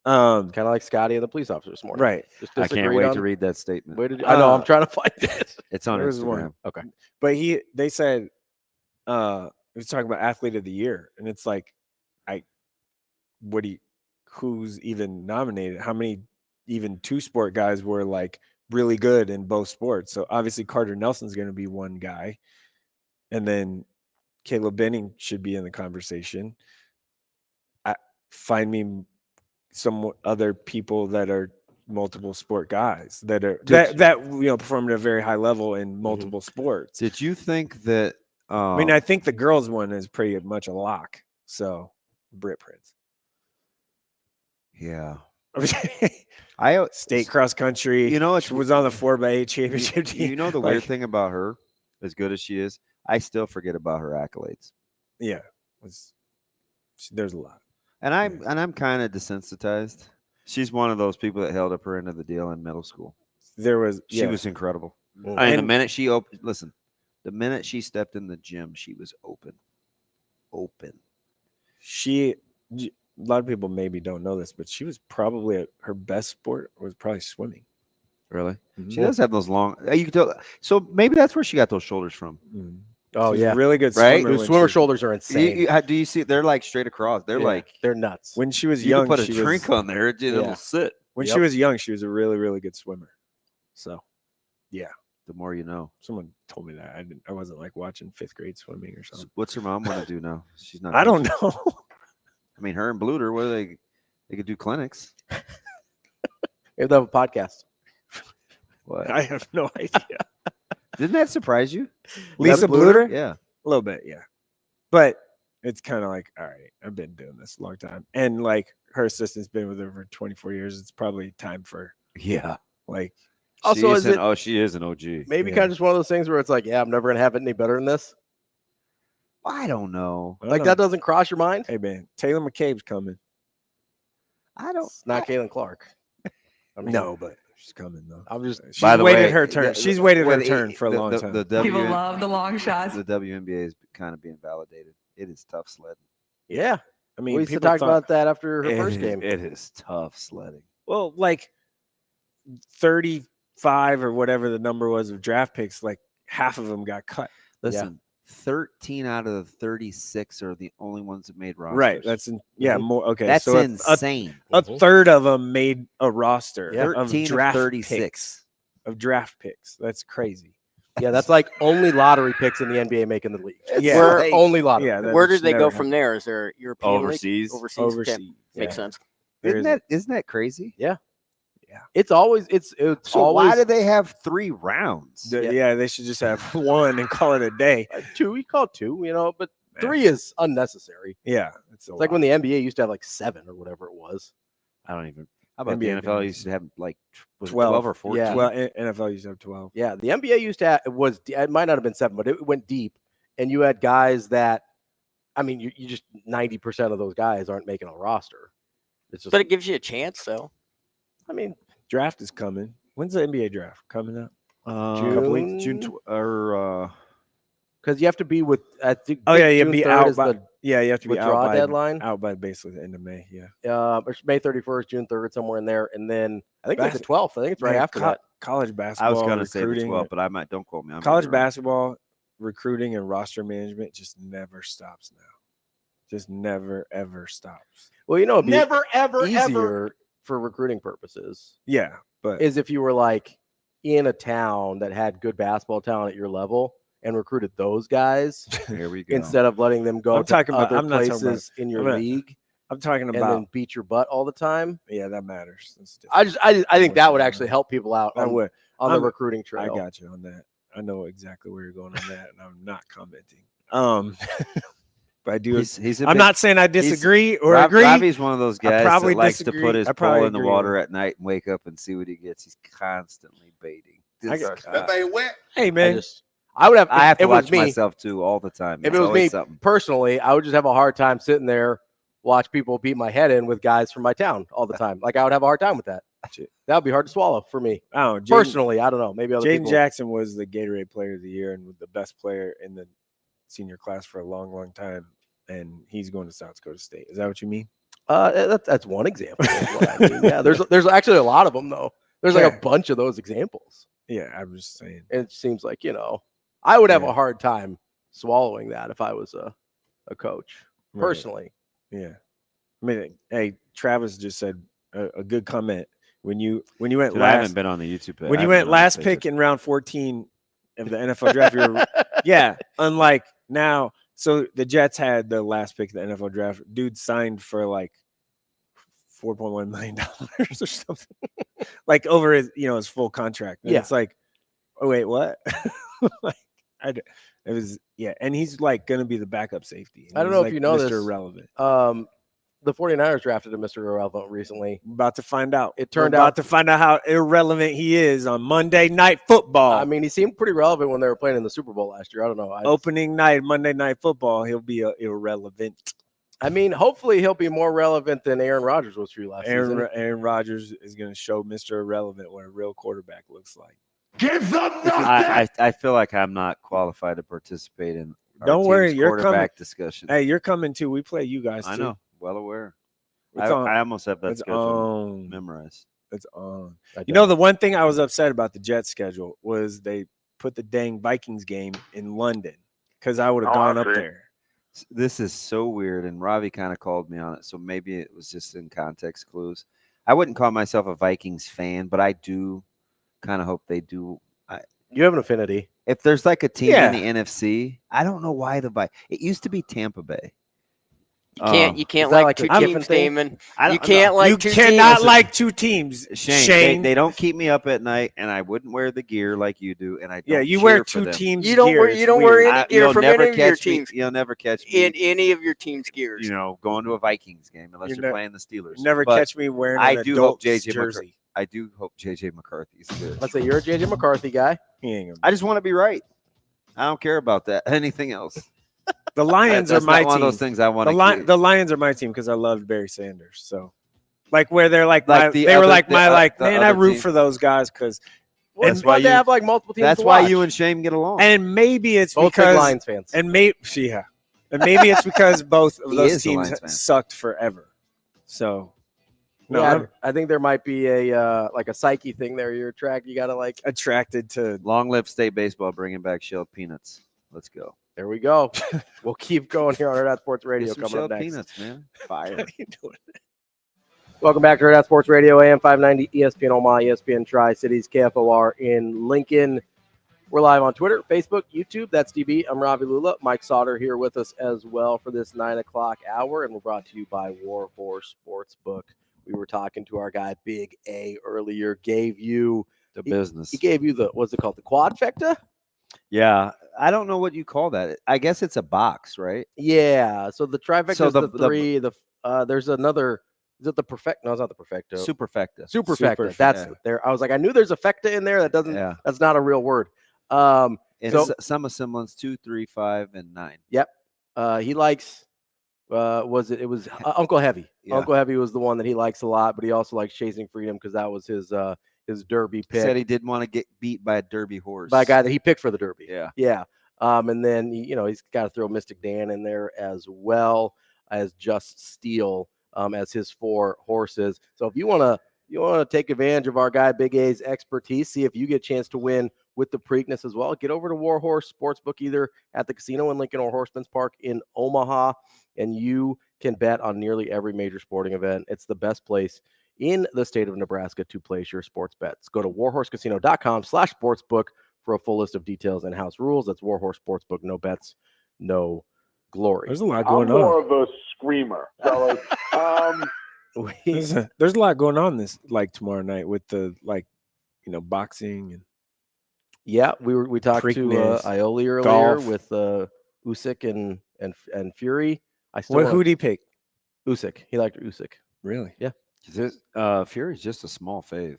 Kind of like Scottie and the police officer this morning. Right. I can't wait to read that statement. I know. I'm trying to find it. It's on Instagram. Okay. But they said, he was talking about athlete of the year. And it's like, who's even nominated? How many even two-sport guys were like really good in both sports? So obviously Carter Nelson's going to be one guy, and then Caleb Benning should be in the conversation. Find me some other people that are multiple sport guys that perform at a very high level in multiple sports. Did you think that? I think the girls one is pretty much a lock. So Britt Prince. Yeah. I state cross country. She was on the 4x8 championship team. You know the weird thing about her, as good as she is, I still forget about her accolades. Yeah, there's a lot, and I'm kind of desensitized. She's one of those people that held up her end of the deal in middle school. She was incredible. The minute she opened, the minute she stepped in the gym, she was open. A lot of people maybe don't know this, but she was probably her best sport was probably swimming. Really? Mm-hmm. She does have those long. You can tell. So maybe that's where she got those shoulders from. Mm-hmm. Oh, she's yeah, really good. Right? Those swimmer shoulders are insane. Do you see? They're like straight across. They're nuts. When she was young, young, you put a drink on there. It'll sit. When she was young, she was a really, really good swimmer. So, yeah. The more you know. Someone told me that. I wasn't like watching 5th grade swimming or something. What's her mom want to do now? She's not. I don't coaching. know. I mean, her and Bluter, what are they could do clinics. Maybe they'll have a podcast. What? I have no idea. Didn't that surprise you? Lisa Bluter? Yeah. A little bit, yeah. But it's kind of like, all right, I've been doing this a long time. And like her assistant's been with her for 24 years. It's probably time for like Also, she is an OG. Maybe kind of just one of those things where it's like, yeah, I'm never gonna have it any better than this. I don't know. That doesn't cross your mind. Hey man, Taylor McCabe's coming. It's not Caitlin Clark. I mean, No, but she's coming though. I'm just. She's By the waited way, her turn. She's waited her turn for a long time. People love the long shots. The WNBA is kind of being validated. It is tough sledding. Yeah, I mean, we used to people talk thought- about that after her first game. It is tough sledding. Well, like 35 or whatever the number was of draft picks, like half of them got cut. Listen, 13 out of the 36 are the only ones that made rosters. Right. That's more. Okay. That's so insane. A third of them made a roster. Yeah. Of 13 of draft 36. picks. Of draft picks. That's crazy. Yeah, that's like only lottery picks in the NBA making the league. Yeah. We're only lottery. Yeah. Where did that's they never go from there? Is there European league? Overseas. Overseas. Overseas. Okay. Makes sense. Isn't that crazy? It's always it's So always why do they have 3 rounds? Yeah, they should just have one and call it a day. two. You call it 2, but 3 is unnecessary. Yeah. It's It's like when the NBA used to have like 7 or whatever it was. I don't even. How about NBA the NFL guys. used to have like 12. 12 or 14? Yeah. Well, NFL used to have 12. Yeah, the NBA used to have, it might not have been 7, but it went deep, and you had guys that, I mean, you just 90% of those guys aren't making a roster. It's just, But it gives you a chance, though. I mean, Draft is coming. When's the NBA draft coming up? June? or because you have to be with. I think. Oh yeah, you have June to be 3rd out is by. the Yeah, you have to be out withdrawal by deadline. Out by basically the end of May. Yeah. It's May 31st, June 3rd, somewhere in there, and then I think it's like the 12th. I think it's right Man, after that. College basketball. I was going to say the recruiting, 12, but I might. Don't quote me. college basketball recruiting and roster management just never stops now. Just never ever stops. Well, it'd be Never, ever, easier ever. for recruiting purposes Yeah, but is if you were like in a town that had good basketball talent at your level and recruited those guys Here we go. instead of letting them go I'm talking about- other I'm not talking places in your I'm not- league I'm talking and about. then beat your butt all the time. Yeah, that matters. That's different. I think that would actually help people out I would. on the I'm- recruiting I trail. got you on that. I know exactly where you're going on that, and I'm not commenting. But I do. He's a I'm big- not saying I disagree or agree. Ravi's one of those I guys probably that likes disagree. to put his I pole probably in the agree water with at night and wake up and see what he gets. He's constantly baiting. I This got- guy. That thing wet. Hey man, I would have. I have if to it was watch me, myself too all the time. If It's it was always me something. personally, I would just have a hard time sitting there, watch people beat my head in with guys from my town all the time. Like I would have a hard time with that. That would be hard to swallow for me I don't know. personally. I don't know. Maybe other Jaden people. Jackson was the Gatorade Player of the Year and was the best player in the senior class for a long, long time. And he's going to South Dakota State. Is that what you mean? That's one example. Of what I mean. Yeah, there's actually a lot of them though. There's like Yeah. a bunch of those examples. Yeah, I'm just saying. It seems like I would have Yeah. a hard time swallowing that if I was a coach Right. personally. Yeah. I mean, hey, Travis just said a good comment. When you went Dude, I last, haven't been on the YouTube. when you went last pick in round 14 of the NFL draft, you were, yeah, unlike now. So the Jets had the last pick of the NFL draft. Dude signed for like $4.1 million or something, like over his, his full contract. And Yeah. it's like, oh wait, what? Like, it was, yeah, and he's like going to be the backup safety. I don't He's, know if like, you know Mr. this. Irrelevant. The 49ers drafted a Mr. Irrelevant recently. About to find out. It turned We're about out to find out how irrelevant he is on Monday Night Football. I mean, he seemed pretty relevant when they were playing in the Super Bowl last year. I don't know. Opening night, Monday Night Football, he'll be irrelevant. I mean, hopefully he'll be more relevant than Aaron Rodgers was for you last season. Aaron Rodgers is going to show Mr. Irrelevant what a real quarterback looks like. Give them nothing. I feel like I'm not qualified to participate in. our Don't worry, team's you're coming. quarterback discussion. Hey, you're coming too. We play you guys too. I know, well aware. It's on. I almost have that It's schedule on. memorized. It's on. I You know, don't. the one thing I was upset about the Jets schedule was they put the dang Vikings game in London because I would have Oh, I gone up see. there. This is so weird, and Ravi kind of called me on it, so maybe it was just in context clues. I wouldn't call myself a Vikings fan, but I do kind of hope they do. You have an affinity. If there's like a team Yeah. in the NFC, I don't know why the Vikings. It used to be Tampa Bay. You can't is that like like a two Kiffin teams, thing? Damon. I You don't- can't like you two cannot teams. like two teams. Shane, they don't keep me up at night, and I wouldn't wear the gear like you do, and I don't Yeah, you cheer wear for two them. teams. You don't gear. wear It's you don't wear weird. any gear You'll from never any of your catch me. teams You'll never catch me. in any of your team's gears. You know, going to a Vikings game unless You you're ne- playing the Steelers. Never But catch me wearing I an do hope adult's JJ jersey. I do hope JJ McCarthy's good. Let's say you're a JJ McCarthy guy. He ain't gonna I just want to be right. I don't care about that. Anything else? The Lions are That's my not one team. of those things I want The, to. the Lions are my team because I loved Barry Sanders. So, like, where they're like, Like my, the they were other- like, the my, o- like, the man, I other root team. for those guys because, Well, That's it's why fun to you- have like multiple teams. That's to why watch. you and Shane get along. and maybe it's both big because, Lions fans. and maybe it's because both of He those is a teams Lions fan. sucked forever. So, no, yeah, I'm I think there might be a like a psyche thing there. You're attracted. You gotta like. attracted to. Long live state baseball, bringing back shelled peanuts. Let's go. There we go. We'll keep going here on Hurrdat Sports Radio. Get some Coming up shelled next. peanuts, man. Fire. How you doing? Welcome back to Hurrdat Sports Radio, AM 590, ESPN Omaha, ESPN Tri-Cities, KFOR in Lincoln. We're live on Twitter, Facebook, YouTube. That's DB. I'm Ravi Lulla. Mike Sautter here with us as well for this 9 o'clock hour, and we're brought to you by Warhorse Sportsbook. We were talking to our guy Big A earlier. Gave you The business. He gave you the what's it called? The quadfecta? Yeah, I don't know what you call that. I guess it's a box, right? Yeah. So the trifecta So is the the- three. There's another. Is it the perfect? No, it's not the perfecto. Superfecta. Superfecta. That's yeah. there. I was like, I knew there's a fecta in there. That doesn't. Yeah. That's not a real word. And So- some assemblance 2, 3, 5, and 9. He likes. Was it? It was Uncle Heavy. Yeah. Uncle Heavy was the one that he likes a lot, but he also likes Chasing Freedom because that was his Derby He pick said he didn't want to get beat by a Derby horse. by a guy that he picked for the Derby. Yeah. Yeah. And then he's got to throw Mystic Dan in there as well as Just Steel as his 4 horses. So if you want to take advantage of our guy Big A's expertise, see if you get a chance to win with the Preakness as well. Get over to Warhorse Sportsbook either at the casino in Lincoln or Horseman's Park in Omaha, and you can bet on nearly every major sporting event. It's the best place in the state of Nebraska to place your sports bets. Go to warhorsecasino.com/sportsbook for a full list of details and house rules. That's Warhorse Sportsbook. No bets, no glory. There's a lot I'm going more on. of a screamer, fellas. There's a lot going on this tomorrow night with the boxing and Yeah, we talked to Preakness, Iole earlier golf. with Usyk and Fury. I still who'd he pick? Usyk. He liked Usyk. Really? Fury's just a small fave.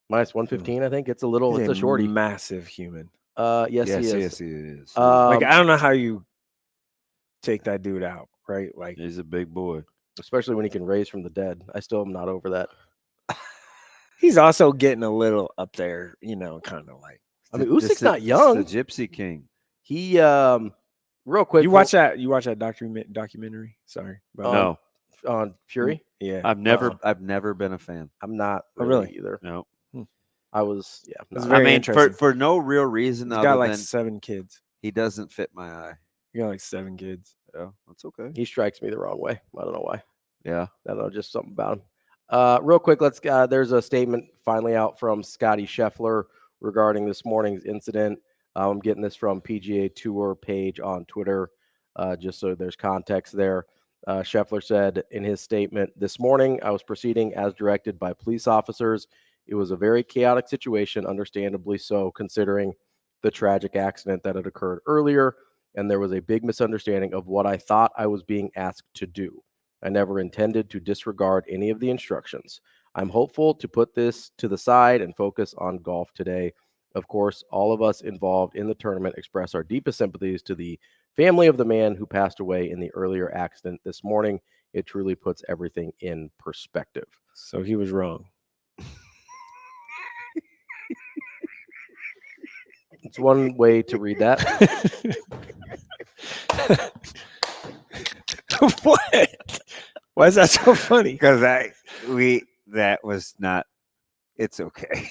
Minus 115, I think. It's a little. He's It's a shorty. massive human. Yes, he is. Yes, he is. I don't know how you take that dude out, right? Like He's a big boy. especially when he can raise from the dead. I still am not over that. he's also getting a little up there, kind of like. I mean, This Usyk's is- not this is young. The Gypsy King. He real quick. You watch that documentary? Sorry. about- No, on Fury? Yeah. I've never been a fan. I'm not Oh, really, really? either. No, I was It's not- very I mean interesting. for no real reason He's other got like than 7 kids. he doesn't fit my eye. He got like 7 kids. Yeah, that's okay. he strikes me the wrong way. I don't know why. Yeah, I don't know, just something about him. Real quick, there's a statement finally out from Scottie Scheffler regarding this morning's incident. I'm getting this from PGA Tour page on Twitter, just so there's context there. Scheffler said in his statement, "This morning I was proceeding as directed by police officers. It was a very chaotic situation, understandably so, considering the tragic accident that had occurred earlier, and there was a big misunderstanding of what I thought I was being asked to do. I never intended to disregard any of the instructions. I'm hopeful to put this to the side and focus on golf today. Of course, all of us involved in the tournament express our deepest sympathies to the family of the man who passed away in the earlier accident this morning. It truly puts everything in perspective." So he was wrong. It's one way to read that. What? Why is that so funny? because that was not. It's okay.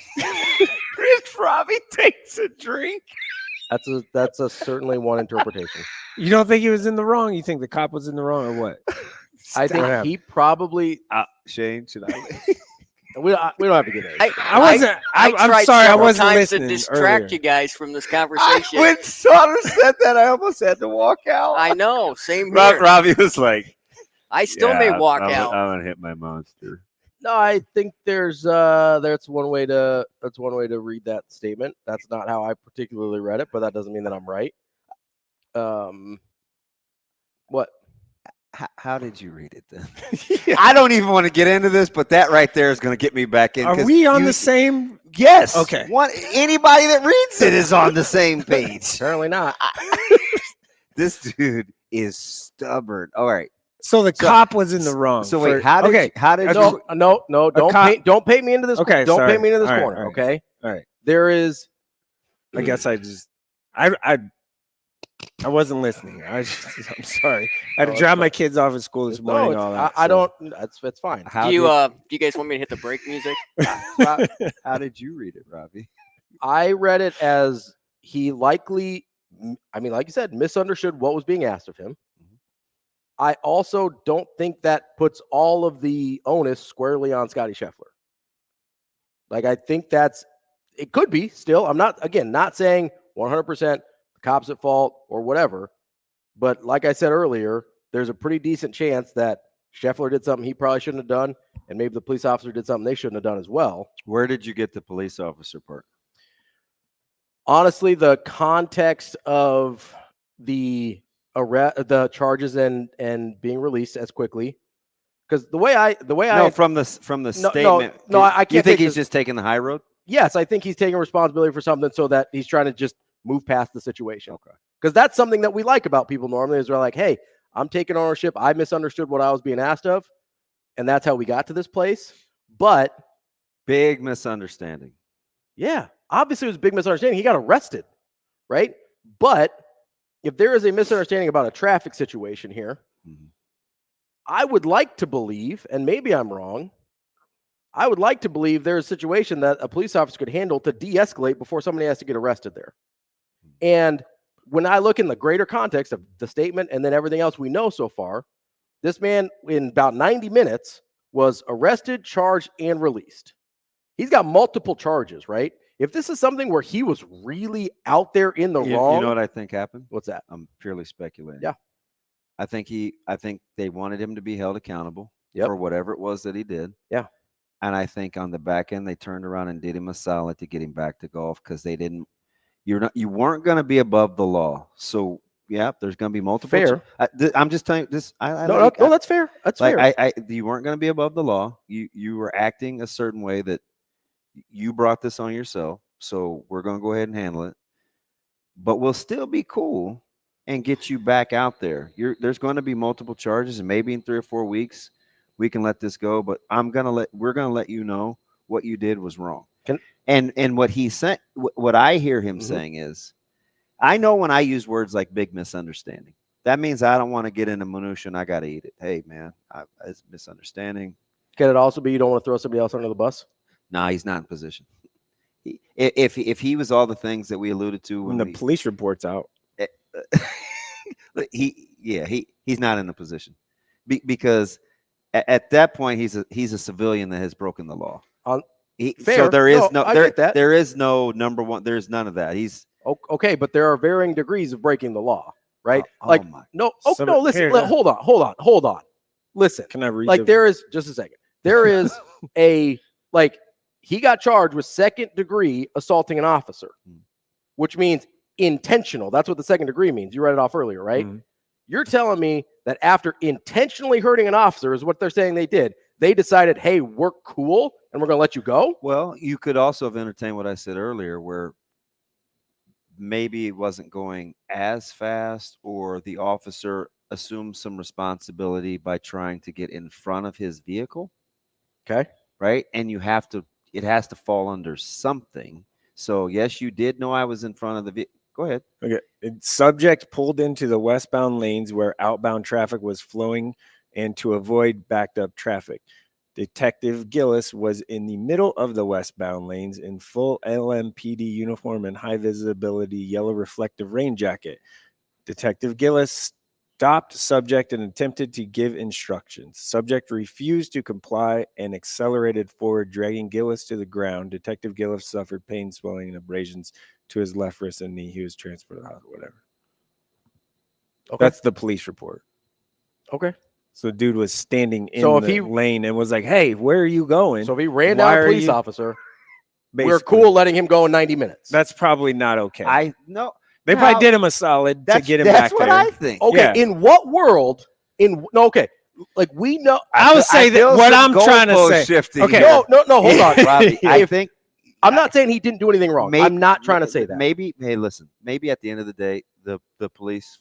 Chris Ravi takes a drink. That's a certainly one interpretation. You don't think he was in the wrong? You think the cop was in the wrong or what? I think he probably Shane, should I? We don't have to get into it. I wasn't. I'm tried sorry. I several wasn't times listening to distract earlier. you guys from this conversation. When Sautter said that, I almost had to walk out. I know. Same here. Ravi was like, I still may walk out. I'm gonna hit my monster. No, I think that's one way to read that statement. That's not how I particularly read it, but that doesn't mean that I'm right. What? How did you read it then? I don't even want to get into this, but that right there is going to get me back in. Are we on the same? Yes. Okay. Anybody that reads it is on the same page. Apparently not. This dude is stubborn. All right. So the cop was in the wrong. So wait, how did no, don't paint me into this. Okay, don't sorry. paint me into this All right, corner. all right. Okay. All right. There is. I guess I wasn't listening. I'm sorry. I had to drop my kids off at school this morning. All that. I don't. That's fine. Do you guys want me to hit the break music? How did you read it, Ravi? I read it as he likely, like you said, misunderstood what was being asked of him. I also don't think that puts all of the onus squarely on Scottie Scheffler. Like, I think it could be still. I'm not saying 100% the cops at fault or whatever. But like I said earlier, there's a pretty decent chance that Scheffler did something he probably shouldn't have done. And maybe the police officer did something they shouldn't have done as well. Where did you get the police officer part? Honestly, the context of the charges and being released as quickly, because from the statement. I can't. You think he's just taking the high road? Yes, I think he's taking responsibility for something so that he's trying to just move past the situation. Okay, because that's something that we like about people normally is they're like, hey, I'm taking ownership. I misunderstood what I was being asked of, and that's how we got to this place. But big misunderstanding. Yeah, obviously it was a big misunderstanding. He got arrested, right? But if there is a misunderstanding about a traffic situation here, I would like to believe, and maybe I'm wrong, I would like to believe there's a situation that a police officer could handle to de-escalate before somebody has to get arrested there. And when I look in the greater context of the statement and then everything else we know so far, this man in about 90 minutes was arrested, charged, and released. He's got multiple charges, right? If this is something where he was really out there in the wrong. You know what I think happened? What's that? I'm purely speculating. Yeah. I think they wanted him to be held accountable for whatever it was that he did. Yeah. And I think on the back end, they turned around and did him a solid to get him back to golf because you weren't going to be above the law. So yeah, there's going to be multiple. Fair. I'm just telling you this. No, that's fair. That's fair. You weren't going to be above the law. You were acting a certain way that you brought this on yourself. So we're going to go ahead and handle it. But we'll still be cool and get you back out there. There's going to be multiple charges, and maybe in 3 or 4 weeks we can let this go. But we're going to let you know what you did was wrong. And what he said, what I hear him saying is, I know when I use words like big misunderstanding, that means I don't want to get into minutia and I got to eat it. Hey man, it's a misunderstanding. Can it also be you don't want to throw somebody else under the bus? No, he's not in position. If he was all the things that we alluded to when the police report's out, he's not in the position because at that point he's a civilian that has broken the law. Fair. So there is there is no number one. There's none of that. He's okay, but there are varying degrees of breaking the law, right? Listen. Hold on. Listen, can I read? There is just a second. There is he got charged with second degree assaulting an officer, which means intentional. That's what the second degree means. You read it off earlier, right? Mm-hmm. You're telling me that after intentionally hurting an officer is what they're saying they did. They decided, hey, we're cool and we're going to let you go. Well, you could also have entertained what I said earlier, where maybe it wasn't going as fast, or the officer assumed some responsibility by trying to get in front of his vehicle. Okay. Right. And it has to fall under something. So yes, you did know I was in front of the vehicle. Go ahead. Okay. Subject pulled into the westbound lanes where outbound traffic was flowing and to avoid backed up traffic. Detective Gillis was in the middle of the westbound lanes in full LMPD uniform and high visibility yellow reflective rain jacket. Detective Gillis stopped subject and attempted to give instructions. Subject refused to comply and accelerated forward, dragging Gillis to the ground. Detective Gillis suffered pain, swelling, and abrasions to his left wrist and knee. He was transferred to the hospital, whatever. Okay. That's the police report. Okay. So the dude was standing in So if the he- lane and was like, hey, where are you going? So if he ran Why down a are police you- officer, we're Basically. cool letting him go in 90 minutes. That's probably not okay. They Now, probably did him a solid to get him That's back what there. I think. okay. Yeah. In what world? Okay. Like we know. I would say that feel what some I'm trying to goalpost say. shifting Okay. here. No. Hold on. Robbie, I think I'm not saying he didn't do anything wrong. I'm not trying to say that. Maybe, hey, listen. Maybe at the end of the day, the police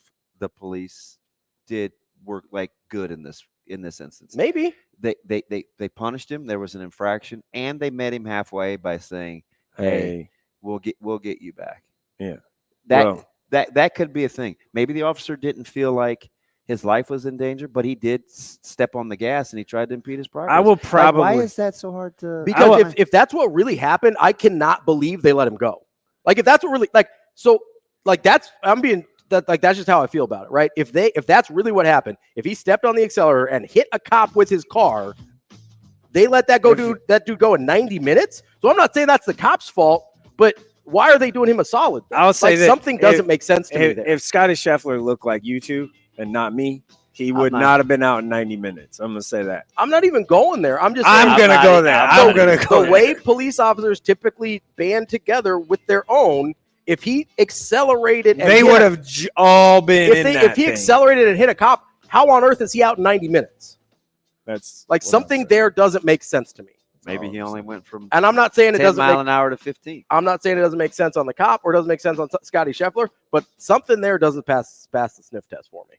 did work like good in this instance. Maybe. They punished him. There was an infraction, and they met him halfway by saying, "Hey, we'll get you back." Yeah. That could be a thing. Maybe the officer didn't feel like his life was in danger, but he did step on the gas and he tried to impede his progress. I will probably. Like, why is that so hard to? Because if that's what really happened, I cannot believe they let him go. Like if that's what really that's just how I feel about it, right? If that's really what happened, if he stepped on the accelerator and hit a cop with his car, they let that dude go in 90 minutes. So I'm not saying that's the cop's fault, but why are they doing him a solid? I'll say that something doesn't make sense to me there. If Scottie Scheffler looked like you two and not me, he would not have been out in 90 minutes. I'm gonna say that. I'm not even going there. I'm just saying, I'm gonna go there. The way police officers typically band together with their own, if he accelerated, and they would have all been if he accelerated and hit a cop, how on earth is he out in 90 minutes? That's like something there doesn't make sense to me. Maybe he only went from and I'm not saying it 10 doesn't mile an hour to 15. I'm not saying it doesn't make sense on the cop or doesn't make sense on Scottie Scheffler, but something there doesn't pass the sniff test for me.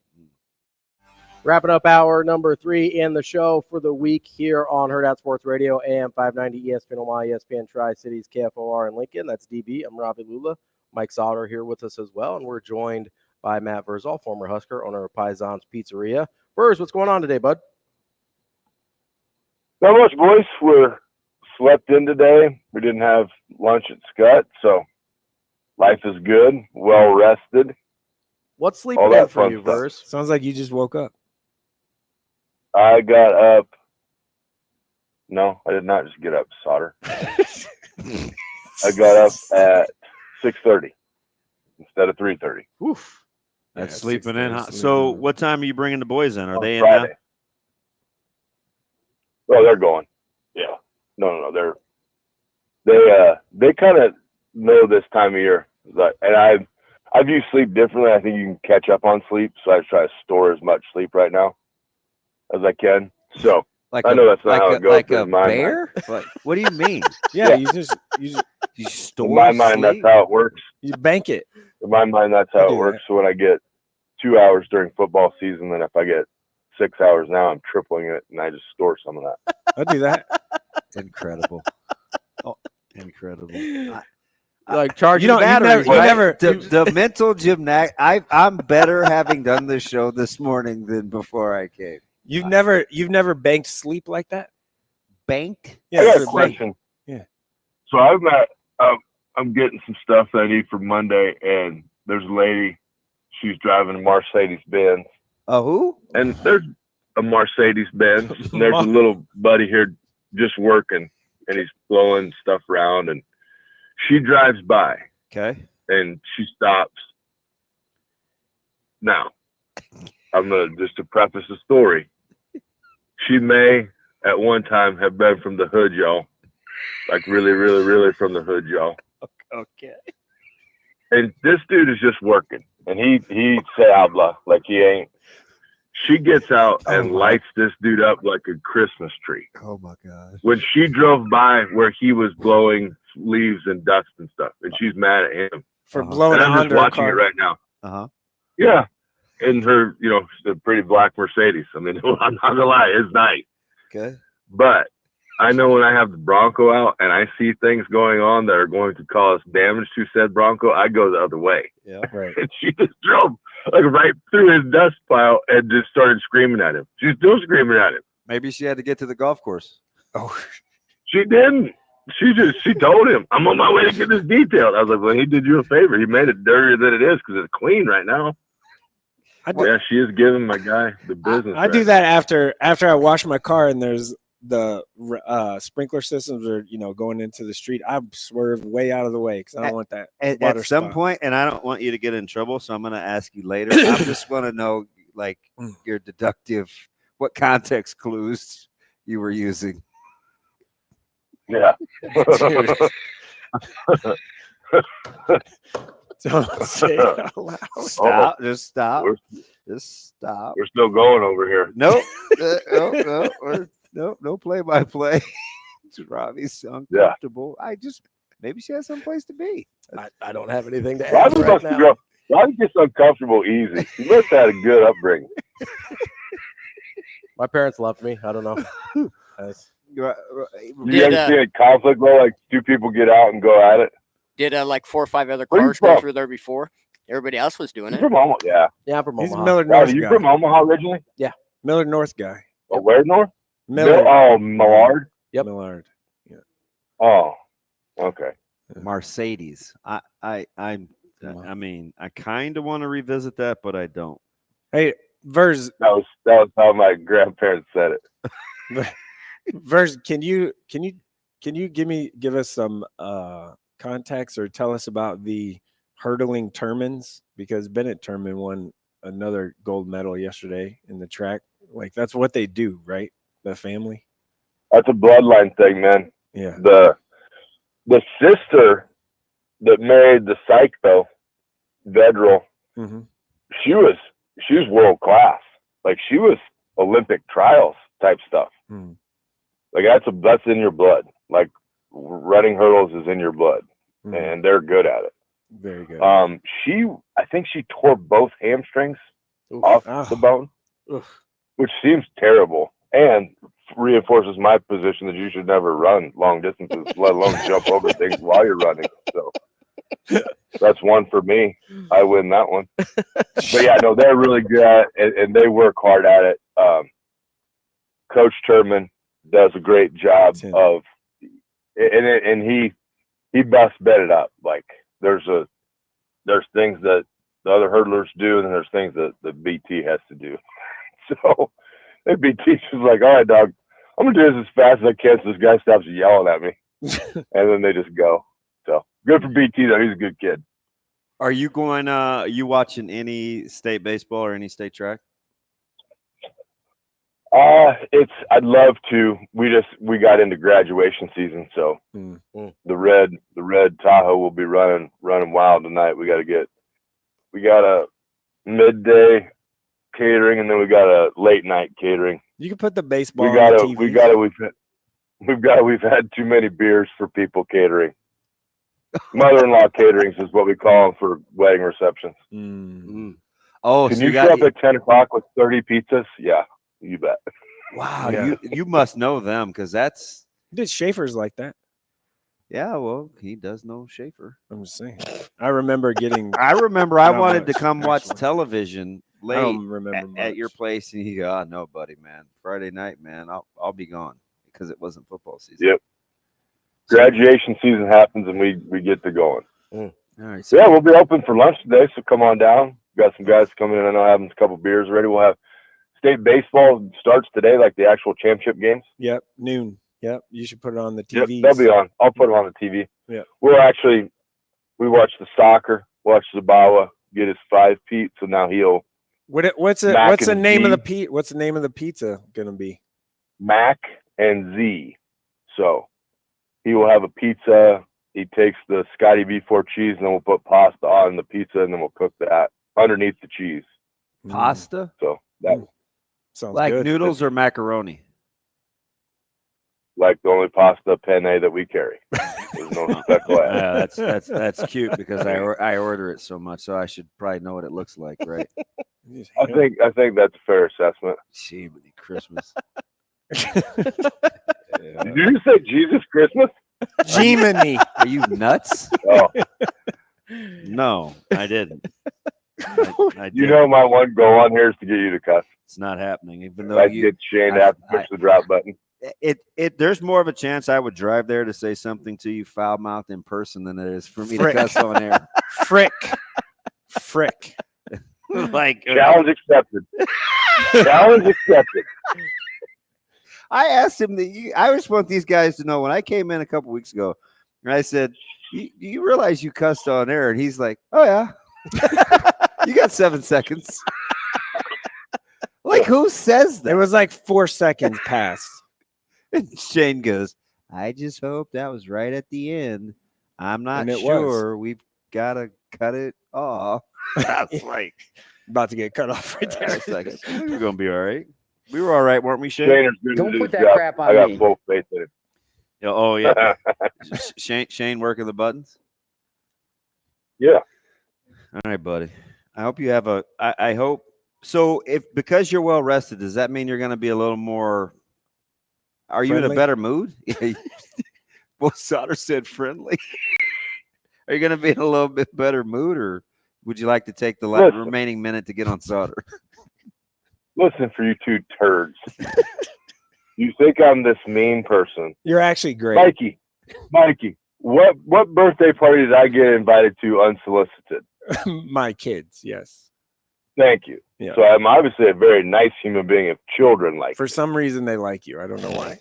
Wrapping up hour number 3 in the show for the week here on Hurrdat Sports Radio, AM 590, ESPN Omaha, ESPN Tri-Cities, KFOR in Lincoln. That's DB. I'm Ravi Lulla. Mike Sautter here with us as well, and we're joined by Matt Vrzal, former Husker, owner of Paisan's Pizzeria. Verz, what's going on today, bud? Not much, boys. We're slept in today. We didn't have lunch at Scott, so life is good, well rested. What's sleeping in for you, Verz? Sounds like you just woke up. I got up. No, I did not just get up, Sautter. I got up at 6:30 instead of 3:30. Oof. That's sleeping in. So what time are you bringing the boys in? Are they in Friday. now? Oh, they're going. Yeah. No. They kind of know this time of year. And I view sleep differently. I think you can catch up on sleep, so I try to store as much sleep right now as I can. So I know that's not how it goes. Like a in my bear? mind. What do you mean? Yeah, you store. In my mind, that's how it works. You bank it. In my mind, that's how it works. So when I get 2 hours during football season, then if I get 6 hours now, I'm tripling it, and I just store some of that. I do that. Incredible. Oh, incredible. Like charging you batteries. The mental gymnast. I'm better having done this show this morning than before I came. You've never banked sleep like that? Banked? Yeah, I got a question. Yeah. So I'm getting some stuff that I need for Monday, and there's a lady. She's driving a Mercedes-Benz. A who? And there's a Mercedes-Benz. And there's a little buddy here just working, and he's blowing stuff around, and she drives by. Okay. And she stops. Now, I'm going to, just to preface the story, she may at one time have been from the hood, y'all. Like really, really, really from the hood, y'all. Okay. And this dude is just working. And he say habla, like he ain't. She gets out and lights this dude up like a Christmas tree. Oh my God. When she drove by where he was blowing leaves and dust and stuff, and she's mad at him. For blowing and I'm just under a watching it car. right now. Uh-huh. Yeah. And her, it's a pretty black Mercedes. I mean, I'm not gonna lie, it's nice. Okay. But I know when I have the Bronco out and I see things going on that are going to cause damage to said Bronco, I go the other way. Yeah. Right. And she just drove like right through his dust pile and just started screaming at him. She's still screaming at him. Maybe she had to get to the golf course. Oh, she didn't. She told him, I'm on my way to get this detailed. I was like, well, he did you a favor. He made it dirtier than it is because it's clean right now. Yeah, she is giving my guy the business. I do that after I wash my car and there's the sprinkler systems are going into the street. I swerve way out of the way because I don't want that At some point, and I don't want you to get in trouble, so I'm going to ask you later. I just want to know, like, your deductive, what context clues you were using. Yeah. Don't say it out loud. Stop. Just stop. Just stop. We're still going over here. Nope. No play-by-play. Ravi's uncomfortable. Maybe she has someplace to be. I don't have anything to add right now. Ravi gets uncomfortable easy. He must have had a good upbringing. My parents loved me. I don't know. You ever see a conflict though? Like two people get out and go at it? Did like 4 or 5 other cars go through there before? Everybody else was doing it. From Omaha, yeah. Yeah, I'm from Omaha. He's a Millard North Are you guy. from Omaha originally? Yeah. Millard North guy. Oh, where north? Millard. Oh, Millard? Yep. Millard. Yeah. Oh, okay. Mercedes. I mean, I kind of want to revisit that, but I don't. Hey, Verz. That was how my grandparents said it. Verz, can you give us some context or tell us about the hurdling Termans, because Bennett Terman won another gold medal yesterday in the track. Like that's what they do, right? The family. That's a bloodline thing, man. Yeah. The sister that married the psycho, Vrzal, she was world class. Like she was Olympic trials type stuff. Like that's in your blood. Like running hurdles is in your blood, and they're good at it. Very good. I think she tore both hamstrings off the bone, which seems terrible and reinforces my position that you should never run long distances, let alone jump over things while you're running. So that's one for me. I win that one. But yeah, no, they're really good at it, and they work hard at it. Coach Terman does a great job of, and he busts bet up. Like there's things that the other hurdlers do, and then there's things that the BT has to do. So the BT is like, all right, dog, I'm gonna do this as fast as I can so this guy stops yelling at me, and then they just go. So good for BT though. He's a good kid. Are you going? You watching any state baseball or any state track? I'd love to. We got into graduation season, so the red Tahoe will be running wild tonight. We got a midday catering, and then we got a late night catering. You can put the baseball on the TV. We've had too many beers for people catering. Mother-in-law caterings is what we call them for wedding receptions. Oh, can so you show up at 10 o'clock with 30 pizzas? Yeah, you bet. Wow, yeah. you must know them because that's did Schaefer's like that. Yeah, well, he does know Schaefer. I'm just saying. I remember I wanted to come watch television late I don't remember at your place, and you go, "Oh no, buddy, man, Friday night, man, I'll be gone because it wasn't football season." Yep. Graduation season happens, and we get to going. All right. So yeah, we'll be open for lunch today, so come on down. We've got some guys coming in. I know having a couple beers ready. We'll have state baseball starts today, like the actual championship games. Yep, noon. Yep, you should put it on the TV. Yep, they'll be on. I'll put them on the TV. Yeah. We watch the soccer, watch Stabile get his 5 so now he'll. What's the name of the pizza gonna be? Mac and Z. So he will have a pizza. He takes the Scottie V4 cheese, and then we'll put pasta on the pizza, and then we'll cook that underneath the cheese. Pasta? So that sounds like good. Noodles or macaroni? Like the only pasta penne that we carry. There's no special ad. That's cute because I order it so much, so I should probably know what it looks like, right? I think that's a fair assessment. Jiminy Christmas. Did you say Jesus Christmas? Jiminy. Are you nuts? Oh. No, I didn't. I you know my one goal on here is to get you to cuss. It's not happening. Even though I get Shane to have to push the drop button. There's more of a chance I would drive there to say something to you foul mouthed in person than it is for me to cuss on air. Frick. Like challenge accepted. Challenge accepted. I asked him I just want these guys to know when I came in a couple weeks ago, and I said, you realize you cussed on air? And he's like, oh, yeah. You got 7 seconds. Like, who says that? It was like 4 seconds past. And Shane goes, I just hope that was right at the end. I'm not sure. We've got to cut it off. That's like about to get cut off right there. We're going to be all right. We were all right, weren't we, Shane? Shainer's gonna Don't do put his that job. crap on I got me. full faith in him. Oh, yeah. Shane working the buttons? Yeah. All right, buddy. I hope you have I hope. So because you're well rested, does that mean you're going to be a little more, are you in a better mood? Well, Sautter said friendly. Are you going to be in a little bit better mood, or would you like to take the remaining minute to get on Sautter? Listen, for you two turds. You think I'm this mean person. You're actually great. Mikey, what birthday party did I get invited to unsolicited? My kids, yes. Thank you. Yeah. So I'm obviously a very nice human being if children like For me. some reason, they like you. I don't know why.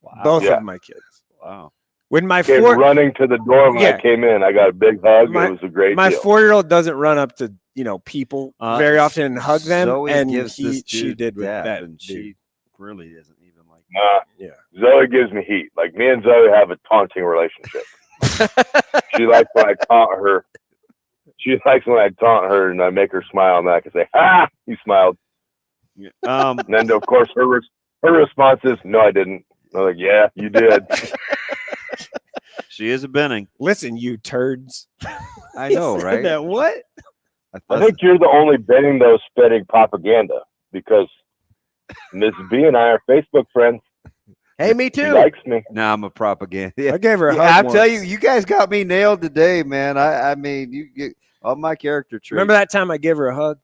Wow. Both Yeah. of my kids. Wow. When my Came running to the door when I came in. I got a big hug. It was a great My deal. 4-year-old doesn't run up to people very often and hug them, Zoe and gives this she dude did with dap, that. and she really isn't even like. Nah. Yeah. Zoe gives me heat. Like me and Zoe have a taunting relationship. She likes when I taunt her. She likes when I taunt her and I make her smile and I can say, "Ah, you smiled." And then of course her response is, "No, I didn't." I'm like, "Yeah, you did." She is a Benning. Listen, you turds. I know, right? That what? I think you're the only betting those spreading propaganda because Ms. B and I are Facebook friends. Hey, me She too. likes me. Nah, I'm a propaganda. I gave her a hug. I'll tell once. you guys got me nailed today, man. I mean, you get all my character traits. Remember that time I gave her a hug?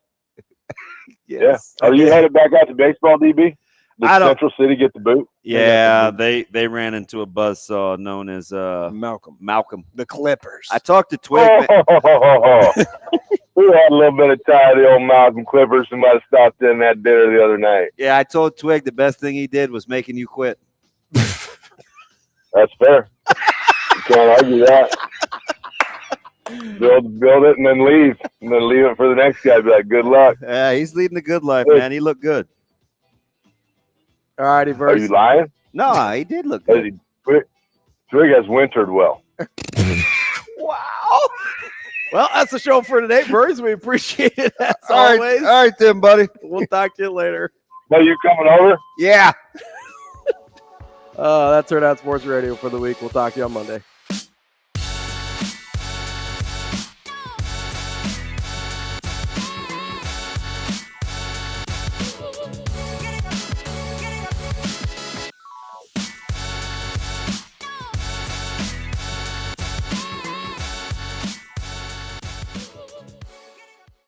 Yes. Yeah. Are you headed back out to baseball, DB? Did I don't- Central City get the boot? Yeah, they ran into a buzzsaw known as Malcolm. The Clippers. I talked to Twig. We had a little bit of tie to the old Malcolm Clippers and might have stopped in that dinner the other night. Yeah, I told Twig the best thing he did was making you quit. That's fair. You can't argue that. Build it and then leave. And then leave it for the next guy. Be like, good luck. Yeah, he's leading a good life, man. He looked good. All righty, Are you Verse. lying? No, he did look Has good. he- Twig has wintered well. Wow. Well, that's the show for today, Verse. We appreciate it as All always. right then, buddy. We'll talk to you later. Are you coming over? Yeah. That's Hurrdat Sports Radio for the week. We'll talk to you on Monday.